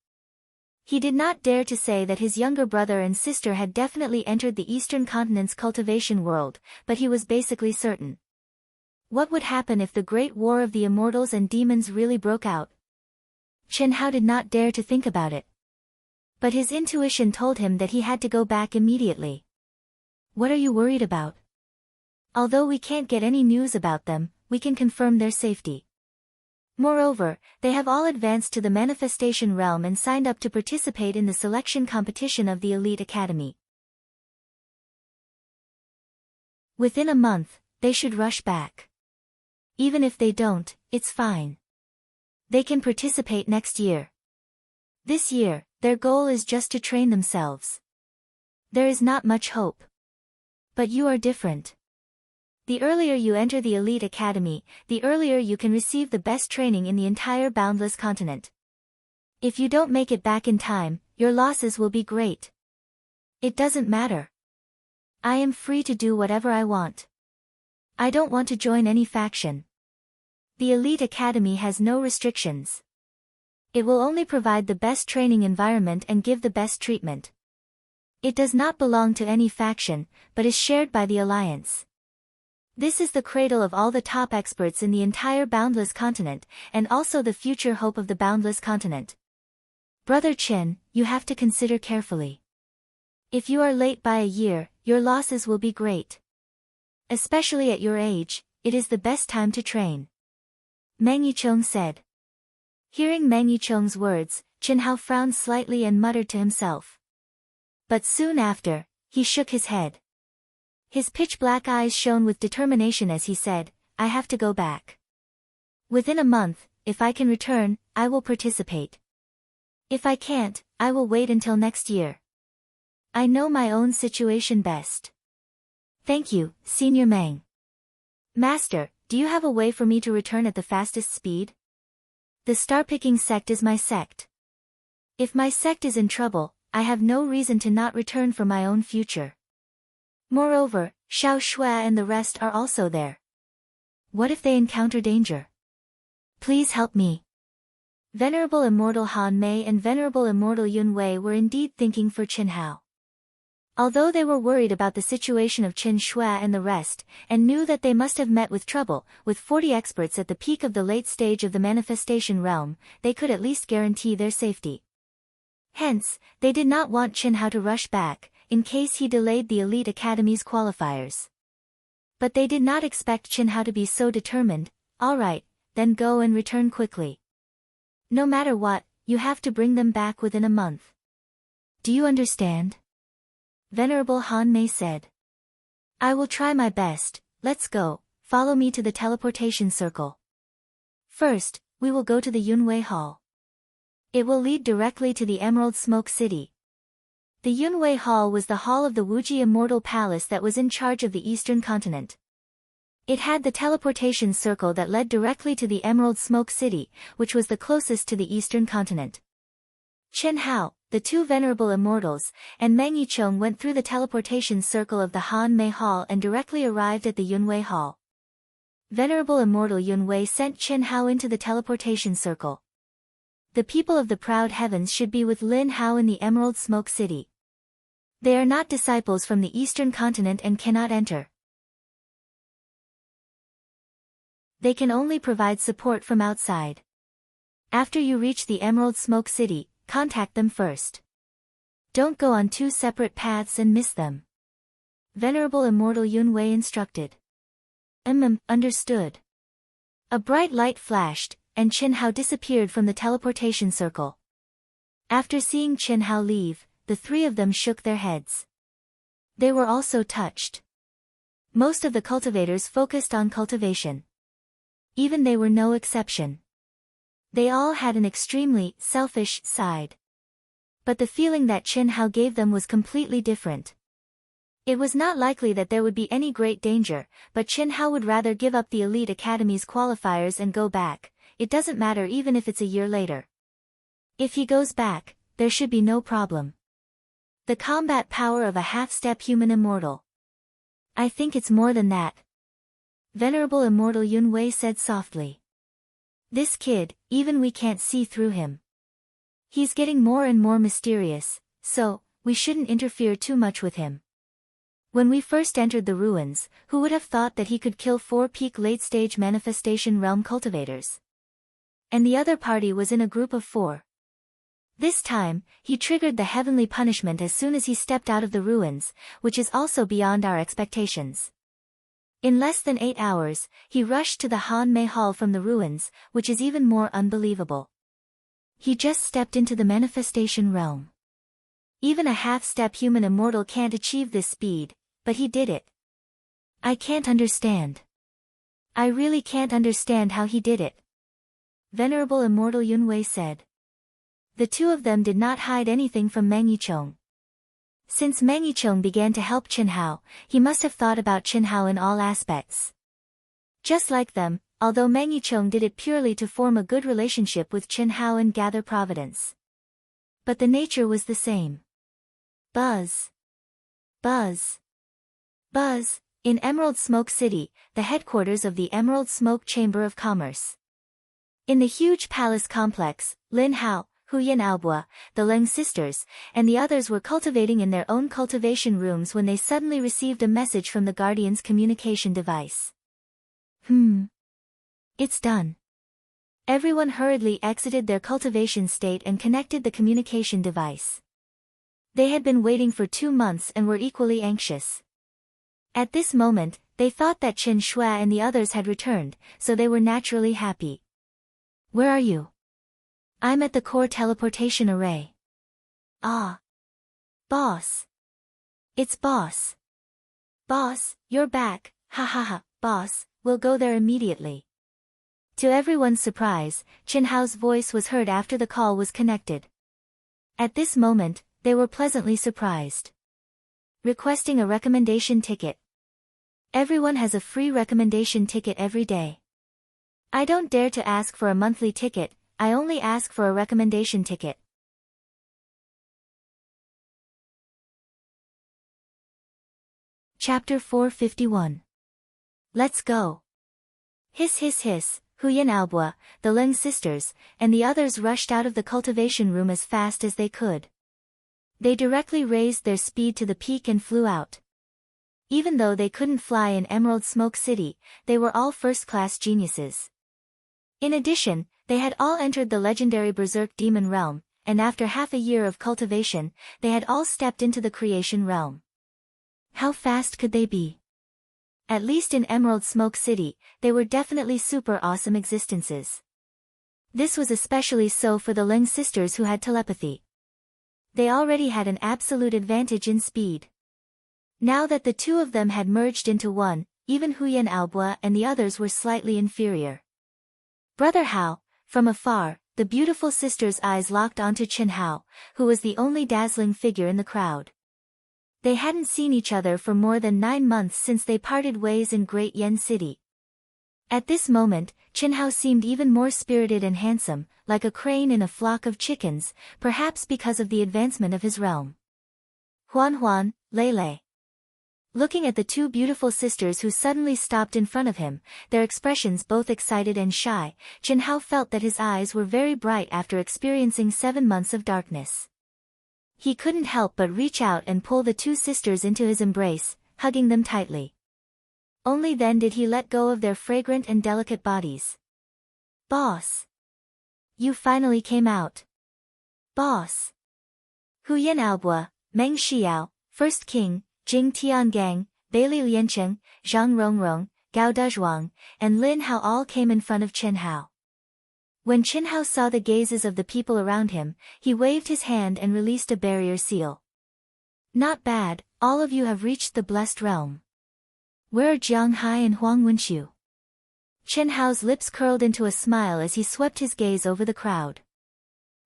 Speaker 1: He did not dare to say that his younger brother and sister had definitely entered the eastern continent's cultivation world, but he was basically certain. What would happen if the great war of the immortals and demons really broke out? Chen Hao did not dare to think about it. But his intuition told him that he had to go back immediately. What are you worried about? Although we can't get any news about them, we can confirm their safety. Moreover, they have all advanced to the manifestation realm and signed up to participate in the selection competition of the Elite Academy. Within a month, they should rush back. Even if they don't, it's fine. They can participate next year. This year, their goal is just to train themselves. There is not much hope. But you are different. The earlier you enter the Elite Academy, the earlier you can receive the best training in the entire boundless continent. If you don't make it back in time, your losses will be great. It doesn't matter. I am free to do whatever I want. I don't want to join any faction. The Elite Academy has no restrictions. It will only provide the best training environment and give the best treatment. It does not belong to any faction, but is shared by the Alliance. This is the cradle of all the top experts in the entire boundless continent, and also the future hope of the boundless continent. Brother Chen, you have to consider carefully. If you are late by a year, your losses will be great. Especially at your age, it is the best time to train. Meng Yichong said. Hearing Meng Yichong's words, Chen Hao frowned slightly and muttered to himself. But soon after, he shook his head. His pitch-black eyes shone with determination as he said, I have to go back. Within a month, if I can return, I will participate. If I can't, I will wait until next year. I know my own situation best. Thank you, Senior Meng. Master, do you have a way for me to return at the fastest speed? The star-picking sect is my sect. If my sect is in trouble, I have no reason to not return for my own future. Moreover, Xiao Shui and the rest are also there. What if they encounter danger? Please help me. Venerable Immortal Han Mei and Venerable Immortal Yun Wei were indeed thinking for Chen Hao. Although they were worried about the situation of Qin Shui and the rest, and knew that they must have met with trouble, with 40 experts at the peak of the late stage of the manifestation realm, they could at least guarantee their safety. Hence, they did not want Chen Hao to rush back, in case he delayed the Elite Academy's qualifiers. But they did not expect Chen Hao to be so determined. Alright, then go and return quickly. No matter what, you have to bring them back within a month. Do you understand? Venerable Han Mei said. I will try my best. Let's go, follow me to the teleportation circle. First, we will go to the Yunwei Hall. It will lead directly to the Emerald Smoke City. The Yunwei Hall was the hall of the Wuji Immortal Palace that was in charge of the Eastern Continent. It had the teleportation circle that led directly to the Emerald Smoke City, which was the closest to the Eastern Continent. Chen Hao, the two venerable immortals, and Meng Yicheng went through the teleportation circle of the Han Mei Hall and directly arrived at the Yunwei Hall. Venerable Immortal Yunwei sent Chen Hao into the teleportation circle. The people of the proud heavens should be with Lin Hao in the Emerald Smoke City. They are not disciples from the Eastern Continent and cannot enter. They can only provide support from outside. After you reach the Emerald Smoke City, contact them first. Don't go on two separate paths and miss them. Venerable Immortal Yunwei instructed. Understood. A bright light flashed, and Chen Hao disappeared from the teleportation circle. After seeing Chen Hao leave, the three of them shook their heads. They were also touched. Most of the cultivators focused on cultivation. Even they were no exception. They all had an extremely selfish side. But the feeling that Chen Hao gave them was completely different. It was not likely that there would be any great danger, but Chen Hao would rather give up the Elite Academy's qualifiers and go back. It doesn't matter even if it's a year later. If he goes back, there should be no problem. The combat power of a half-step human immortal. I think it's more than that. Venerable Immortal Yunwei said softly. This kid, even we can't see through him. He's getting more and more mysterious, so, we shouldn't interfere too much with him. When we first entered the ruins, who would have thought that he could kill 4 peak late-stage manifestation realm cultivators? And the other party was in a group of 4. This time, he triggered the heavenly punishment as soon as he stepped out of the ruins, which is also beyond our expectations. In less than 8 hours, he rushed to the Han Mei Hall from the ruins, which is even more unbelievable. He just stepped into the manifestation realm. Even a half-step human immortal can't achieve this speed, but he did it. I can't understand. I really can't understand how he did it. Venerable Immortal Yunwei said. The two of them did not hide anything from Meng Yicheng. Since Meng Yicheng began to help Chen Hao, he must have thought about Chen Hao in all aspects. Just like them, although Meng Yicheng did it purely to form a good relationship with Chen Hao and gather providence. But the nature was the same. Buzz. Buzz. Buzz, in Emerald Smoke City, the headquarters of the Emerald Smoke Chamber of Commerce. In the huge palace complex, Lin Hao, Huyan Aobua, the Leng sisters, and the others were cultivating in their own cultivation rooms when they suddenly received a message from the Guardian's communication device. It's done. Everyone hurriedly exited their cultivation state and connected the communication device. They had been waiting for 2 months and were equally anxious. At this moment, they thought that Chen Shui and the others had returned, so they were naturally happy. Where are you? I'm at the core teleportation array. Ah. Boss. It's Boss. Boss, you're back, ha ha ha, Boss, we'll go there immediately. To everyone's surprise, Chen Hao's voice was heard after the call was connected. At this moment, they were pleasantly surprised. Requesting a recommendation ticket. Everyone has a free recommendation ticket every day. I don't dare to ask for a monthly ticket, I only ask for a recommendation ticket. Chapter 451. Let's go. Hiss hiss hiss, Huyan Aobua, the Leng sisters, and the others rushed out of the cultivation room as fast as they could. They directly raised their speed to the peak and flew out. Even though they couldn't fly in Emerald Smoke City, they were all first-class geniuses. In addition, they had all entered the legendary Berserk Demon Realm, and after half a year of cultivation, they had all stepped into the Creation Realm. How fast could they be? At least in Emerald Smoke City, they were definitely super awesome existences. This was especially so for the Leng sisters who had telepathy. They already had an absolute advantage in speed. Now that the two of them had merged into one, even Huyan Aobua and the others were slightly inferior. Brother Hao, from afar, the beautiful sister's eyes locked onto Chen Hao, who was the only dazzling figure in the crowd. They hadn't seen each other for more than 9 months since they parted ways in Great Yen City. At this moment, Chen Hao seemed even more spirited and handsome, like a crane in a flock of chickens, perhaps because of the advancement of his realm. Huan Huan, Lei. Looking at the two beautiful sisters who suddenly stopped in front of him, their expressions both excited and shy, Chen Hao felt that his eyes were very bright after experiencing 7 months of darkness. He couldn't help but reach out and pull the two sisters into his embrace, hugging them tightly. Only then did he let go of their fragrant and delicate bodies. "Boss! You finally came out. Boss!" Hu Yan Aobua, Meng Xiao, First King, Jing Tiangang, Beili Liancheng, Zhang Rongrong, Gao Dezhuang, and Lin Hao all came in front of Chen Hao. When Chen Hao saw the gazes of the people around him, he waved his hand and released a barrier seal. "Not bad, all of you have reached the blessed realm. Where are Jiang Hai and Huang Wenxiu?" Chen Hao's lips curled into a smile as he swept his gaze over the crowd.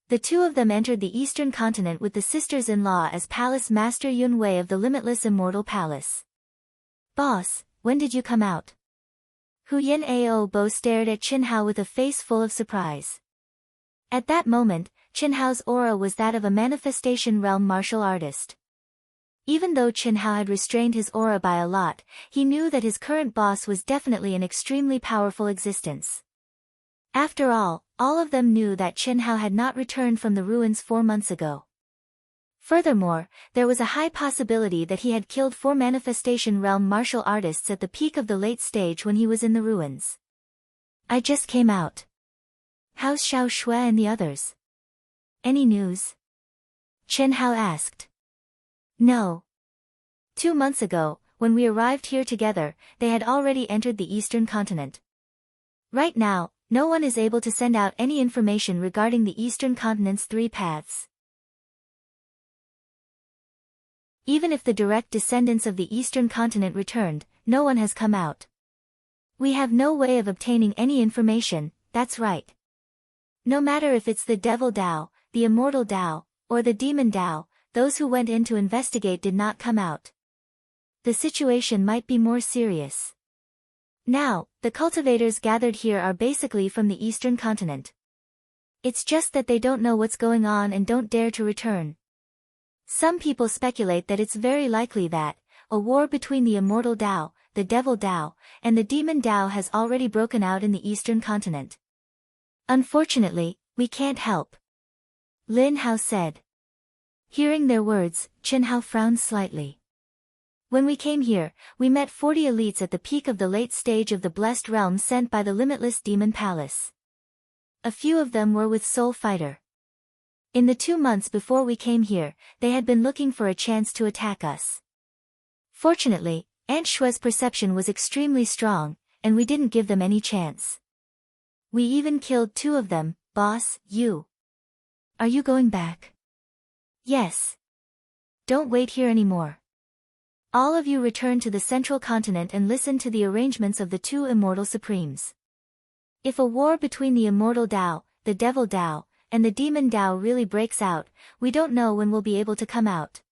Speaker 1: The two of them entered the eastern continent with the sisters-in-law as Palace Master Yun Wei of the Limitless Immortal Palace. "Boss, when did you come out?" Hu Yan Ao stared at Chen Hao with a face full of surprise. At that moment, Chen Hao's aura was that of a manifestation realm martial artist. Even though Chen Hao had restrained his aura by a lot, he knew that his current boss was definitely an extremely powerful existence. After all of them knew that Chen Hao had not returned from the ruins 4 months ago. Furthermore, there was a high possibility that he had killed 4 manifestation realm martial artists at the peak of the late stage when he was in the ruins. "I just came out. How's Xiao Shui and the others? Any news?" Chen Hao asked. "No. 2 months ago, when we arrived here together, they had already entered the eastern continent. Right now, no one is able to send out any information regarding the eastern continent's 3 paths. Even if the direct descendants of the eastern continent returned, no one has come out. We have no way of obtaining any information, that's right. No matter if it's the Devil Dao, the Immortal Dao, or the Demon Dao, those who went in to investigate did not come out. The situation might be more serious. Now, the cultivators gathered here are basically from the eastern continent. It's just that they don't know what's going on and don't dare to return. Some people speculate that it's very likely that a war between the Immortal Dao, the Devil Dao, and the Demon Dao has already broken out in the eastern continent. Unfortunately, we can't help," Lin Hao said. Hearing their words, Chen Hao frowned slightly. "When we came here, we met 40 elites at the peak of the late stage of the blessed realm sent by the Limitless Demon Palace. A few of them were with Soul Fighter. In the 2 months before we came here, they had been looking for a chance to attack us. Fortunately, Aunt Shue's perception was extremely strong, and we didn't give them any chance. We even killed 2 of them, boss, you. Are you going back?" "Yes. Don't wait here anymore. All of you return to the central continent and listen to the arrangements of the 2 immortal supremes. If a war between the Immortal Dao, the Devil Dao, and the Demon Dao really breaks out, we don't know when we'll be able to come out.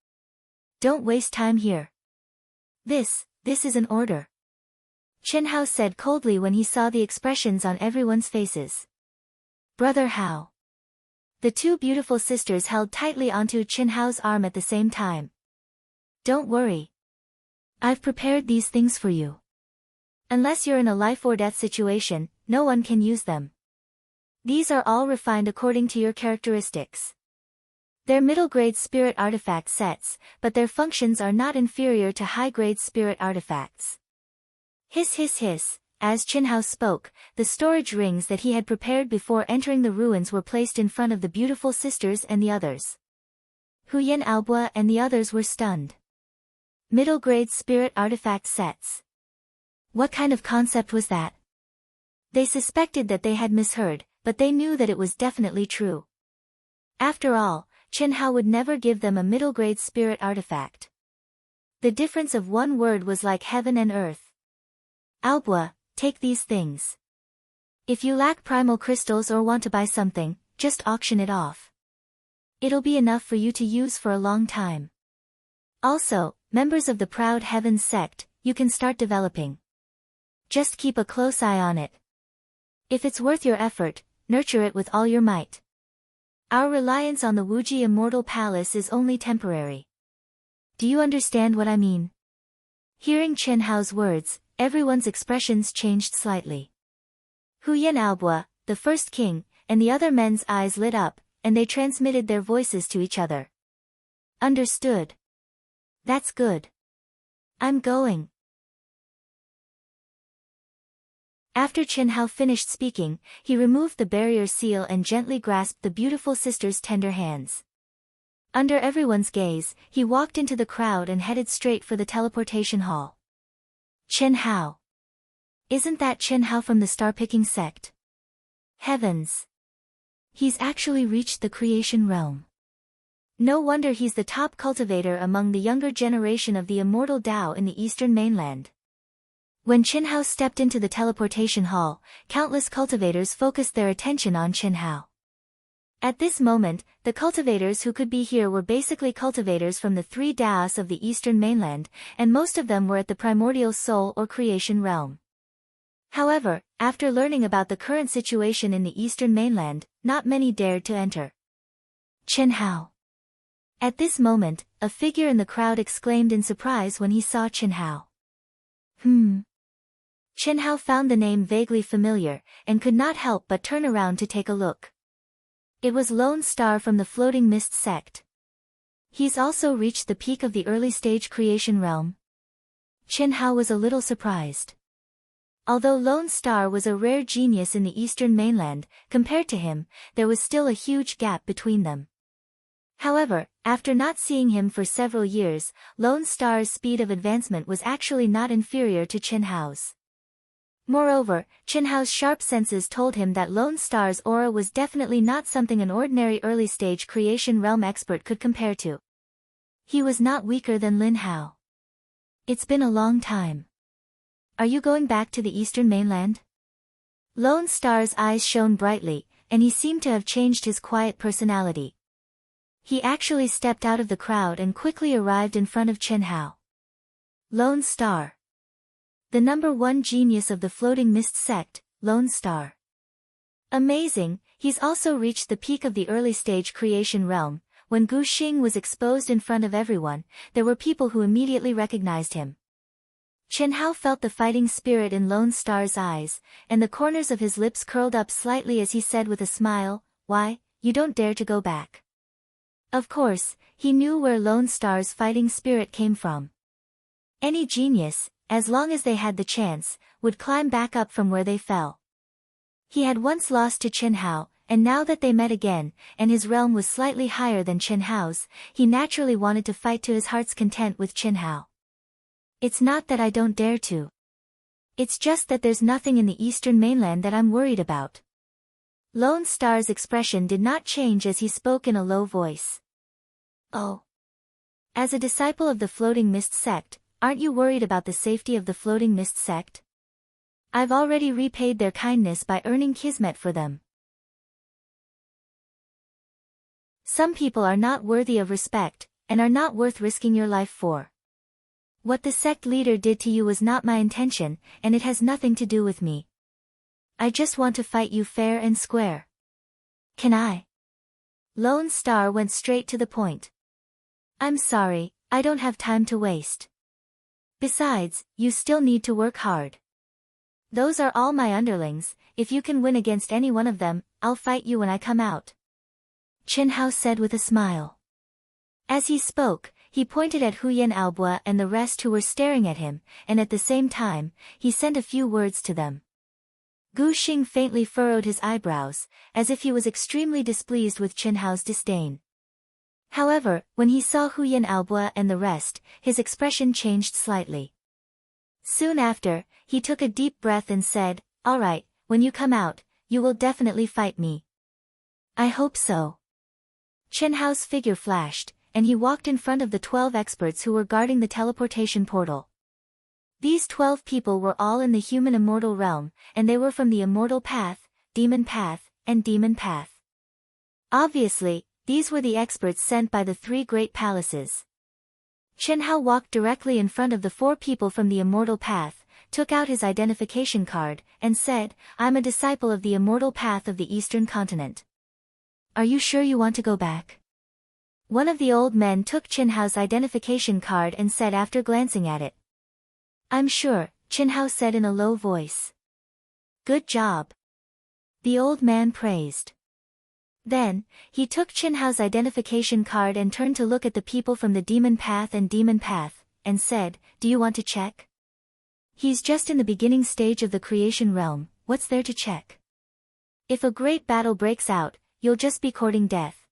Speaker 1: Don't waste time here. This is an order," Chen Hao said coldly when he saw the expressions on everyone's faces. "Brother Hao." The 2 beautiful sisters held tightly onto Chen Hao's arm at the same time. "Don't worry. I've prepared these things for you. Unless you're in a life or death situation, no one can use them. These are all refined according to your characteristics. They're middle-grade spirit artifact sets, but their functions are not inferior to high-grade spirit artifacts." Hiss hiss hiss, as Chen Hao spoke, the storage rings that he had prepared before entering the ruins were placed in front of the beautiful sisters and the others. Hu Yan Aobua and the others were stunned. Middle-grade spirit artifact sets. What kind of concept was that? They suspected that they had misheard, but they knew that it was definitely true. After all, Chen Hao would never give them a middle-grade spirit artifact. The difference of 1 word was like heaven and earth. "Aobua, take these things. If you lack primal crystals or want to buy something, just auction it off. It'll be enough for you to use for a long time. Also, members of the Proud Heavens sect, you can start developing. Just keep a close eye on it. If it's worth your effort, nurture it with all your might. Our reliance on the Wuji Immortal Palace is only temporary. Do you understand what I mean? Hearing Chen Hao's words, everyone's expressions changed slightly. Huyan Aobua, the first king, and the other men's eyes lit up, and they transmitted their voices to each other. Understood. That's good. I'm going. After Chen Hao finished speaking, he removed the barrier seal and gently grasped the beautiful sister's tender hands. Under everyone's gaze, he walked into the crowd and headed straight for the teleportation hall. Chen Hao. Isn't that Chen Hao from the star-picking sect? Heavens! He's actually reached the creation realm. No wonder he's the top cultivator among the younger generation of the immortal Dao in the eastern mainland. When Chen Hao stepped into the teleportation hall, countless cultivators focused their attention on Chen Hao. At this moment, the cultivators who could be here were basically cultivators from the three Daos of the eastern mainland, and most of them were at the primordial soul or creation realm. However, after learning about the current situation in the eastern mainland, not many dared to enter. Chen Hao. At this moment, a figure in the crowd exclaimed in surprise when he saw Chen Hao. Chen Hao found the name vaguely familiar, and could not help but turn around to take a look. It was Lone Star from the Floating Mist sect. He's also reached the peak of the early stage creation realm. Chen Hao was a little surprised. Although Lone Star was a rare genius in the eastern mainland, compared to him, there was still a huge gap between them. However, after not seeing him for several years, Lone Star's speed of advancement was actually not inferior to Chen Hao's. Moreover, Chen Hao's sharp senses told him that Lone Star's aura was definitely not something an ordinary early-stage creation realm expert could compare to. He was not weaker than Lin Hao. It's been a long time. Are you going back to the eastern mainland? Lone Star's eyes shone brightly, and he seemed to have changed his quiet personality. He actually stepped out of the crowd and quickly arrived in front of Chen Hao. Lone Star. The #1 genius of the Floating Mist sect, Lone Star. Amazing, he's also reached the peak of the early stage creation realm. When Gu Xing was exposed in front of everyone, there were people who immediately recognized him. Chen Hao felt the fighting spirit in Lone Star's eyes, and the corners of his lips curled up slightly as he said with a smile, "Why, you don't dare to go back." Of course, he knew where Lone Star's fighting spirit came from. Any genius, as long as they had the chance, would climb back up from where they fell. He had once lost to Chen Hao, and now that they met again, and his realm was slightly higher than Chen Hao's, he naturally wanted to fight to his heart's content with Chen Hao. It's not that I don't dare to. It's just that there's nothing in the eastern mainland that I'm worried about. Lone Star's expression did not change as he spoke in a low voice. Oh. As a disciple of the Floating Mist sect, aren't you worried about the safety of the Floating Mist sect? I've already repaid their kindness by earning kismet for them. Some people are not worthy of respect, and are not worth risking your life for. What the sect leader did to you was not my intention, and it has nothing to do with me. I just want to fight you fair and square. Can I? Lone Star went straight to the point. I'm sorry, I don't have time to waste. Besides, you still need to work hard. Those are all my underlings, if you can win against any one of them, I'll fight you when I come out. Chen Hao said with a smile. As he spoke, he pointed at Huyan Aobua and the rest who were staring at him, and at the same time, he sent a few words to them. Gu Xing faintly furrowed his eyebrows, as if he was extremely displeased with Chen Hao's disdain. However, when he saw Huyan Aobua and the rest, his expression changed slightly. Soon after, he took a deep breath and said, "All right, when you come out, you will definitely fight me." I hope so. Chen Hao's figure flashed, and he walked in front of the 12 experts who were guarding the teleportation portal. These 12 people were all in the human immortal realm, and they were from the Immortal Path, Demon Path, and Demon Path. Obviously, these were the experts sent by the three great palaces. Chen Hao walked directly in front of the four people from the Immortal Path, took out his identification card, and said, "I'm a disciple of the Immortal Path of the Eastern Continent. Are you sure you want to go back?" One of the old men took Chen Hao's identification card and said after glancing at it. "I'm sure," Chen Hao said in a low voice. "Good job." The old man praised. Then, he took Chen Hao's identification card and turned to look at the people from the Demon Path, and said, "Do you want to check? He's just in the beginning stage of the creation realm, what's there to check? If a great battle breaks out, you'll just be courting death.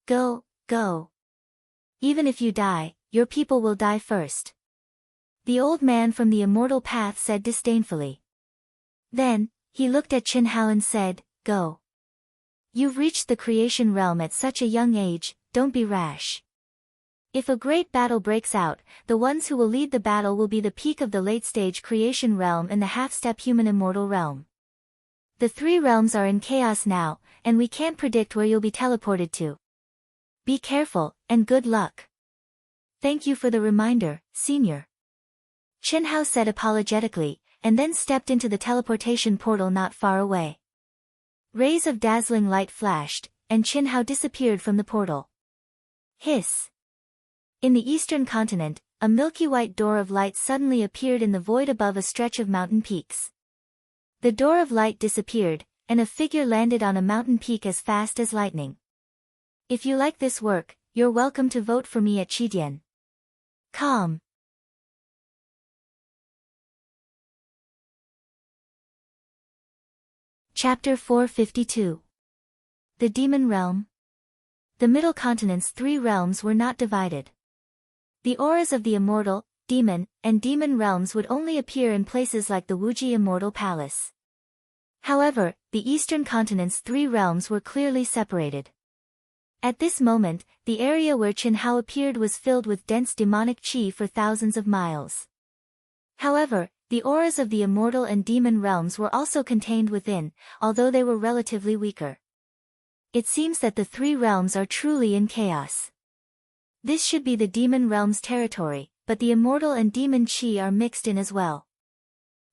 Speaker 1: Go, go. Even if you die, your people will die first." The old man from the Immortal Path said disdainfully. Then, he looked at Chen Hao and said, "Go. You've reached the creation realm at such a young age, don't be rash. If a great battle breaks out, the ones who will lead the battle will be the peak of the late-stage creation realm and the half-step human immortal realm. The three realms are in chaos now, and we can't predict where you'll be teleported to. Be careful, and good luck." "Thank you for the reminder, Senior," Chen Hao said apologetically, and then stepped into the teleportation portal not far away. Rays of dazzling light flashed, and Chen Hao disappeared from the portal. Hiss! In the eastern continent, a milky white door of light suddenly appeared in the void above a stretch of mountain peaks. The door of light disappeared, and a figure landed on a mountain peak as fast as lightning. "If you like this work, you're welcome to vote for me at Qidian." Calm. Chapter 452. The Demon Realm. The Middle Continent's three realms were not divided. The auras of the immortal, demon, and demon realms would only appear in places like the Wuji Immortal Palace. However, the Eastern Continent's three realms were clearly separated. At this moment, the area where Chen Hao appeared was filled with dense demonic qi for thousands of miles. However, the auras of the immortal and demon realms were also contained within, although they were relatively weaker. It seems that the three realms are truly in chaos. This should be the demon realm's territory, but the immortal and demon qi are mixed in as well.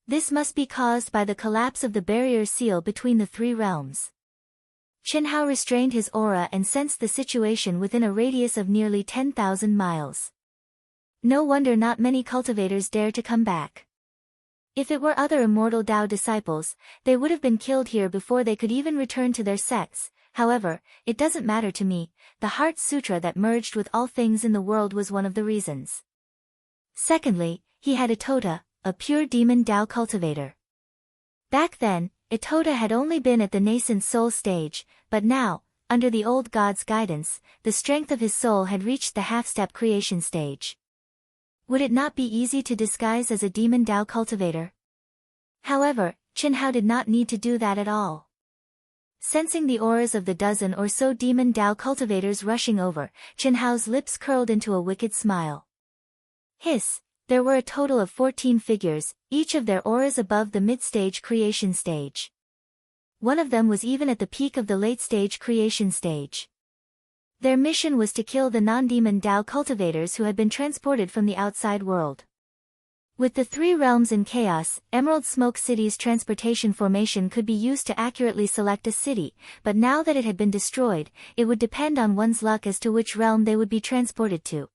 Speaker 1: This must be caused by the collapse of the barrier seal between the three realms. Chen Hao restrained his aura and sensed the situation within a radius of nearly 10,000 miles. No wonder not many cultivators dare to come back. If it were other immortal Tao disciples, they would have been killed here before they could even return to their sects. However, it doesn't matter to me, the Heart Sutra that merged with all things in the world was one of the reasons. Secondly, he had Itota, a pure demon Tao cultivator. Back then, Itota had only been at the nascent soul stage, but now, under the old god's guidance, the strength of his soul had reached the half-step creation stage. Would it not be easy to disguise as a demon Tao cultivator? However, Chen Hao did not need to do that at all. Sensing the auras of the dozen or so demon Tao cultivators rushing over, Chen Hao's lips curled into a wicked smile. Hiss! There were a total of 14 figures, each of their auras above the mid-stage creation stage. One of them was even at the peak of the late-stage creation stage. Their mission was to kill the non-demon Tao cultivators who had been transported from the outside world. With the three realms in chaos, Emerald Smoke City's transportation formation could be used to accurately select a city, but now that it had been destroyed, it would depend on one's luck as to which realm they would be transported to.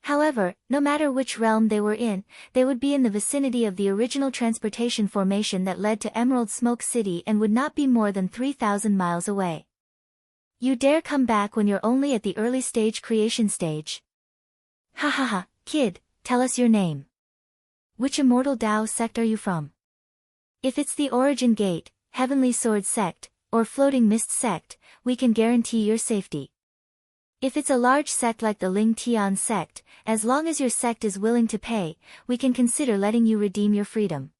Speaker 1: However, no matter which realm they were in, they would be in the vicinity of the original transportation formation that led to Emerald Smoke City and would not be more than 3,000 miles away. You dare come back when you're only at the early stage creation stage? Ha ha ha, kid, tell us your name. Which immortal Tao sect are you from? If it's the Origin Gate, Heavenly Sword sect, or Floating Mist sect, we can guarantee your safety. If it's a large sect like the Ling Tian sect, as long as your sect is willing to pay, we can consider letting you redeem your freedom.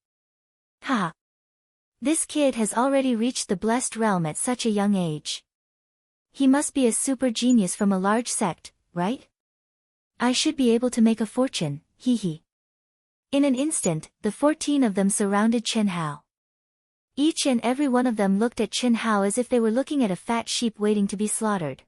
Speaker 1: Ha! This kid has already reached the blessed realm at such a young age. He must be a super genius from a large sect, right? I should be able to make a fortune, hee hee. In an instant, the 14 of them surrounded Chen Hao. Each and every one of them looked at Chen Hao as if they were looking at a fat sheep waiting to be slaughtered.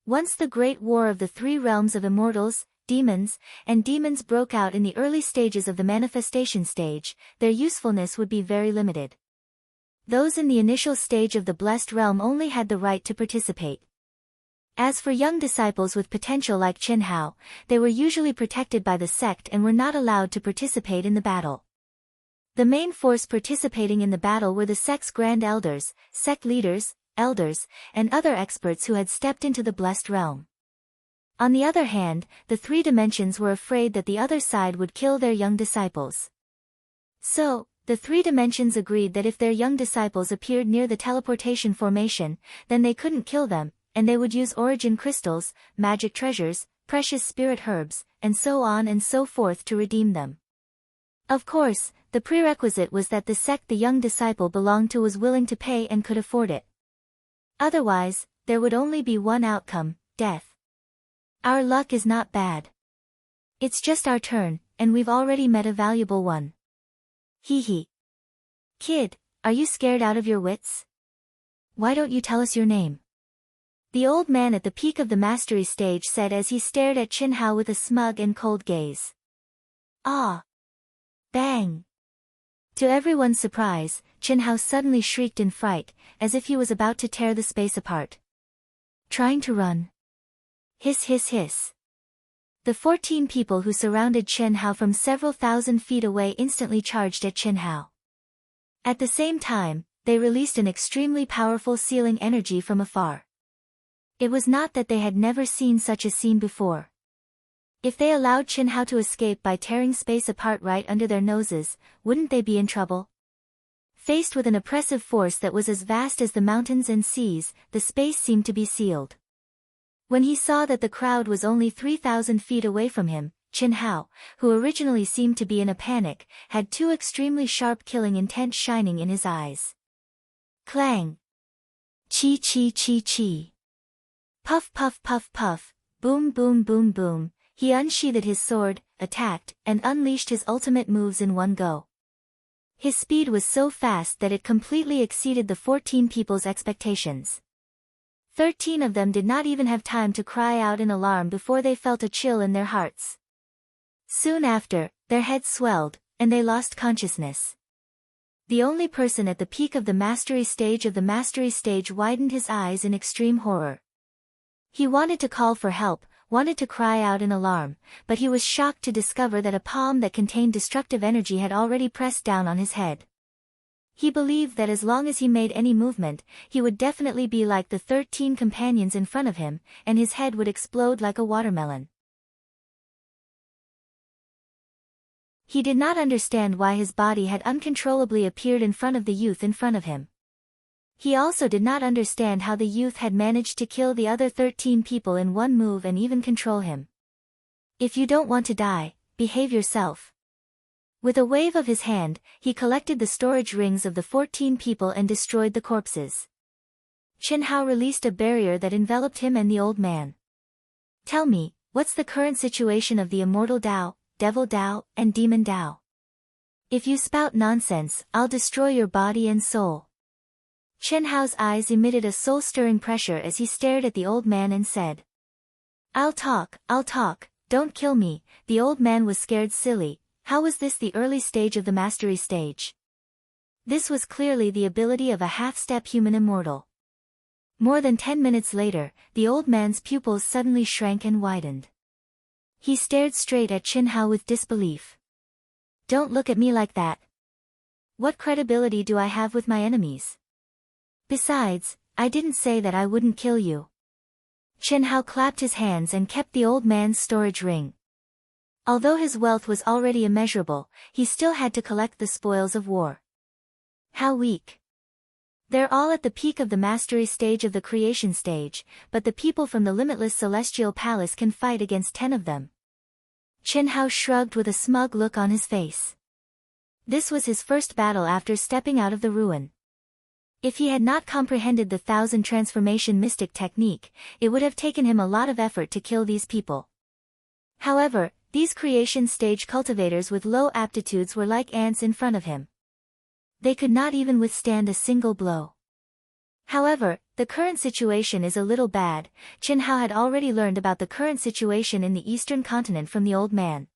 Speaker 1: Once the great war of the three realms of immortals, demons, and demons broke out in the early stages of the manifestation stage, their usefulness would be very limited. Those in the initial stage of the blessed realm only had the right to participate. As for young disciples with potential like Chen Hao, they were usually protected by the sect and were not allowed to participate in the battle. The main force participating in the battle were the sect's grand elders, sect leaders, elders, and other experts who had stepped into the blessed realm. On the other hand, the three dimensions were afraid that the other side would kill their young disciples. So, the three dimensions agreed that if their young disciples appeared near the teleportation formation, then they couldn't kill them, and they would use origin crystals, magic treasures, precious spirit herbs, and so on and so forth to redeem them. Of course, the prerequisite was that the sect the young disciple belonged to was willing to pay and could afford it. Otherwise, there would only be one outcome, death. Our luck is not bad. It's just our turn, and we've already met a valuable one. Hee hee. Kid, are you scared out of your wits? Why don't you tell us your name? The old man at the peak of the mastery stage said as he stared at Chen Hao with a smug and cold gaze. Ah! Bang! To everyone's surprise, Chen Hao suddenly shrieked in fright, as if he was about to tear the space apart. Trying to run. Hiss hiss hiss. The 14 people who surrounded Chen Hao from several thousand feet away instantly charged at Chen Hao. At the same time, they released an extremely powerful sealing energy from afar. It was not that they had never seen such a scene before. If they allowed Chen Hao to escape by tearing space apart right under their noses, wouldn't they be in trouble? Faced with an oppressive force that was as vast as the mountains and seas, the space seemed to be sealed. When he saw that the crowd was only 3,000 feet away from him, Chen Hao, who originally seemed to be in a panic, had two extremely sharp killing intent shining in his eyes. Clang! Chi chi chi chi! Puff puff puff puff, boom boom boom boom, he unsheathed his sword, attacked, and unleashed his ultimate moves in one go. His speed was so fast that it completely exceeded the 14 people's expectations. 13 of them did not even have time to cry out in alarm before they felt a chill in their hearts. Soon after, their heads swelled, and they lost consciousness. The only person at the peak of the mastery stage widened his eyes in extreme horror. He wanted to call for help, wanted to cry out in alarm, but he was shocked to discover that a palm that contained destructive energy had already pressed down on his head. He believed that as long as he made any movement, he would definitely be like the 13 companions in front of him, and his head would explode like a watermelon. He did not understand why his body had uncontrollably appeared in front of the youth in front of him. He also did not understand how the youth had managed to kill the other 13 people in one move and even control him. If you don't want to die, behave yourself. With a wave of his hand, he collected the storage rings of the 14 people and destroyed the corpses. Chen Hao released a barrier that enveloped him and the old man. Tell me, what's the current situation of the immortal Dao, devil Dao, and demon Dao? If you spout nonsense, I'll destroy your body and soul. Chen Hao's eyes emitted a soul-stirring pressure as he stared at the old man and said. I'll talk, don't kill me. The old man was scared silly. How was this the early stage of the mastery stage? This was clearly the ability of a half-step human immortal. More than 10 minutes later, the old man's pupils suddenly shrank and widened. He stared straight at Chen Hao with disbelief. Don't look at me like that. What credibility do I have with my enemies? Besides, I didn't say that I wouldn't kill you. Chen Hao clapped his hands and kept the old man's storage ring. Although his wealth was already immeasurable, he still had to collect the spoils of war. How weak. They're all at the peak of the mastery stage of the creation stage, but the people from the limitless celestial palace can fight against 10 of them. Chen Hao shrugged with a smug look on his face. This was his first battle after stepping out of the ruin. If he had not comprehended the 1000 transformation mystic technique, it would have taken him a lot of effort to kill these people. However, These creation stage cultivators with low aptitudes were like ants in front of him. They could not even withstand a single blow. However, the current situation is a little bad. Chen Hao had already learned about the current situation in the eastern continent from the old man.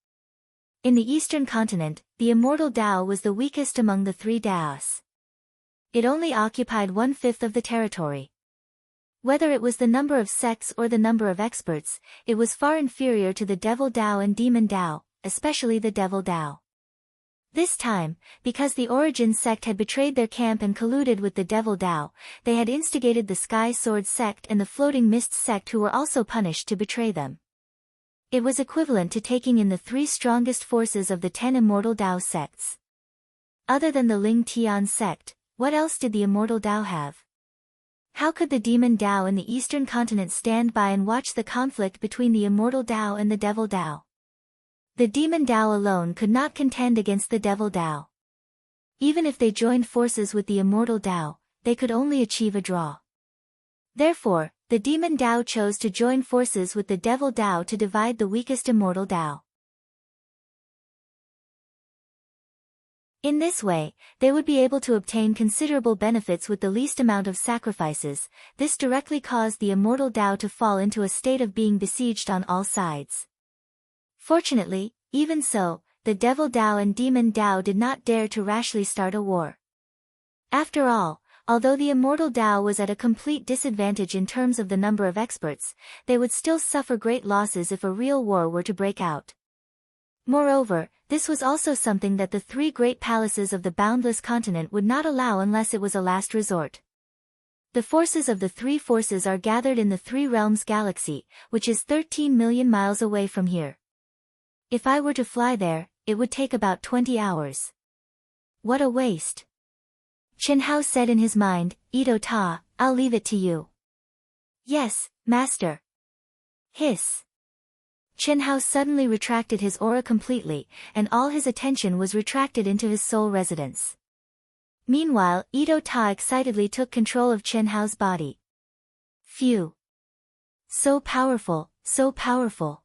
Speaker 1: In the eastern continent, the immortal Dao was the weakest among the three Daos. It only occupied 1/5 of the territory. Whether it was the number of sects or the number of experts, it was far inferior to the Devil Dao and Demon Dao, especially the Devil Dao. This time, because the Origin sect had betrayed their camp and colluded with the Devil Dao, they had instigated the Sky Sword sect and the Floating Mist sect, who were also punished to betray them. It was equivalent to taking in the 3 strongest forces of the 10 immortal Dao sects. Other than the Ling Tian sect, what else did the immortal Dao have? How could the Demon Dao in the eastern continent stand by and watch the conflict between the immortal Dao and the Devil Dao? The Demon Dao alone could not contend against the Devil Dao. Even if they joined forces with the immortal Dao, they could only achieve a draw. Therefore, the Demon Dao chose to join forces with the Devil Dao to divide the weakest immortal Dao. In this way, they would be able to obtain considerable benefits with the least amount of sacrifices. This directly caused the immortal Dao to fall into a state of being besieged on all sides. Fortunately, even so, the Devil Dao and Demon Dao did not dare to rashly start a war. After all, although the immortal Dao was at a complete disadvantage in terms of the number of experts, they would still suffer great losses if a real war were to break out. Moreover, this was also something that the 3 great palaces of the boundless continent would not allow unless it was a last resort. The forces of the 3 forces are gathered in the 3 realms galaxy, which is 13 million miles away from here. If I were to fly there, it would take about 20 hours. What a waste! Chen Hao said in his mind, Ito Ta, I'll leave it to you. Yes, master. Hiss. Chen Hao suddenly retracted his aura completely, and all his attention was retracted into his soul residence. Meanwhile, Ito Ta excitedly took control of Chen Hao's body. Phew! So powerful, so powerful.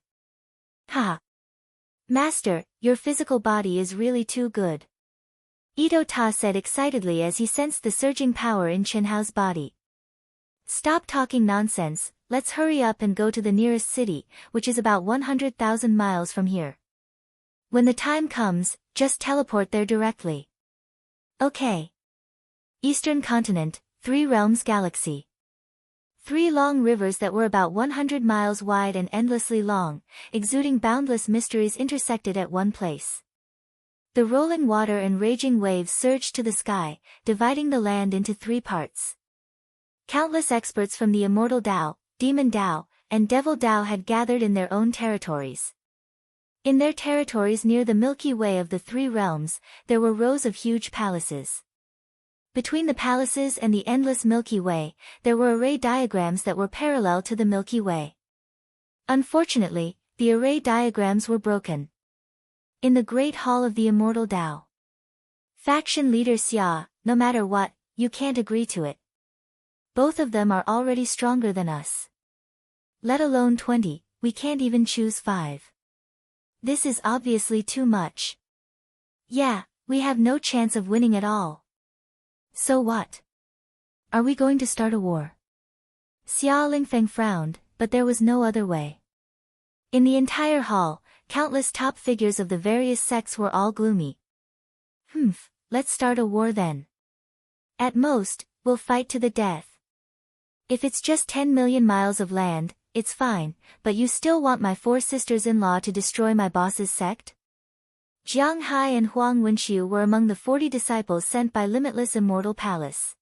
Speaker 1: Ha! Master, your physical body is really too good. Ito Ta said excitedly as he sensed the surging power in Chen Hao's body. Stop talking nonsense, let's hurry up and go to the nearest city, which is about 100,000 miles from here. When the time comes, just teleport there directly. Okay. Eastern Continent, 3 Realms Galaxy. 3 long rivers that were about 100 miles wide and endlessly long, exuding boundless mysteries intersected at one place. The rolling water and raging waves surged to the sky, dividing the land into 3 parts. Countless experts from the immortal Dao, Demon Dao, and Devil Dao had gathered in their own territories. In their territories near the Milky Way of the 3 realms, there were rows of huge palaces. Between the palaces and the endless Milky Way, there were array diagrams that were parallel to the Milky Way. Unfortunately, the array diagrams were broken. In the Great Hall of the Immortal Dao. Faction leader Xia, no matter what, you can't agree to it. Both of them are already stronger than us. Let alone 20, we can't even choose 5. This is obviously too much. Yeah, we have no chance of winning at all. So what? Are we going to start a war? Xia Lingfeng frowned, but there was no other way. In the entire hall, countless top figures of the various sects were all gloomy. Let's start a war then. At most, we'll fight to the death. If it's just 10 million miles of land, it's fine, but you still want my 4 sisters-in-law to destroy my boss's sect? Jiang Hai and Huang Wenxiu were among the 40 disciples sent by Limitless Immortal Palace.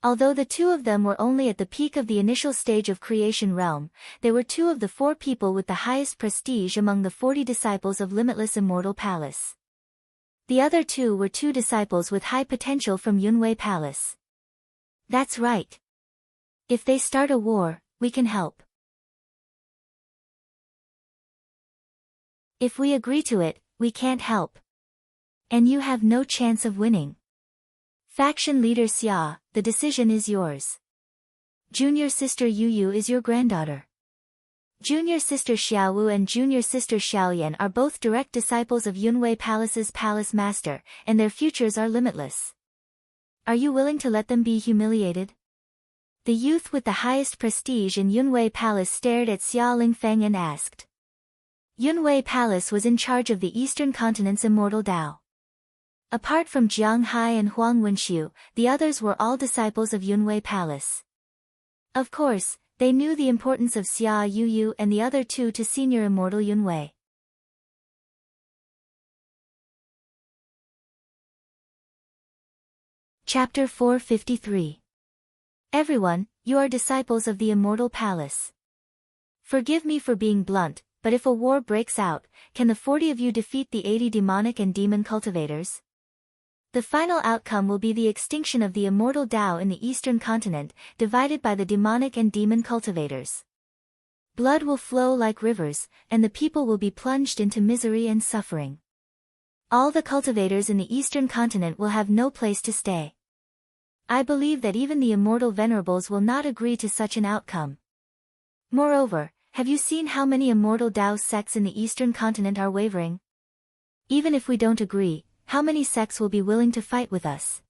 Speaker 1: Although the 2 of them were only at the peak of the initial stage of Creation Realm, they were 2 of the 4 people with the highest prestige among the 40 disciples of Limitless Immortal Palace. The other 2 were 2 disciples with high potential from Yunwei Palace. That's right. If they start a war, we can help. If we agree to it, we can't help. And you have no chance of winning. Faction leader Xia, the decision is yours. Junior sister Yu Yu is your granddaughter. Junior sister Xiaowu and junior sister Xiaoyan are both direct disciples of Yunwei Palace's palace master, and their futures are limitless. Are you willing to let them be humiliated? The youth with the highest prestige in Yunwei Palace stared at Xia Lingfeng and asked. Yunwei Palace was in charge of the Eastern Continent's immortal Tao. Apart from Jiang Hai and Huang Wenxiu, the others were all disciples of Yunwei Palace. Of course, they knew the importance of Xia Yuyu and the other two to senior immortal Yunwei. Chapter 453. Everyone, you are disciples of the immortal palace. Forgive me for being blunt, but if a war breaks out, can the 40 of you defeat the 80 demonic and demon cultivators? The final outcome will be the extinction of the immortal Tao in the Eastern Continent, divided by the demonic and demon cultivators. Blood will flow like rivers, and the people will be plunged into misery and suffering. All the cultivators in the Eastern Continent will have no place to stay. I believe that even the immortal venerables will not agree to such an outcome. Moreover, have you seen how many immortal Tao sects in the Eastern Continent are wavering? Even if we don't agree, how many sects will be willing to fight with us?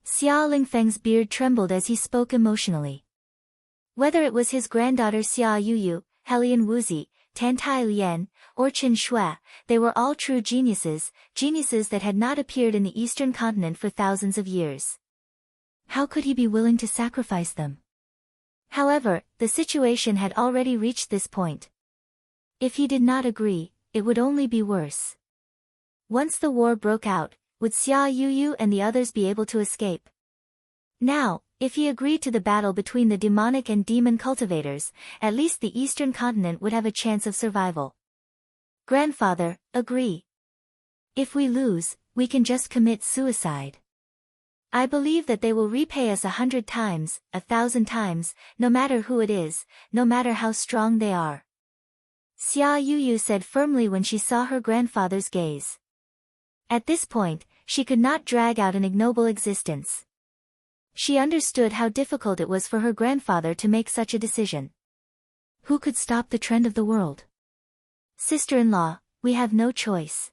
Speaker 1: Xia Lingfeng's beard trembled as he spoke emotionally. Whether it was his granddaughter Xia Yuyu, Helian Wuzi, Tantai Lian, or Qin Shui, they were all true geniuses, geniuses that had not appeared in the Eastern Continent for thousands of years. How could he be willing to sacrifice them? However, the situation had already reached this point. If he did not agree, it would only be worse. Once the war broke out, would Xia Yuyu and the others be able to escape? Now, if he agreed to the battle between the demonic and demon cultivators, at least the Eastern Continent would have a chance of survival. Grandfather, agree. If we lose, we can just commit suicide. I believe that they will repay us 100 times, 1,000 times, no matter who it is, no matter how strong they are. Xia Yuyu said firmly when she saw her grandfather's gaze. At this point, she could not drag out an ignoble existence. She understood how difficult it was for her grandfather to make such a decision. Who could stop the trend of the world? Sister-in-law, we have no choice.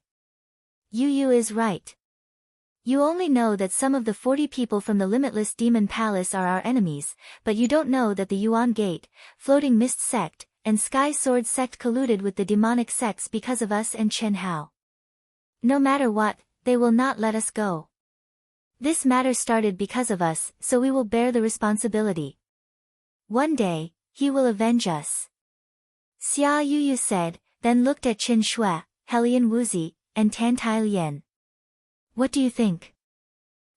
Speaker 1: Yuyu is right. You only know that some of the 40 people from the Limitless Demon Palace are our enemies, but you don't know that the Yuan Gate, Floating Mist Sect, and Sky Sword Sect colluded with the demonic sects because of us and Chen Hao. No matter what, they will not let us go. This matter started because of us, so we will bear the responsibility. One day, he will avenge us. Xia Yuyu said, then looked at Qin Shui, Helian Wuzi, and Tantai Lian. What do you think?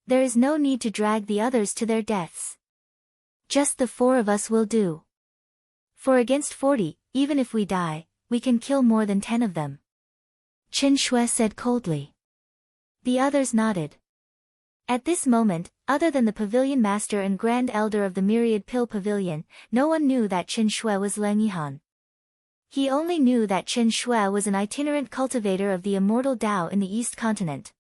Speaker 1: There is no need to drag the others to their deaths. Just the 4 of us will do. For against 40, even if we die, we can kill more than 10 of them. Qin Shui said coldly. The others nodded. At this moment, other than the pavilion master and grand elder of the Myriad Pill Pavilion, no one knew that Qin Shui was Leng Yihan. He only knew that Qin Shui was an itinerant cultivator of the immortal Tao in the East Continent.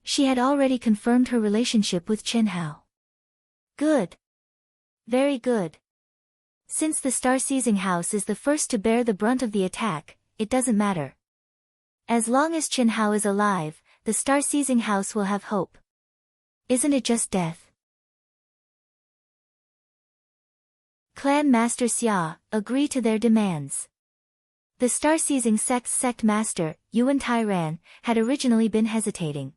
Speaker 1: She had already confirmed her relationship with Chen Hao. Good. Very good. Since the Star-Seizing House is the first to bear the brunt of the attack, it doesn't matter. As long as Chen Hao is alive, the Star-Seizing House will have hope. Isn't it just death? Clan Master Xia, agree to their demands. The Star-Seizing Sect's sect master, Yuan Tairan, had originally been hesitating.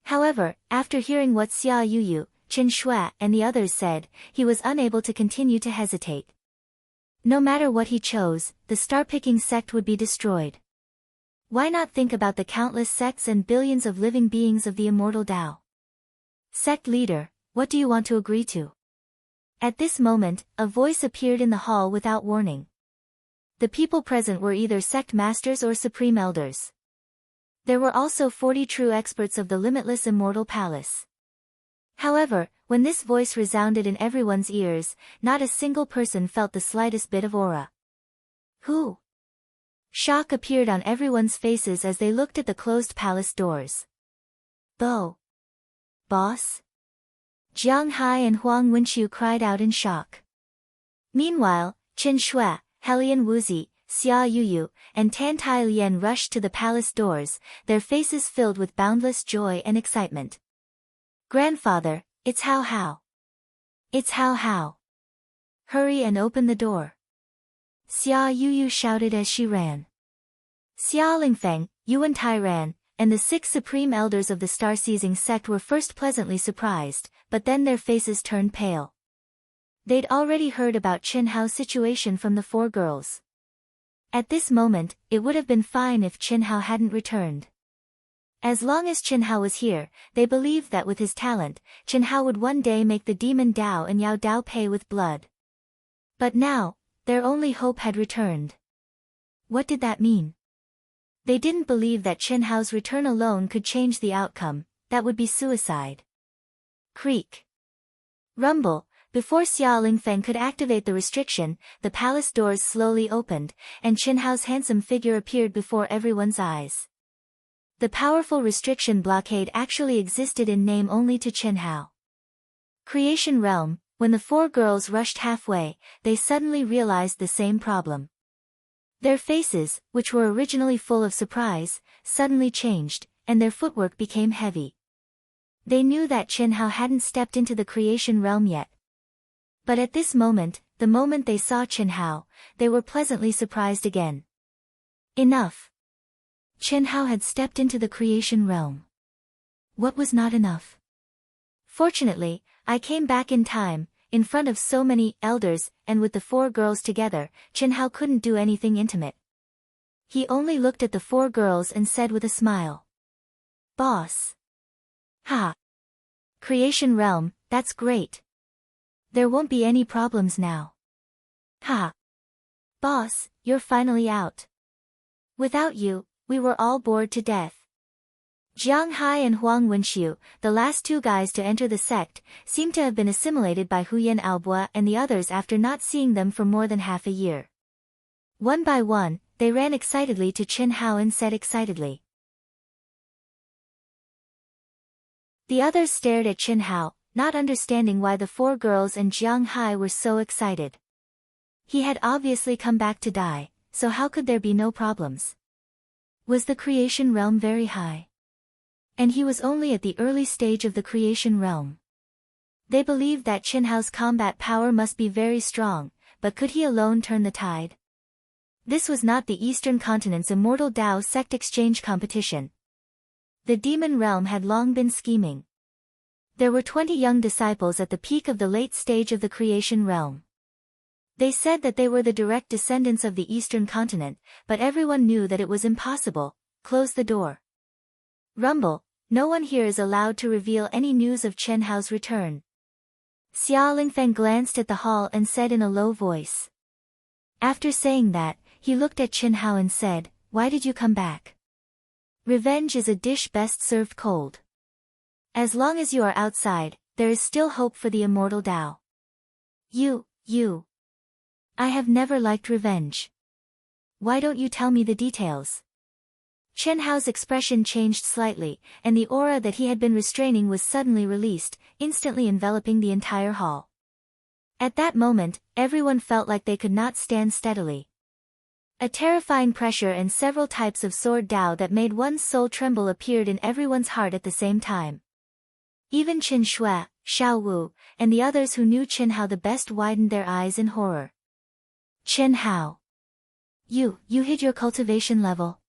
Speaker 1: However, after hearing what Xia Yuyu, Qin Shui, and the others said, he was unable to continue to hesitate. No matter what he chose, the star-picking sect would be destroyed. Why not think about the countless sects and billions of living beings of the immortal Tao? Sect leader, what do you want to agree to? At this moment, a voice appeared in the hall without warning. The people present were either sect masters or supreme elders. There were also 40 true experts of the limitless immortal palace. However, when this voice resounded in everyone's ears, not a single person felt the slightest bit of aura. Who? Shock appeared on everyone's faces as they looked at the closed palace doors. Bo. Boss? Jiang Hai and Huang Wenxiu cried out in shock. Meanwhile, Qin Shui, Helian Wuzi, Xia Yuyu, and Tan Tai Lian rushed to the palace doors, their faces filled with boundless joy and excitement. "Grandfather, it's Hao Hao. It's Hao Hao. Hurry and open the door." Xia Yuyu shouted as she ran. Xia Lingfeng, Yuan Tai ran, and the 6 supreme elders of the star-seizing sect were first pleasantly surprised, but then their faces turned pale. They'd already heard about Qin Hao's situation from the 4 girls. At this moment, it would have been fine if Qin Hao hadn't returned. As long as Qin Hao was here, they believed that with his talent, Qin Hao would one day make the demon Dao and Yao Dao pay with blood. But now, their only hope had returned. What did that mean? They didn't believe that Qin Hao's return alone could change the outcome. That would be suicide. Creak. Rumble. Before Xia Lingfeng could activate the restriction, the palace doors slowly opened, and Qin Hao's handsome figure appeared before everyone's eyes. The powerful restriction blockade actually existed in name only to Qin Hao. Creation Realm. When the 4 girls rushed halfway, they suddenly realized the same problem. Their faces, which were originally full of surprise, suddenly changed, and their footwork became heavy. They knew that Qin Hao hadn't stepped into the creation realm yet. But at this moment, the moment they saw Qin Hao, they were pleasantly surprised again. Enough. Qin Hao had stepped into the creation realm. What was not enough? Fortunately, I came back in time. In front of so many elders, and with the 4 girls together, Qin Hao couldn't do anything intimate. He only looked at the 4 girls and said with a smile. "Boss." "Ha! Creation Realm, that's great. There won't be any problems now." "Ha! Boss, you're finally out. Without you, we were all bored to death." Jiang Hai and Huang Wenxiu, the last 2 guys to enter the sect, seemed to have been assimilated by Huyan Albua and the others after not seeing them for more than half a year. One by one, they ran excitedly to Qin Hao and said excitedly. The others stared at Qin Hao, not understanding why the 4 girls and Jiang Hai were so excited. He had obviously come back to die, so how could there be no problems? Was the creation realm very high? And he was only at the early stage of the creation realm. They believed that Qin Hao's combat power must be very strong, but could he alone turn the tide? This was not the Eastern Continent's immortal Dao sect exchange competition. The demon realm had long been scheming. There were 20 young disciples at the peak of the late stage of the creation realm. They said that they were the direct descendants of the Eastern Continent, but everyone knew that it was impossible. Close the door. Rumble. No one here is allowed to reveal any news of Qin Hao's return. Xia Lingfeng glanced at the hall and said in a low voice. After saying that, he looked at Qin Hao and said, "Why did you come back? Revenge is a dish best served cold. As long as you are outside, there is still hope for the immortal Dao." You. I have never liked revenge. Why don't you tell me the details?" Qin Hao's expression changed slightly, and the aura that he had been restraining was suddenly released, instantly enveloping the entire hall. At that moment, everyone felt like they could not stand steadily. A terrifying pressure and several types of sword Dao that made one's soul tremble appeared in everyone's heart at the same time. Even Qin Shui, Xiao Wu, and the others who knew Qin Hao the best widened their eyes in horror. "Qin Hao. You hid your cultivation level?"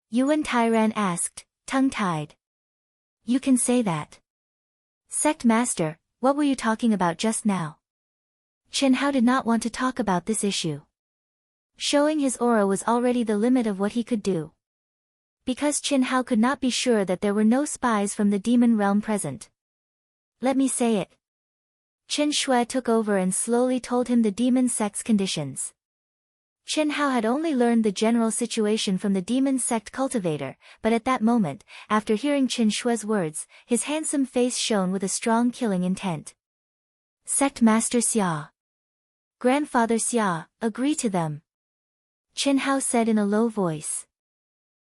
Speaker 1: Yuan Tairan asked, tongue-tied. "You can say that. Sect Master, what were you talking about just now?" Qin Hao did not want to talk about this issue. Showing his aura was already the limit of what he could do. Because Qin Hao could not be sure that there were no spies from the demon realm present. "Let me say it." Qin Shui took over and slowly told him the demon sect's conditions. Qin Hao had only learned the general situation from the demon sect cultivator, but at that moment, after hearing Qin Shui's words, his handsome face shone with a strong killing intent. "Sect Master Xia. Grandfather Xia, agree to them," Qin Hao said in a low voice.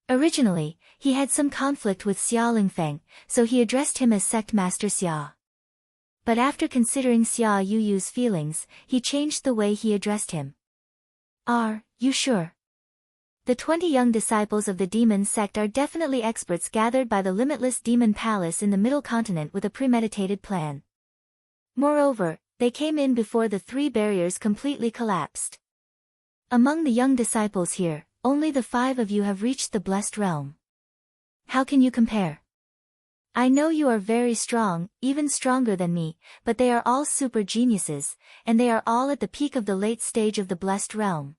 Speaker 1: Originally, he had some conflict with Xia Lingfeng, so he addressed him as Sect Master Xia. But after considering Xia Yuyu's feelings, he changed the way he addressed him. Are you sure? The 20 young disciples of the demon sect are definitely experts gathered by the limitless demon palace in the middle continent with a premeditated plan. Moreover, they came in before the 3 barriers completely collapsed. Among the young disciples here, only the 5 of you have reached the blessed realm. How can you compare? I know you are very strong, even stronger than me, but they are all super geniuses, and they are all at the peak of the late stage of the blessed realm.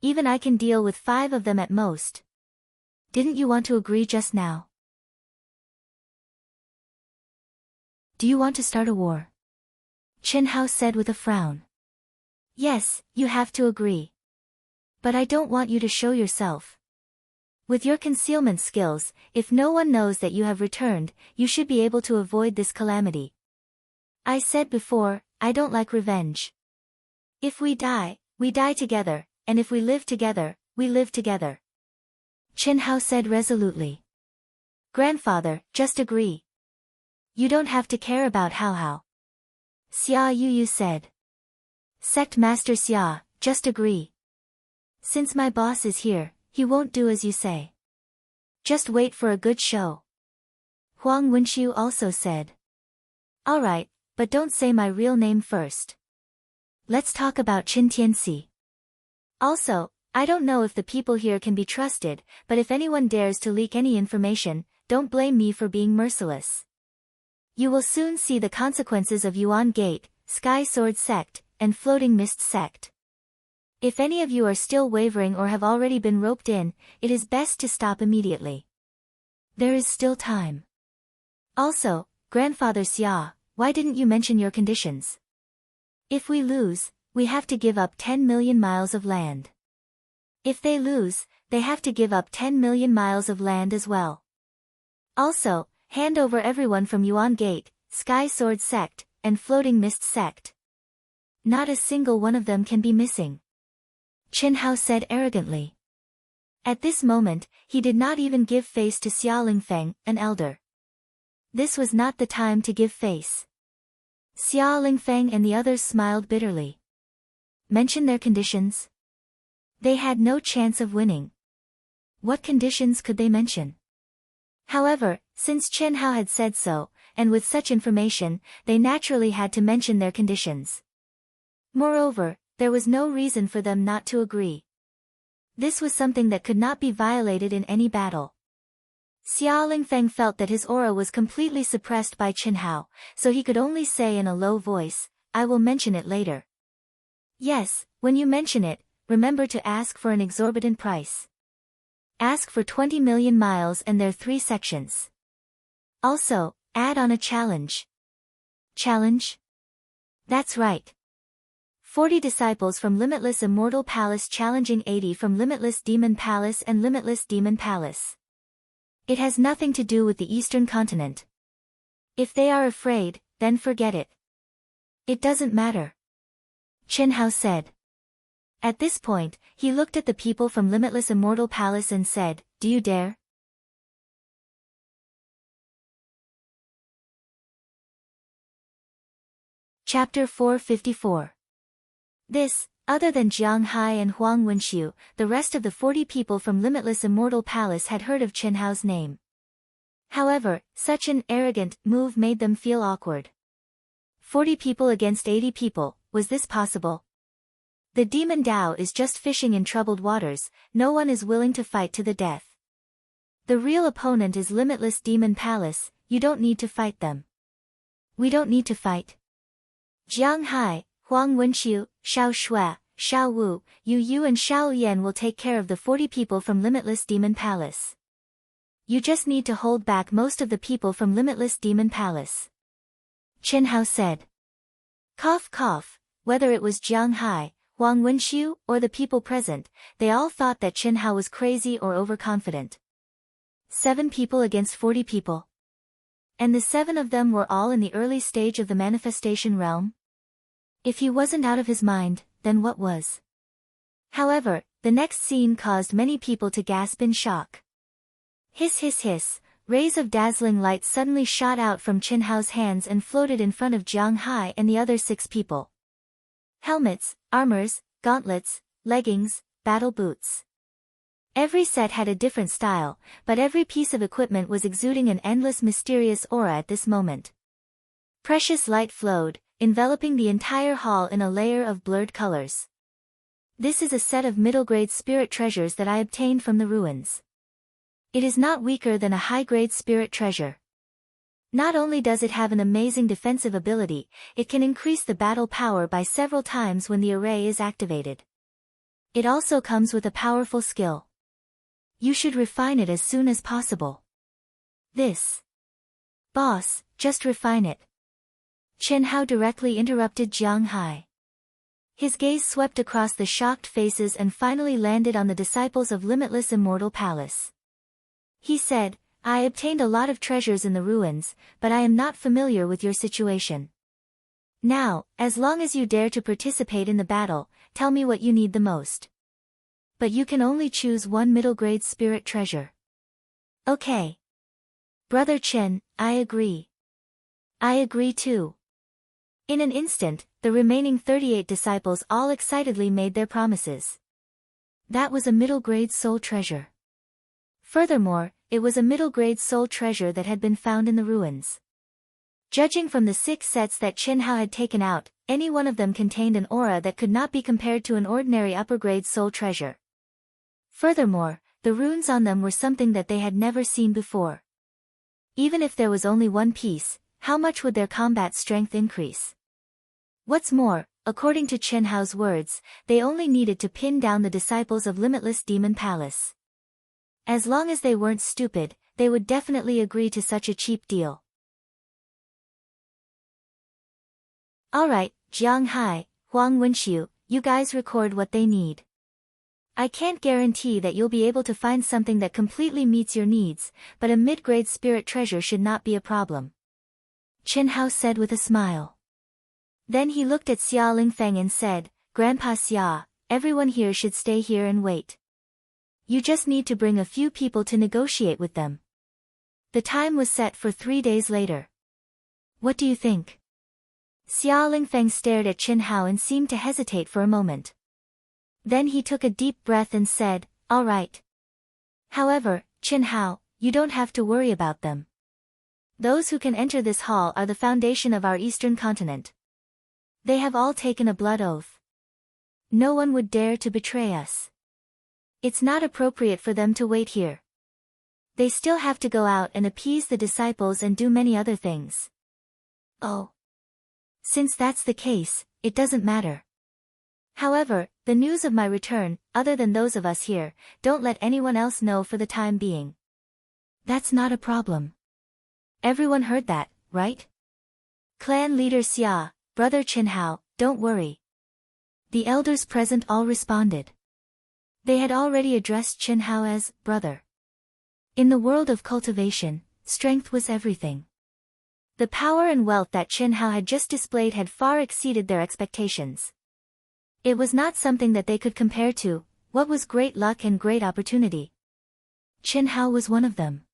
Speaker 1: Even I can deal with 5 of them at most. Didn't you want to agree just now? Do you want to start a war? Chen Hao said with a frown. Yes, you have to agree. But I don't want you to show yourself. With your concealment skills, if no one knows that you have returned, you should be able to avoid this calamity. I said before, I don't like revenge. If we die together, and if we live together, we live together. Chen Hao said resolutely. Grandfather, just agree. You don't have to care about Hao. Xia Yu said. Sect Master Xia, just agree. Since my boss is here, he won't do as you say. Just wait for a good show. Huang Wenxiu also said. Alright, but don't say my real name first. Let's talk about Qin Tianxi. Also, I don't know if the people here can be trusted, but if anyone dares to leak any information, don't blame me for being merciless. You will soon see the consequences of Yuan Gate, Sky Sword Sect, and Floating Mist Sect. If any of you are still wavering or have already been roped in, it is best to stop immediately. There is still time. Also, Grandfather Xia, why didn't you mention your conditions? If we lose, we have to give up 10 million miles of land. If they lose, they have to give up 10 million miles of land as well. Also, hand over everyone from Yuan Gate, Sky Sword Sect, and Floating Mist Sect. Not a single one of them can be missing. Chen Hao said arrogantly. At this moment, he did not even give face to Xia Lingfeng, an elder. This was not the time to give face. Xia Lingfeng and the others smiled bitterly. Mention their conditions? They had no chance of winning. What conditions could they mention? However, since Chen Hao had said so, and with such information, they naturally had to mention their conditions. Moreover, there was no reason for them not to agree. This was something that could not be violated in any battle. Xia Lingfeng felt that his aura was completely suppressed by Chen Hao, so he could only say in a low voice, I will mention it later. Yes, when you mention it, remember to ask for an exorbitant price. Ask for 20 million miles and their 3 sections. Also, add on a challenge. Challenge? That's right. 40 disciples from Limitless Immortal Palace challenging 80 from Limitless Demon Palace and Limitless Demon Palace. It has nothing to do with the Eastern Continent. If they are afraid, then forget it. It doesn't matter. Chen Hao said. At this point, he looked at the people from Limitless Immortal Palace and said, Do you dare? Chapter 454. This, other than Jiang Hai and Huang Wenxiu, the rest of the 40 people from Limitless Immortal Palace had heard of Chen Hao's name. However, such an arrogant move made them feel awkward. 40 people against 80 people, was this possible? The demon Dao is just fishing in troubled waters, no one is willing to fight to the death. The real opponent is Limitless Demon Palace, you don't need to fight them. We don't need to fight. Jiang Hai, Huang Wenxiu, Shao Shui, Shao Wu, Yu Yu and Shao Yan will take care of the 40 people from Limitless Demon Palace. You just need to hold back most of the people from Limitless Demon Palace. Chen Hao said. Cough cough, whether it was Jiang Hai, Huang Wenxiu, or the people present, they all thought that Chen Hao was crazy or overconfident. 7 people against 40 people. And the 7 of them were all in the early stage of the manifestation realm? If he wasn't out of his mind, then what was? However, the next scene caused many people to gasp in shock. Hiss hiss hiss, rays of dazzling light suddenly shot out from Chen Hao's hands and floated in front of Jiang Hai and the other 6 people. Helmets, armors, gauntlets, leggings, battle boots. Every set had a different style, but every piece of equipment was exuding an endless mysterious aura at this moment. Precious light flowed, enveloping the entire hall in a layer of blurred colors. This is a set of middle-grade spirit treasures that I obtained from the ruins. It is not weaker than a high-grade spirit treasure. Not only does it have an amazing defensive ability, it can increase the battle power by several times when the array is activated. It also comes with a powerful skill. You should refine it as soon as possible. This. Boss, just refine it. Chen Hao directly interrupted Jiang Hai. His gaze swept across the shocked faces and finally landed on the disciples of Limitless Immortal Palace. He said, I obtained a lot of treasures in the ruins, but I am not familiar with your situation. Now, as long as you dare to participate in the battle, tell me what you need the most. But you can only choose one middle-grade spirit treasure. Okay. Brother Chen, I agree. I agree too. In an instant, the remaining 38 disciples all excitedly made their promises. That was a middle-grade soul treasure. Furthermore, it was a middle-grade soul treasure that had been found in the ruins. Judging from the 6 sets that Chen Hao had taken out, any one of them contained an aura that could not be compared to an ordinary upper-grade soul treasure. Furthermore, the runes on them were something that they had never seen before. Even if there was only one piece, how much would their combat strength increase? What's more, according to Chen Hao's words, they only needed to pin down the disciples of Limitless Demon Palace. As long as they weren't stupid, they would definitely agree to such a cheap deal. Alright, Jiang Hai, Huang Wenxiu, you guys record what they need. I can't guarantee that you'll be able to find something that completely meets your needs, but a mid-grade spirit treasure should not be a problem. Chen Hao said with a smile. Then he looked at Xia Lingfeng and said, Grandpa Xia, everyone here should stay here and wait. You just need to bring a few people to negotiate with them. The time was set for 3 days later. What do you think? Xia Lingfeng stared at Chen Hao and seemed to hesitate for a moment. Then he took a deep breath and said, all right. However, Chen Hao, you don't have to worry about them. Those who can enter this hall are the foundation of our eastern continent. They have all taken a blood oath. No one would dare to betray us. It's not appropriate for them to wait here. They still have to go out and appease the disciples and do many other things. Oh. Since that's the case, it doesn't matter. However, the news of my return, other than those of us here, don't let anyone else know for the time being. That's not a problem. Everyone heard that, right? Clan leader Xia, brother Chen Hao, don't worry. The elders present all responded. They had already addressed Chen Hao as brother. In the world of cultivation, strength was everything. The power and wealth that Chen Hao had just displayed had far exceeded their expectations. It was not something that they could compare to, what was great luck and great opportunity. Chen Hao was one of them.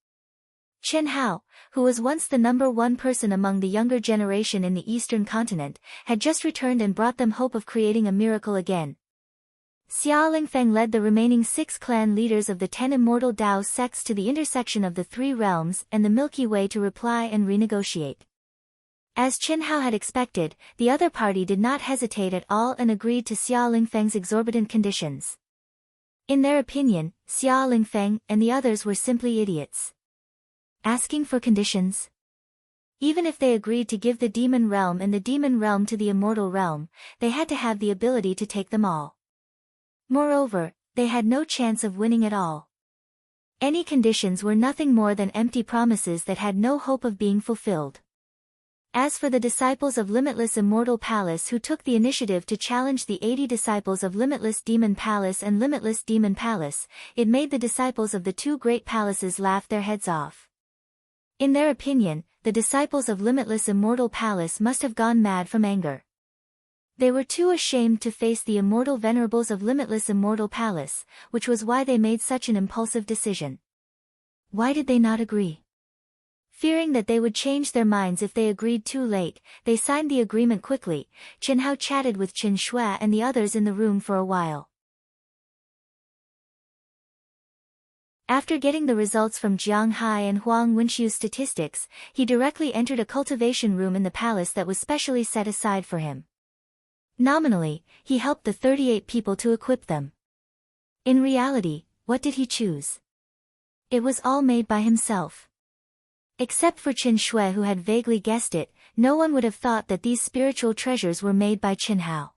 Speaker 1: Chen Hao, who was once the #1 person among the younger generation in the eastern continent, had just returned and brought them hope of creating a miracle again. Xia Lingfeng led the remaining 6 clan leaders of the 10 immortal Dao sects to the intersection of the 3 realms and the Milky Way to reply and renegotiate. As Chen Hao had expected, the other party did not hesitate at all and agreed to Xia Lingfeng's exorbitant conditions. In their opinion, Xia Lingfeng and the others were simply idiots. Asking for conditions? Even if they agreed to give the demon realm and the demon realm to the immortal realm, they had to have the ability to take them all. Moreover, they had no chance of winning at all. Any conditions were nothing more than empty promises that had no hope of being fulfilled. As for the disciples of Limitless Immortal Palace who took the initiative to challenge the 80 disciples of Limitless Demon Palace and Limitless Demon Palace, it made the disciples of the 2 great palaces laugh their heads off. In their opinion, the disciples of Limitless Immortal Palace must have gone mad from anger. They were too ashamed to face the immortal venerables of Limitless Immortal Palace, which was why they made such an impulsive decision. Why did they not agree? Fearing that they would change their minds if they agreed too late, they signed the agreement quickly. Chen Hao chatted with Chen Shui and the others in the room for a while. After getting the results from Jiang Hai and Huang Wenxiu's statistics, he directly entered a cultivation room in the palace that was specially set aside for him. Nominally, he helped the 38 people to equip them. In reality, what did he choose? It was all made by himself. Except for Qin Shui, who had vaguely guessed it, no one would have thought that these spiritual treasures were made by Qin Hao.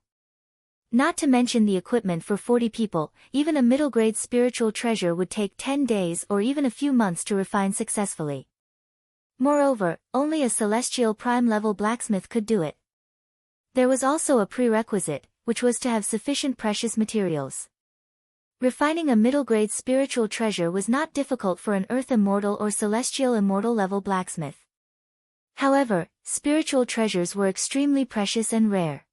Speaker 1: Not to mention the equipment for 40 people, even a middle-grade spiritual treasure would take 10 days or even a few months to refine successfully. Moreover, only a celestial prime-level blacksmith could do it. There was also a prerequisite, which was to have sufficient precious materials. Refining a middle-grade spiritual treasure was not difficult for an earth immortal or celestial immortal level blacksmith. However, spiritual treasures were extremely precious and rare.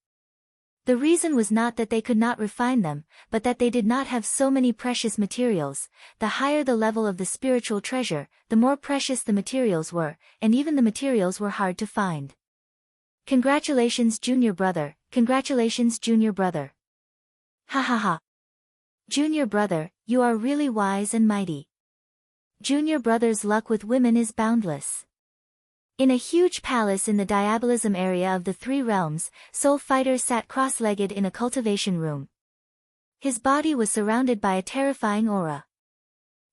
Speaker 1: The reason was not that they could not refine them, but that they did not have so many precious materials. The higher the level of the spiritual treasure, the more precious the materials were, and even the materials were hard to find. Congratulations, junior brother, congratulations, junior brother. Ha ha ha. Junior brother, you are really wise and mighty. Junior brother's luck with women is boundless. In a huge palace in the diabolism area of the Three Realms, Soul Fighter sat cross-legged in a cultivation room. His body was surrounded by a terrifying aura.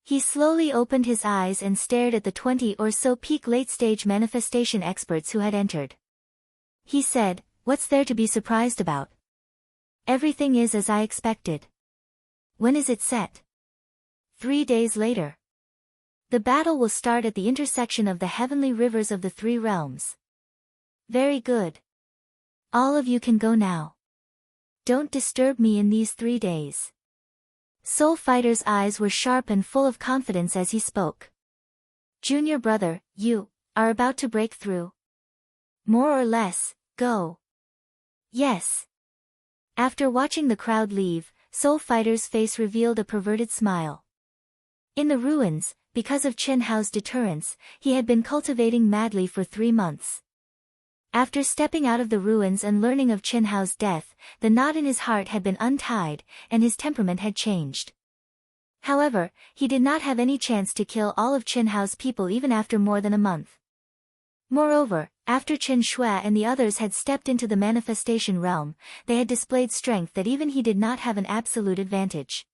Speaker 1: He slowly opened his eyes and stared at the 20 or so peak late-stage manifestation experts who had entered. He said, "What's there to be surprised about? Everything is as I expected. When is it set?" 3 days later. The battle will start at the intersection of the heavenly rivers of the Three Realms. Very good. All of you can go now. Don't disturb me in these 3 days. Soul Fighter's eyes were sharp and full of confidence as he spoke. Junior brother, you are about to break through. More or less, go. Yes. After watching the crowd leave, Soul Fighter's face revealed a perverted smile. In the ruins, because of Qin Hao's deterrence, he had been cultivating madly for 3 months. After stepping out of the ruins and learning of Qin Hao's death, the knot in his heart had been untied, and his temperament had changed. However, he did not have any chance to kill all of Qin Hao's people even after more than a month. Moreover, after Qin Shui and the others had stepped into the manifestation realm, they had displayed strength that even he did not have an absolute advantage.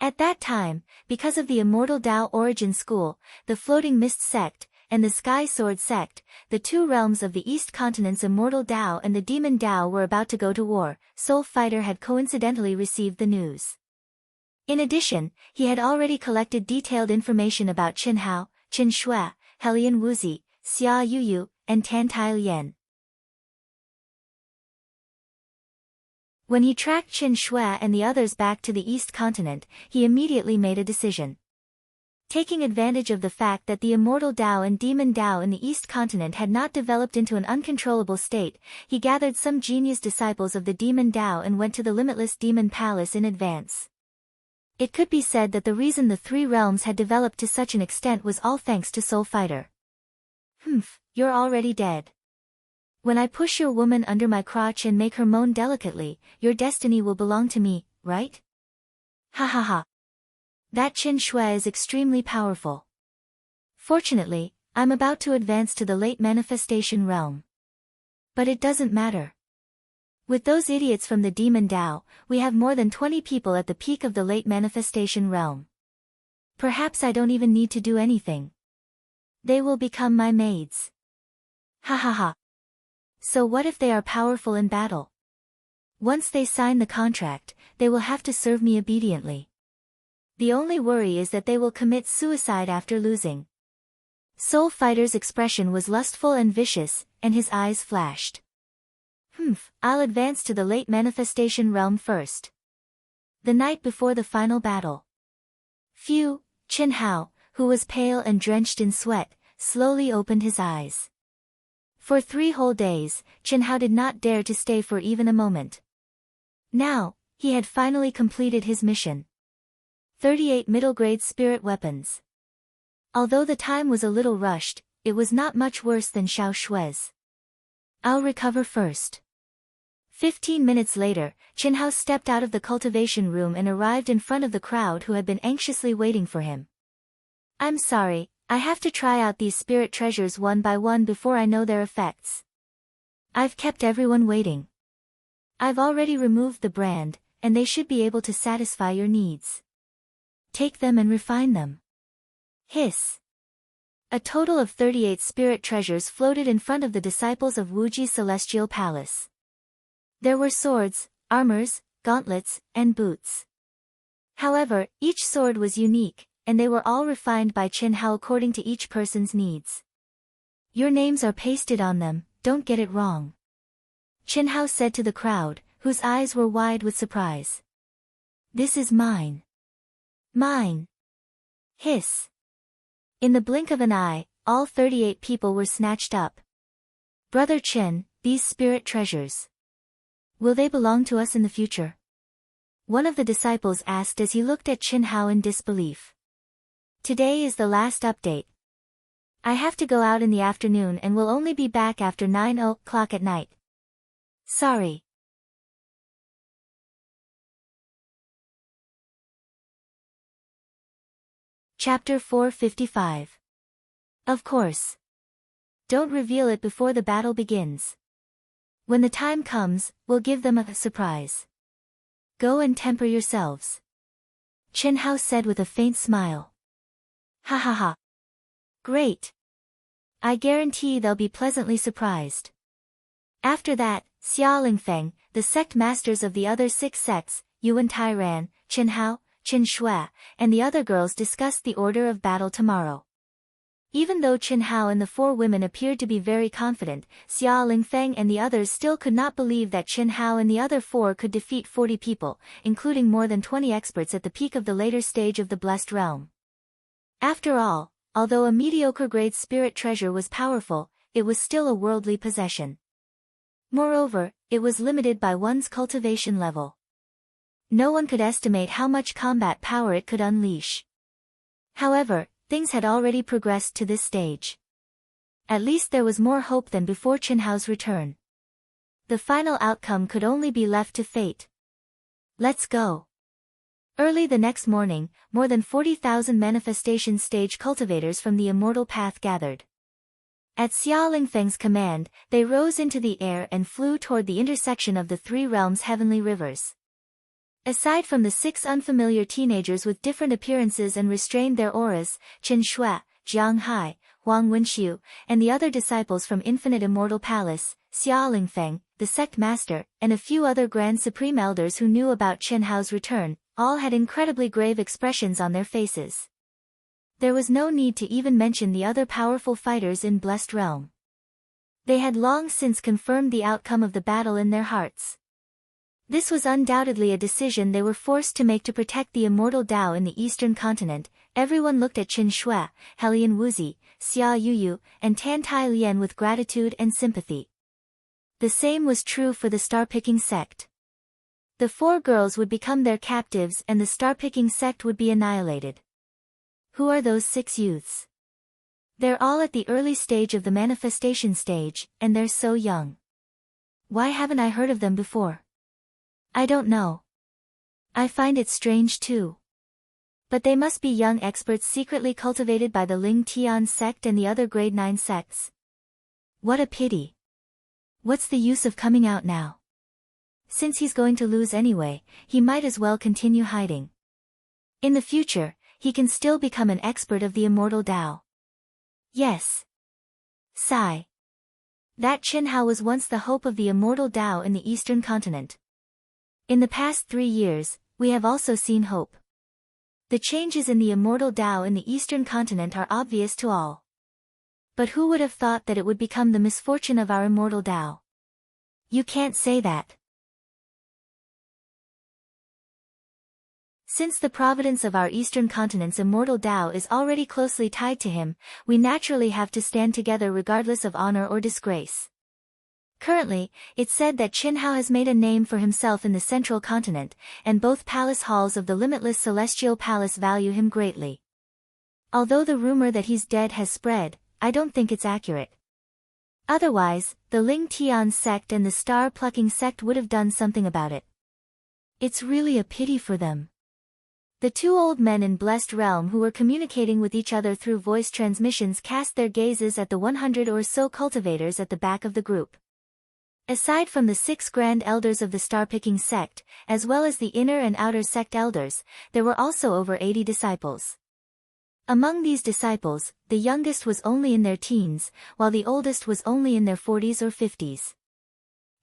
Speaker 1: At that time, because of the Immortal Tao Origin School, the Floating Mist Sect, and the Sky Sword Sect, the 2 realms of the East Continent's Immortal Tao and the Demon Tao were about to go to war. Soul Fighter had coincidentally received the news. In addition, he had already collected detailed information about Qin Hao, Qin Shui, Helian Wuzi, Xia Yuyu, and Tan Tai Lian. When he tracked Qin Shui and the others back to the East Continent, he immediately made a decision. Taking advantage of the fact that the Immortal Tao and Demon Tao in the East Continent had not developed into an uncontrollable state, he gathered some genius disciples of the Demon Tao and went to the Limitless Demon Palace in advance. It could be said that the reason the 3 realms had developed to such an extent was all thanks to Soul Fighter. You're already dead. When I push your woman under my crotch and make her moan delicately, your destiny will belong to me, right? Ha ha ha. That Qin Shui is extremely powerful. Fortunately, I'm about to advance to the late manifestation realm. But it doesn't matter. With those idiots from the Demon Tao, we have more than 20 people at the peak of the late manifestation realm. Perhaps I don't even need to do anything. They will become my maids. Ha ha ha. So what if they are powerful in battle? Once they sign the contract, they will have to serve me obediently. The only worry is that they will commit suicide after losing. Soul Fighter's expression was lustful and vicious, and his eyes flashed. I'll advance to the late manifestation realm first. The night before the final battle. Qin Hao, who was pale and drenched in sweat, slowly opened his eyes. For 3 whole days, Qin Hao did not dare to stay for even a moment. Now, he had finally completed his mission. 38 middle-grade spirit weapons. Although the time was a little rushed, it was not much worse than Xiao Shui's. I'll recover first. 15 minutes later, Qin Hao stepped out of the cultivation room and arrived in front of the crowd who had been anxiously waiting for him. I'm sorry, I have to try out these spirit treasures one by one before I know their effects. I've kept everyone waiting. I've already removed the brand, and they should be able to satisfy your needs. Take them and refine them. Hiss. A total of 38 spirit treasures floated in front of the disciples of Wuji's celestial palace. There were swords, armors, gauntlets, and boots. However, each sword was unique, and they were all refined by Chen Hao according to each person's needs. Your names are pasted on them, don't get it wrong. Chen Hao said to the crowd, whose eyes were wide with surprise. This is mine. Mine. Hiss. In the blink of an eye, all 38 people were snatched up. Brother Chen, these spirit treasures. Will they belong to us in the future? One of the disciples asked as he looked at Chen Hao in disbelief. Today is the last update. I have to go out in the afternoon and will only be back after 9 o'clock at night. Sorry. Chapter 455. Of course. Don't reveal it before the battle begins. When the time comes, we'll give them a surprise. Go and temper yourselves. Chen Hao said with a faint smile. Ha ha ha. Great. I guarantee they'll be pleasantly surprised. After that, Xia Lingfeng, the sect masters of the other 6 sects, Yuan Tairan, Chen Hao, Chen Shui, and the other girls discussed the order of battle tomorrow. Even though Chen Hao and the 4 women appeared to be very confident, Xia Lingfeng and the others still could not believe that Chen Hao and the other 4 could defeat 40 people, including more than 20 experts at the peak of the later stage of the Blessed Realm. After all, although a mediocre-grade spirit treasure was powerful, it was still a worldly possession. Moreover, it was limited by one's cultivation level. No one could estimate how much combat power it could unleash. However, things had already progressed to this stage. At least there was more hope than before Chen Hao's return. The final outcome could only be left to fate. Let's go. Early the next morning, more than 40,000 manifestation stage cultivators from the Immortal Path gathered. At Xia Lingfeng's command, they rose into the air and flew toward the intersection of the 3 realms' heavenly rivers. Aside from the 6 unfamiliar teenagers with different appearances and restrained their auras, Chen Shui, Jiang Hai, Huang Wenxiu, and the other disciples from Infinite Immortal Palace, Xia Lingfeng, the sect master, and a few other Grand Supreme Elders who knew about Chen Hao's return, all had incredibly grave expressions on their faces. There was no need to even mention the other powerful fighters in Blessed Realm. They had long since confirmed the outcome of the battle in their hearts. This was undoubtedly a decision they were forced to make to protect the immortal Tao in the Eastern continent. Everyone looked at Chen Shui, Helian Wuzi, Xia Yuyu, and Tan Tai Lian with gratitude and sympathy. The same was true for the star-picking sect. The 4 girls would become their captives and the star-picking sect would be annihilated. Who are those 6 youths? They're all at the early stage of the manifestation stage, and they're so young. Why haven't I heard of them before? I don't know. I find it strange too. But they must be young experts secretly cultivated by the Ling Tian sect and the other grade 9 sects. What a pity. What's the use of coming out now? Since he's going to lose anyway, he might as well continue hiding. In the future, he can still become an expert of the immortal Tao. Yes. Sigh. That Chen Hao was once the hope of the immortal Tao in the Eastern continent. In the past 3 years, we have also seen hope. The changes in the immortal Tao in the Eastern continent are obvious to all. But who would have thought that it would become the misfortune of our immortal Tao? You can't say that. Since the providence of our Eastern continent's immortal Tao is already closely tied to him, we naturally have to stand together regardless of honor or disgrace. Currently, it's said that Chen Hao has made a name for himself in the central continent, and both palace halls of the limitless celestial palace value him greatly. Although the rumor that he's dead has spread, I don't think it's accurate. Otherwise, the Ling Tian sect and the star-plucking sect would have done something about it. It's really a pity for them. The two old men in Blessed Realm who were communicating with each other through voice transmissions cast their gazes at the 100 or so cultivators at the back of the group. Aside from the 6 grand elders of the star-picking sect, as well as the inner and outer sect elders, there were also over 80 disciples. Among these disciples, the youngest was only in their teens, while the oldest was only in their 40s or 50s.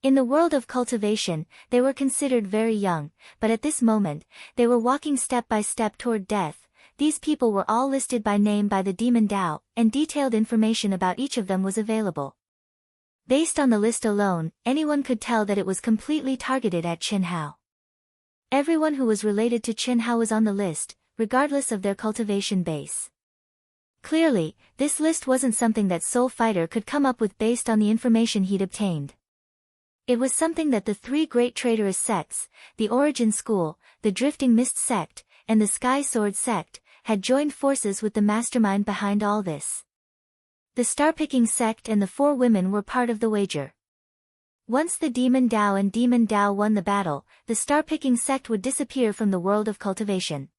Speaker 1: In the world of cultivation, they were considered very young, but at this moment, they were walking step by step toward death. These people were all listed by name by the demon Tao, and detailed information about each of them was available. Based on the list alone, anyone could tell that it was completely targeted at Qin Hao. Everyone who was related to Qin Hao was on the list, regardless of their cultivation base. Clearly, this list wasn't something that Soul Fighter could come up with based on the information he'd obtained. It was something that the 3 great traitorous sects, the Origin School, the Drifting Mist sect, and the Sky Sword sect, had joined forces with the mastermind behind all this. The Star-Picking sect and the 4 women were part of the wager. Once the Demon Tao and Demon Tao won the battle, the Star-Picking sect would disappear from the world of cultivation.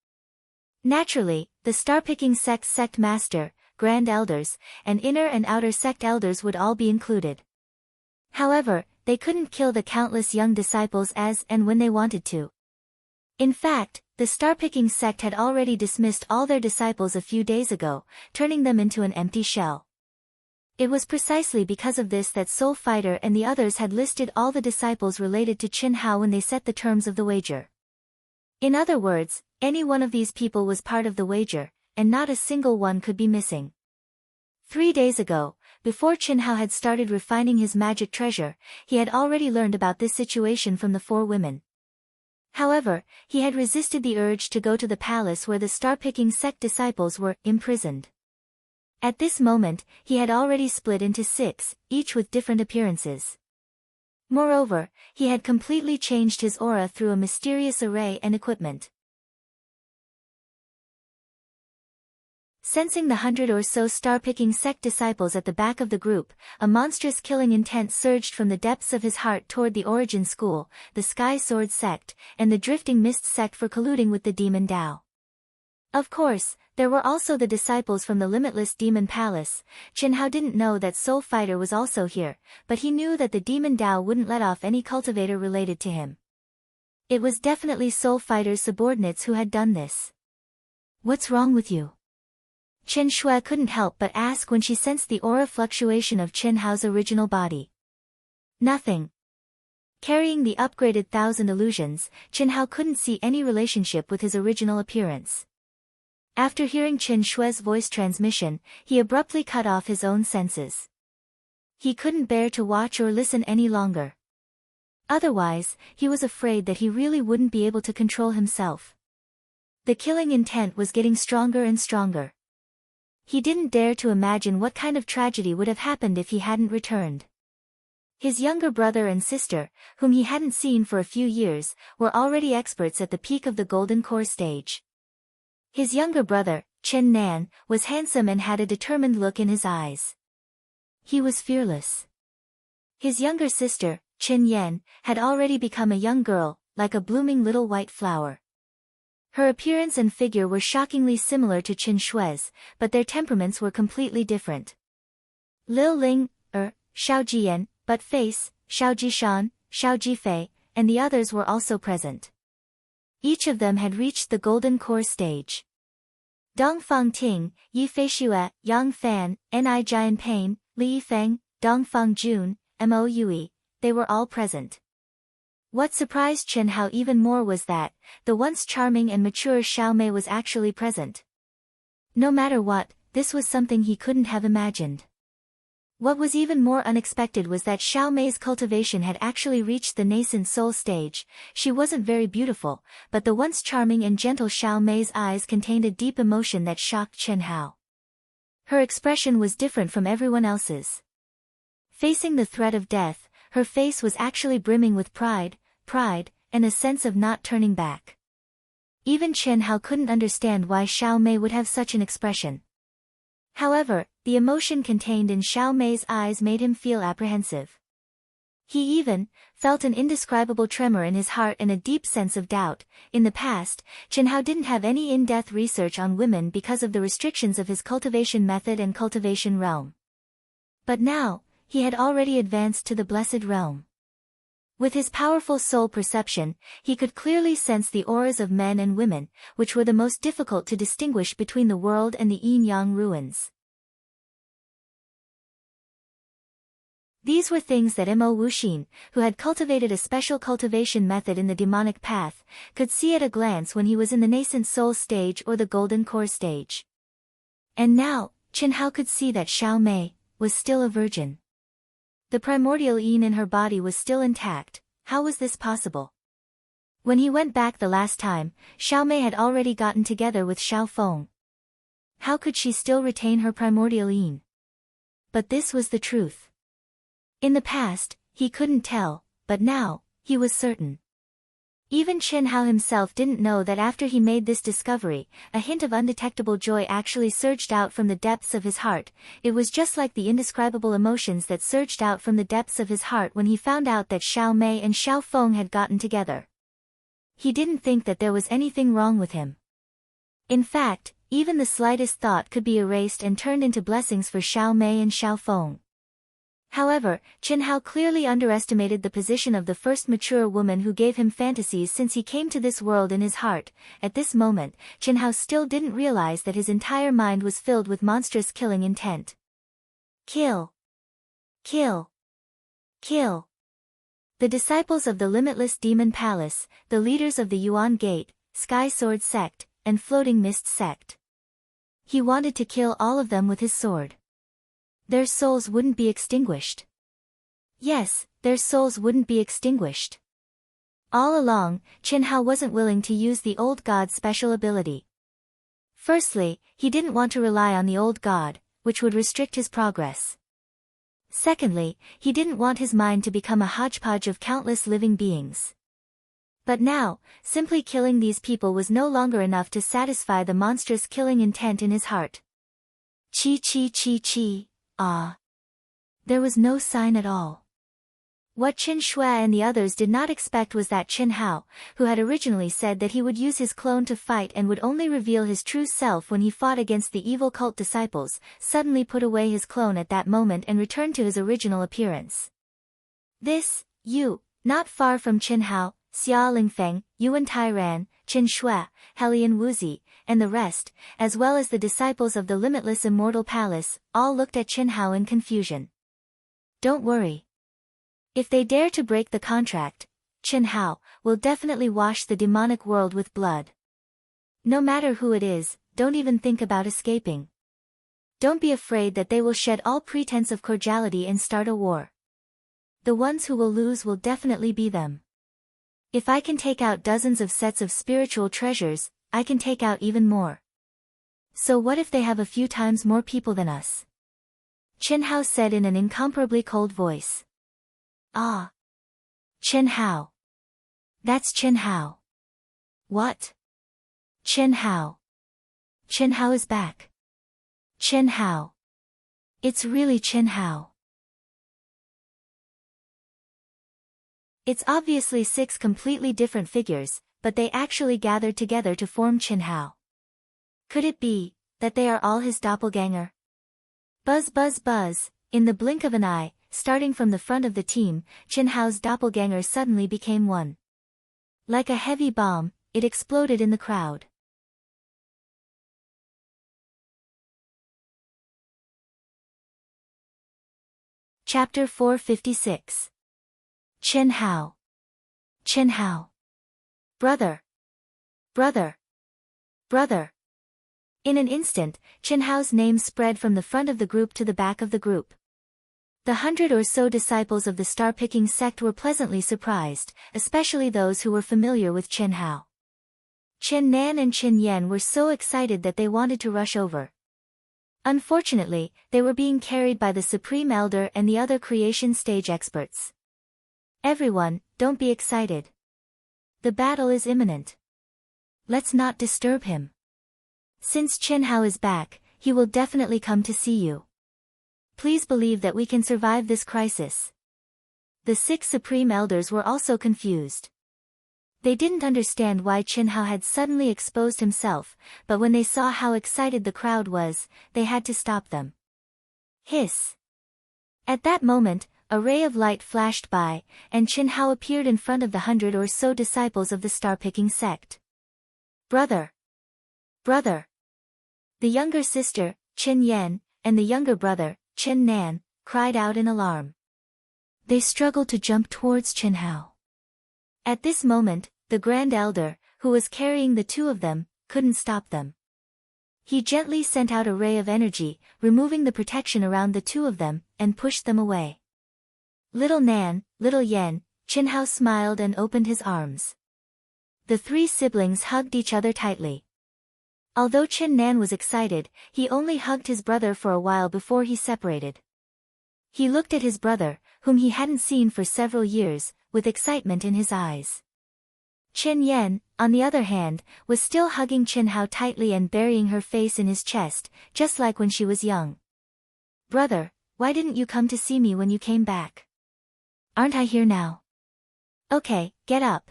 Speaker 1: Naturally, the Star-Picking sect's sect master, Grand Elders, and inner and outer sect elders would all be included. However, they couldn't kill the countless young disciples as and when they wanted to. In fact, the Star-Picking sect had already dismissed all their disciples a few days ago, turning them into an empty shell. It was precisely because of this that Soul Fighter and the others had listed all the disciples related to Qin Hao when they set the terms of the wager. In other words, any one of these people was part of the wager, and not a single one could be missing. 3 days ago, before Qin Hao had started refining his magic treasure, he had already learned about this situation from the 4 women. However, he had resisted the urge to go to the palace where the Star-Picking sect disciples were imprisoned. At this moment, he had already split into 6, each with different appearances. Moreover, he had completely changed his aura through a mysterious array and equipment. Sensing the 100 or so Star-Picking sect disciples at the back of the group, a monstrous killing intent surged from the depths of his heart toward the Origin School, the Sky Sword sect, and the Drifting Mist sect for colluding with the Demon Tao. Of course, there were also the disciples from the Limitless Demon Palace. Qin Hao didn't know that Soul Fighter was also here, but he knew that the Demon Tao wouldn't let off any cultivator related to him. It was definitely Soul Fighter's subordinates who had done this. "What's wrong with you?" Chen Shui couldn't help but ask when she sensed the aura fluctuation of Qin Hao's original body. "Nothing." Carrying the upgraded 1,000 illusions, Qin Hao couldn't see any relationship with his original appearance. After hearing Chen Shui's voice transmission, he abruptly cut off his own senses. He couldn't bear to watch or listen any longer. Otherwise, he was afraid that he really wouldn't be able to control himself. The killing intent was getting stronger and stronger. He didn't dare to imagine what kind of tragedy would have happened if he hadn't returned. His younger brother and sister, whom he hadn't seen for a few years, were already experts at the peak of the Golden Core stage. His younger brother, Chen Nan, was handsome and had a determined look in his eyes. He was fearless. His younger sister, Qin Yan, had already become a young girl, like a blooming little white flower. Her appearance and figure were shockingly similar to Qin Shui's, but their temperaments were completely different. Lil Ling, Xiao Jiyan, But Face, Xiao Jishan, Xiao Jifei, and the others were also present. Each of them had reached the Golden Core stage. Dongfang Ting, Yifei Xue, Yang Fan, Ni Jian Pain, Li Yifeng, Dongfang Jun, Mo Yui, they were all present. What surprised Qin Hao even more was that, the once charming and mature Xiao Mei was actually present. No matter what, this was something he couldn't have imagined. What was even more unexpected was that Xiao Mei's cultivation had actually reached the nascent soul stage. She wasn't very beautiful, but the once charming and gentle Xiao Mei's eyes contained a deep emotion that shocked Qin Hao. Her expression was different from everyone else's. Facing the threat of death, her face was actually brimming with pride, and a sense of not turning back. Even Qin Hao couldn't understand why Xiao Mei would have such an expression. However, the emotion contained in Xiao Mei's eyes made him feel apprehensive. He even felt an indescribable tremor in his heart and a deep sense of doubt. In the past, Chen Hao didn't have any in-depth research on women because of the restrictions of his cultivation method and cultivation realm. But now, he had already advanced to the blessed realm. With his powerful soul perception, he could clearly sense the auras of men and women, which were the most difficult to distinguish between the world and the yin-yang ruins. These were things that Mo Wuxin, who had cultivated a special cultivation method in the demonic path, could see at a glance when he was in the nascent soul stage or the golden core stage. And now, Chen Hao could see that Xiao Mei was still a virgin. The primordial yin in her body was still intact. How was this possible? When he went back the last time, Xiao Mei had already gotten together with Xiao Feng. How could she still retain her primordial yin? But this was the truth. In the past, he couldn't tell, but now, he was certain. Even Chen Hao himself didn't know that after he made this discovery, a hint of undetectable joy actually surged out from the depths of his heart. It was just like the indescribable emotions that surged out from the depths of his heart when he found out that Xiao Mei and Xiao Feng had gotten together. He didn't think that there was anything wrong with him. In fact, even the slightest thought could be erased and turned into blessings for Xiao Mei and Xiao Feng. However, Chen Hao clearly underestimated the position of the first mature woman who gave him fantasies since he came to this world in his heart. At this moment, Chen Hao still didn't realize that his entire mind was filled with monstrous killing intent. Kill. Kill. Kill. The disciples of the Limitless Demon Palace, the leaders of the Yuan Gate, Sky Sword Sect, and Floating Mist Sect. He wanted to kill all of them with his sword. Their souls wouldn't be extinguished. Yes, their souls wouldn't be extinguished. All along, Chen Hao wasn't willing to use the old god's special ability. Firstly, he didn't want to rely on the old god, which would restrict his progress. Secondly, he didn't want his mind to become a hodgepodge of countless living beings. But now, simply killing these people was no longer enough to satisfy the monstrous killing intent in his heart. Chi chi chi chi. Ah. There was no sign at all. What Qin Shui and the others did not expect was that Chen Hao, who had originally said that he would use his clone to fight and would only reveal his true self when he fought against the evil cult disciples, suddenly put away his clone at that moment and returned to his original appearance. This, not far from Chen Hao, Xia Lingfeng, Yuan Tairan, Qin Shui, Helian Wuzi, and the rest, as well as the disciples of the Limitless Immortal Palace, all looked at Chen Hao in confusion. Don't worry. If they dare to break the contract, Chen Hao will definitely wash the demonic world with blood. No matter who it is, don't even think about escaping. Don't be afraid that they will shed all pretense of cordiality and start a war. The ones who will lose will definitely be them. If I can take out dozens of sets of spiritual treasures, I can take out even more. So what if they have a few times more people than us? Chen Hao said in an incomparably cold voice. Ah. Chen Hao. That's Chen Hao. What? Chen Hao. Chen Hao is back. Chen Hao. It's really Chen Hao. It's obviously 6 completely different figures, but they actually gathered together to form Chen Hao. Could it be that they are all his doppelganger? Buzz buzz buzz, in the blink of an eye, starting from the front of the team, Chen Hao's doppelganger suddenly became one. Like a heavy bomb, it exploded in the crowd. Chapter 456. Chen Hao. Chen Hao. Brother. Brother. Brother. In an instant, Chen Hao's name spread from the front of the group to the back of the group. The 100 or so disciples of the star-picking sect were pleasantly surprised, especially those who were familiar with Chen Hao. Chen Nan and Chen Yan were so excited that they wanted to rush over. Unfortunately, they were being carried by the Supreme Elder and the other creation stage experts. Everyone, don't be excited. The battle is imminent. Let's not disturb him. Since Chen Hao is back, he will definitely come to see you. Please believe that we can survive this crisis. The 6 supreme elders were also confused. They didn't understand why Qin Hao had suddenly exposed himself, but when they saw how excited the crowd was, they had to stop them. Hiss! At that moment, a ray of light flashed by, and Qin Hao appeared in front of the 100 or so disciples of the star-picking sect. Brother! Brother! The younger sister, Qin Yan, and the younger brother, Qin Nan, cried out in alarm. They struggled to jump towards Qin Hao. At this moment, the Grand Elder, who was carrying the 2 of them, couldn't stop them. He gently sent out a ray of energy, removing the protection around the 2 of them, and pushed them away. Little Nan, little Yan, Qin Hao smiled and opened his arms. The 3 siblings hugged each other tightly. Although Qin Nan was excited, he only hugged his brother for a while before he separated. He looked at his brother, whom he hadn't seen for several years, with excitement in his eyes. Qin Yan, on the other hand, was still hugging Qin Hao tightly and burying her face in his chest, just like when she was young. Brother, why didn't you come to see me when you came back? Aren't I here now? Okay, get up.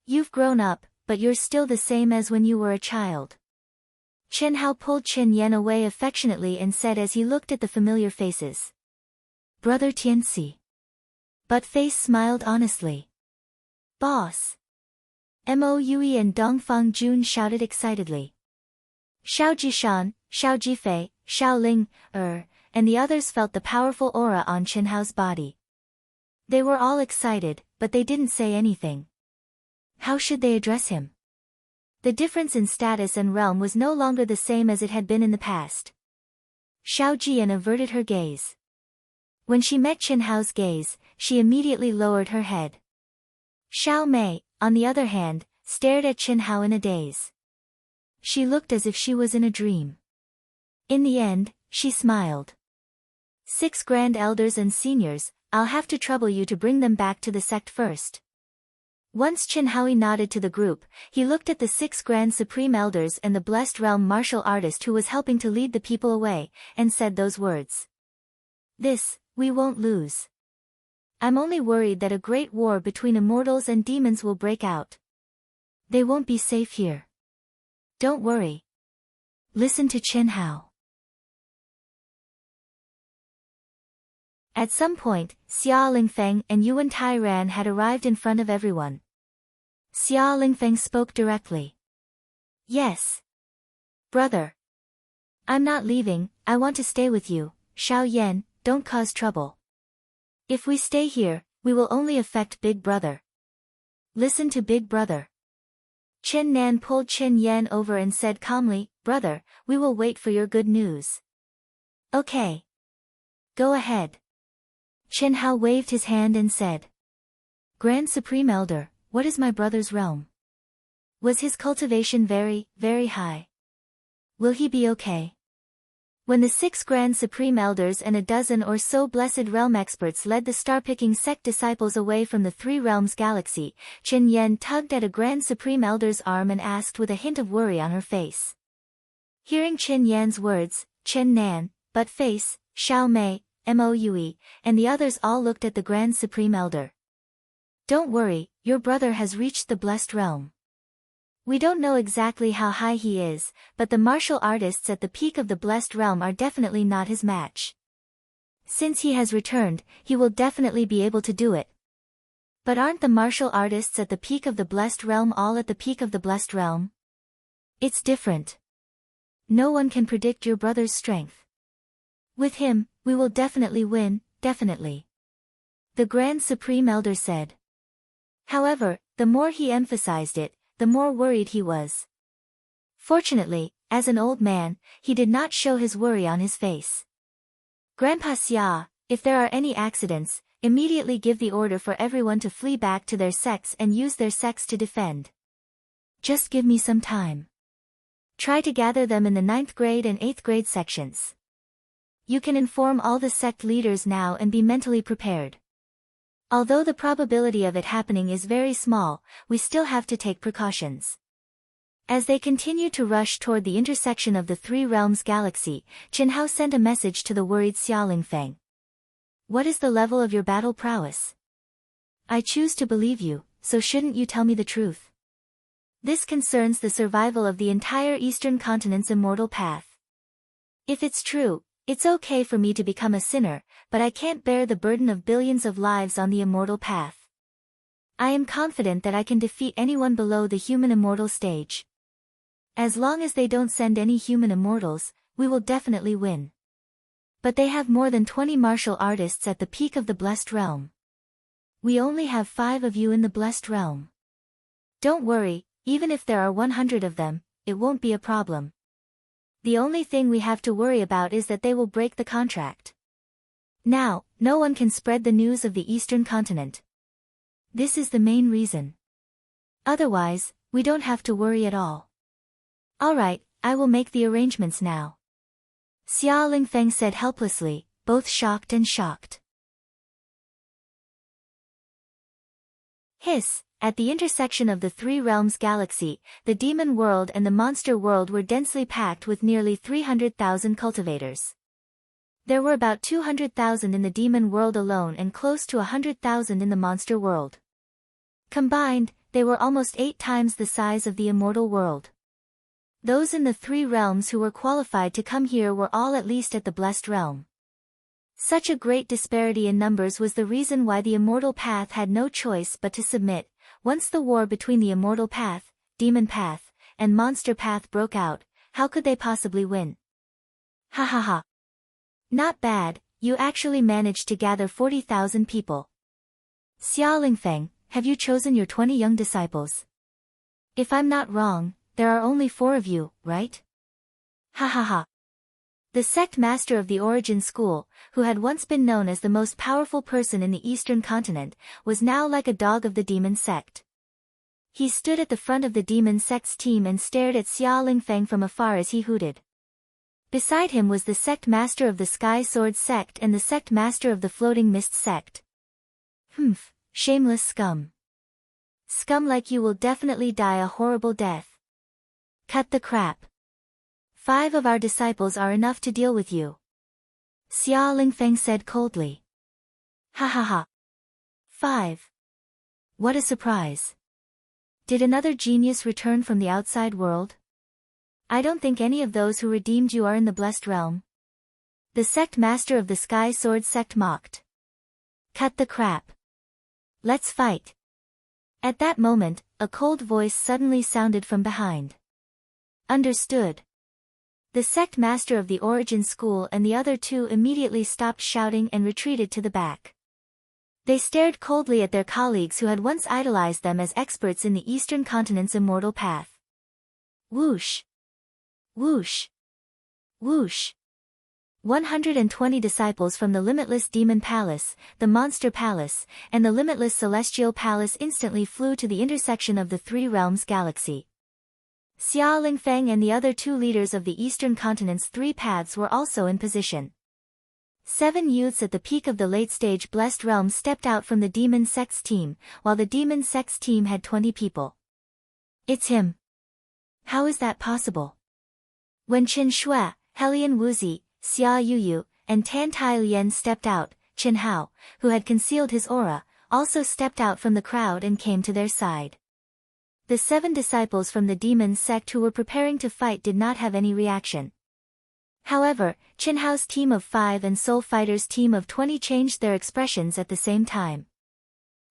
Speaker 1: You've grown up, but you're still the same as when you were a child. Qin Hao pulled Qin Yan away affectionately and said as he looked at the familiar faces. Brother Tianxi. But Face smiled honestly. Boss. Mo Yue and Dongfang Jun shouted excitedly. Xiao Jishan, Xiao Jifei, Xiao Ling, and the others felt the powerful aura on Qin Hao's body. They were all excited, but they didn't say anything. How should they address him? The difference in status and realm was no longer the same as it had been in the past. Xiao Jian averted her gaze. When she met Qin Hao's gaze, she immediately lowered her head. Xiao Mei, on the other hand, stared at Qin Hao in a daze. She looked as if she was in a dream. In the end, she smiled. 6 grand elders and seniors, I'll have to trouble you to bring them back to the sect first. Once Qin Hao nodded to the group, he looked at the 6 grand supreme elders and the blessed realm martial artist who was helping to lead the people away, and said those words. This, we won't lose. I'm only worried that a great war between immortals and demons will break out. They won't be safe here. Don't worry. Listen to Qin Hao. At some point, Xia Lingfeng and Yuan Tairan had arrived in front of everyone. Xia Lingfeng spoke directly. Yes. Brother. I'm not leaving, I want to stay with you, Xiao Yan, don't cause trouble. If we stay here, we will only affect Big Brother. Listen to Big Brother. Qin Nan pulled Qin Yan over and said calmly, Brother, we will wait for your good news. Okay. Go ahead. Qin Hao waved his hand and said. Grand Supreme Elder, what is my brother's realm? Was his cultivation very, very high? Will he be okay? When the 6 Grand Supreme Elders and a dozen or so Blessed Realm experts led the star-picking sect disciples away from the 3 Realms galaxy, Qin Yan tugged at a Grand Supreme Elder's arm and asked with a hint of worry on her face. Hearing Qin Yan's words, Qin Nan, But Face, Xiao Mei, Mo Yue, and the others all looked at the Grand Supreme Elder. Don't worry, your brother has reached the Blessed Realm. We don't know exactly how high he is, but the martial artists at the peak of the Blessed Realm are definitely not his match. Since he has returned, he will definitely be able to do it. But aren't the martial artists at the peak of the Blessed Realm all at the peak of the Blessed Realm? It's different. No one can predict your brother's strength. With him, we will definitely win, definitely. The Grand Supreme Elder said. However, the more he emphasized it, the more worried he was. Fortunately, as an old man, he did not show his worry on his face. Grandpa Xia, if there are any accidents, immediately give the order for everyone to flee back to their sects and use their sects to defend. Just give me some time. Try to gather them in the 9th grade and 8th grade sections. You can inform all the sect leaders now and be mentally prepared. Although the probability of it happening is very small, we still have to take precautions. As they continued to rush toward the intersection of the 3 Realms galaxy, Qin Hao sent a message to the worried Xia Lingfeng. What is the level of your battle prowess? I choose to believe you, so shouldn't you tell me the truth? This concerns the survival of the entire Eastern Continent's immortal path. If it's true, it's okay for me to become a sinner, but I can't bear the burden of billions of lives on the immortal path. I am confident that I can defeat anyone below the human immortal stage. As long as they don't send any human immortals, we will definitely win. But they have more than 20 martial artists at the peak of the Blessed Realm. We only have 5 of you in the Blessed Realm. Don't worry, even if there are 100 of them, it won't be a problem. The only thing we have to worry about is that they will break the contract. Now, no one can spread the news of the Eastern Continent. This is the main reason. Otherwise, we don't have to worry at all. Alright, I will make the arrangements now. Xia Lingfeng said helplessly, both shocked and shocked. Hiss, at the intersection of the Three Realms galaxy, the demon world and the monster world were densely packed with nearly 300,000 cultivators. There were about 200,000 in the demon world alone and close to 100,000 in the monster world. Combined, they were almost 8 times the size of the immortal world. Those in the Three Realms who were qualified to come here were all at least at the Blessed Realm. Such a great disparity in numbers was the reason why the immortal path had no choice but to submit. Once the war between the immortal path, demon path, and monster path broke out, how could they possibly win? Ha ha ha. Not bad, you actually managed to gather 40,000 people. Xia Lingfeng, have you chosen your 20 young disciples? If I'm not wrong, there are only 4 of you, right? Ha ha ha. The sect master of the Origin School, who had once been known as the most powerful person in the Eastern Continent, was now like a dog of the demon sect. He stood at the front of the demon sect's team and stared at Xia Lingfeng from afar as he hooted. Beside him was the sect master of the Sky Sword sect and the sect master of the Floating Mist sect. Humph, shameless scum. Scum like you will definitely die a horrible death. Cut the crap. 5 of our disciples are enough to deal with you. Xia Lingfeng said coldly. Ha ha ha. 5. What a surprise. Did another genius return from the outside world? I don't think any of those who redeemed you are in the Blessed Realm. The sect master of the Sky Sword sect mocked. Cut the crap. Let's fight. At that moment, a cold voice suddenly sounded from behind. Understood. The sect master of the Origin School and the other 2 immediately stopped shouting and retreated to the back. They stared coldly at their colleagues who had once idolized them as experts in the Eastern Continent's immortal path. Whoosh! Whoosh! Whoosh! 120 disciples from the Limitless Demon Palace, the Monster Palace, and the Limitless Celestial Palace instantly flew to the intersection of the Three Realms galaxy. Xia Lingfeng and the other 2 leaders of the Eastern Continent's 3 paths were also in position. 7 youths at the peak of the late-stage Blessed Realm stepped out from the Demon Sect's team, while the Demon Sect's team had 20 people. It's him. How is that possible? When Qin Shui, Helian Wuzi, Xia Yuyu, and Tan Tai Lian stepped out, Qin Hao, who had concealed his aura, also stepped out from the crowd and came to their side. The 7 disciples from the demon sect who were preparing to fight did not have any reaction. However, Qin Hao's team of 5 and Soul Fighter's team of 20 changed their expressions at the same time.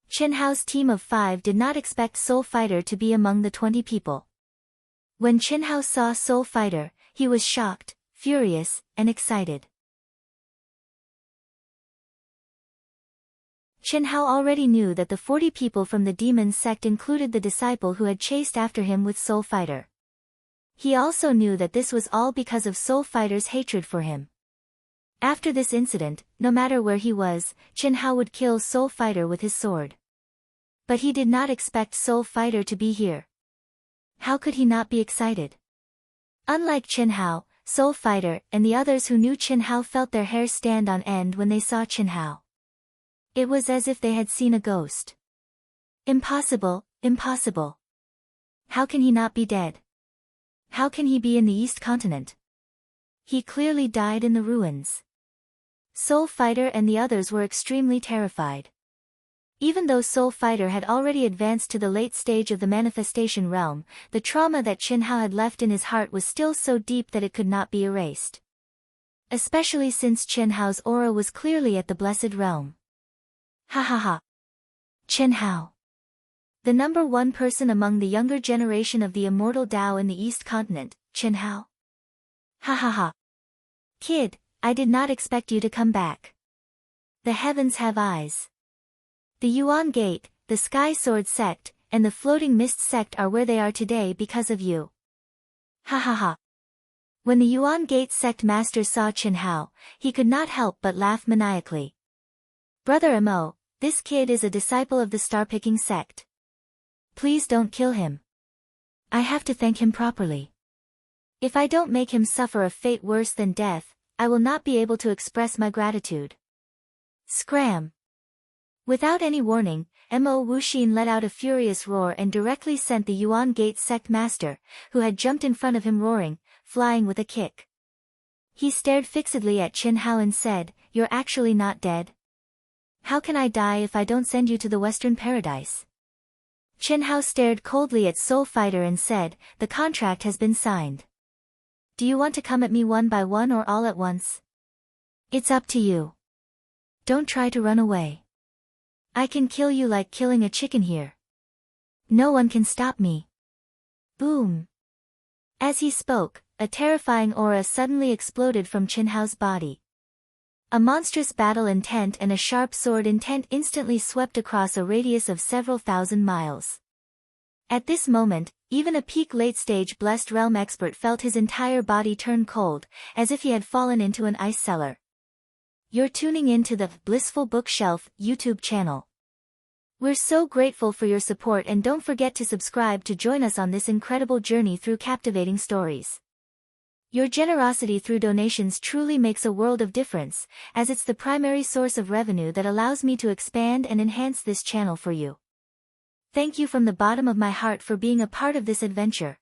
Speaker 1: Qin Hao's team of 5 did not expect Soul Fighter to be among the 20 people. When Qin Hao saw Soul Fighter, he was shocked, furious, and excited. Qin Hao already knew that the 40 people from the demon sect included the disciple who had chased after him with Soul Fighter. He also knew that this was all because of Soul Fighter's hatred for him. After this incident, no matter where he was, Qin Hao would kill Soul Fighter with his sword. But he did not expect Soul Fighter to be here. How could he not be excited? Unlike Qin Hao, Soul Fighter and the others who knew Qin Hao felt their hair stand on end when they saw Qin Hao. It was as if they had seen a ghost. Impossible, impossible. How can he not be dead? How can he be in the East Continent? He clearly died in the ruins. Soul Fighter and the others were extremely terrified. Even though Soul Fighter had already advanced to the late stage of the manifestation realm, the trauma that Qin Hao had left in his heart was still so deep that it could not be erased. Especially since Qin Hao's aura was clearly at the blessed realm. Ha ha ha. Qin Hao. The number one person among the younger generation of the immortal Dao in the East Continent, Qin Hao. Ha ha ha. Kid, I did not expect you to come back. The heavens have eyes. The Yuan Gate, the Sky Sword sect, and the Floating Mist sect are where they are today because of you. Ha ha ha. When the Yuan Gate sect master saw Qin Hao, he could not help but laugh maniacally. Brother Mo, this kid is a disciple of the star-picking sect. Please don't kill him. I have to thank him properly. If I don't make him suffer a fate worse than death, I will not be able to express my gratitude. Scram. Without any warning, Mo Wuxin let out a furious roar and directly sent the Yuan Gate sect master, who had jumped in front of him roaring, flying with a kick. He stared fixedly at Qin Hao and said, "You're actually not dead? How can I die if I don't send you to the Western Paradise?" Qin Hao stared coldly at Soul Fighter and said, "The contract has been signed. Do you want to come at me one by one or all at once? It's up to you. Don't try to run away. I can kill you like killing a chicken here. No one can stop me." Boom. As he spoke, a terrifying aura suddenly exploded from Qin Hao's body. A monstrous battle intent and a sharp sword intent instantly swept across a radius of several thousand miles. At this moment, even a peak late-stage blessed realm expert felt his entire body turn cold, as if he had fallen into an ice cellar. You're tuning in to the Blissful Bookshelf YouTube channel. We're so grateful for your support, and don't forget to subscribe to join us on this incredible journey through captivating stories. Your generosity through donations truly makes a world of difference, as it's the primary source of revenue that allows me to expand and enhance this channel for you. Thank you from the bottom of my heart for being a part of this adventure.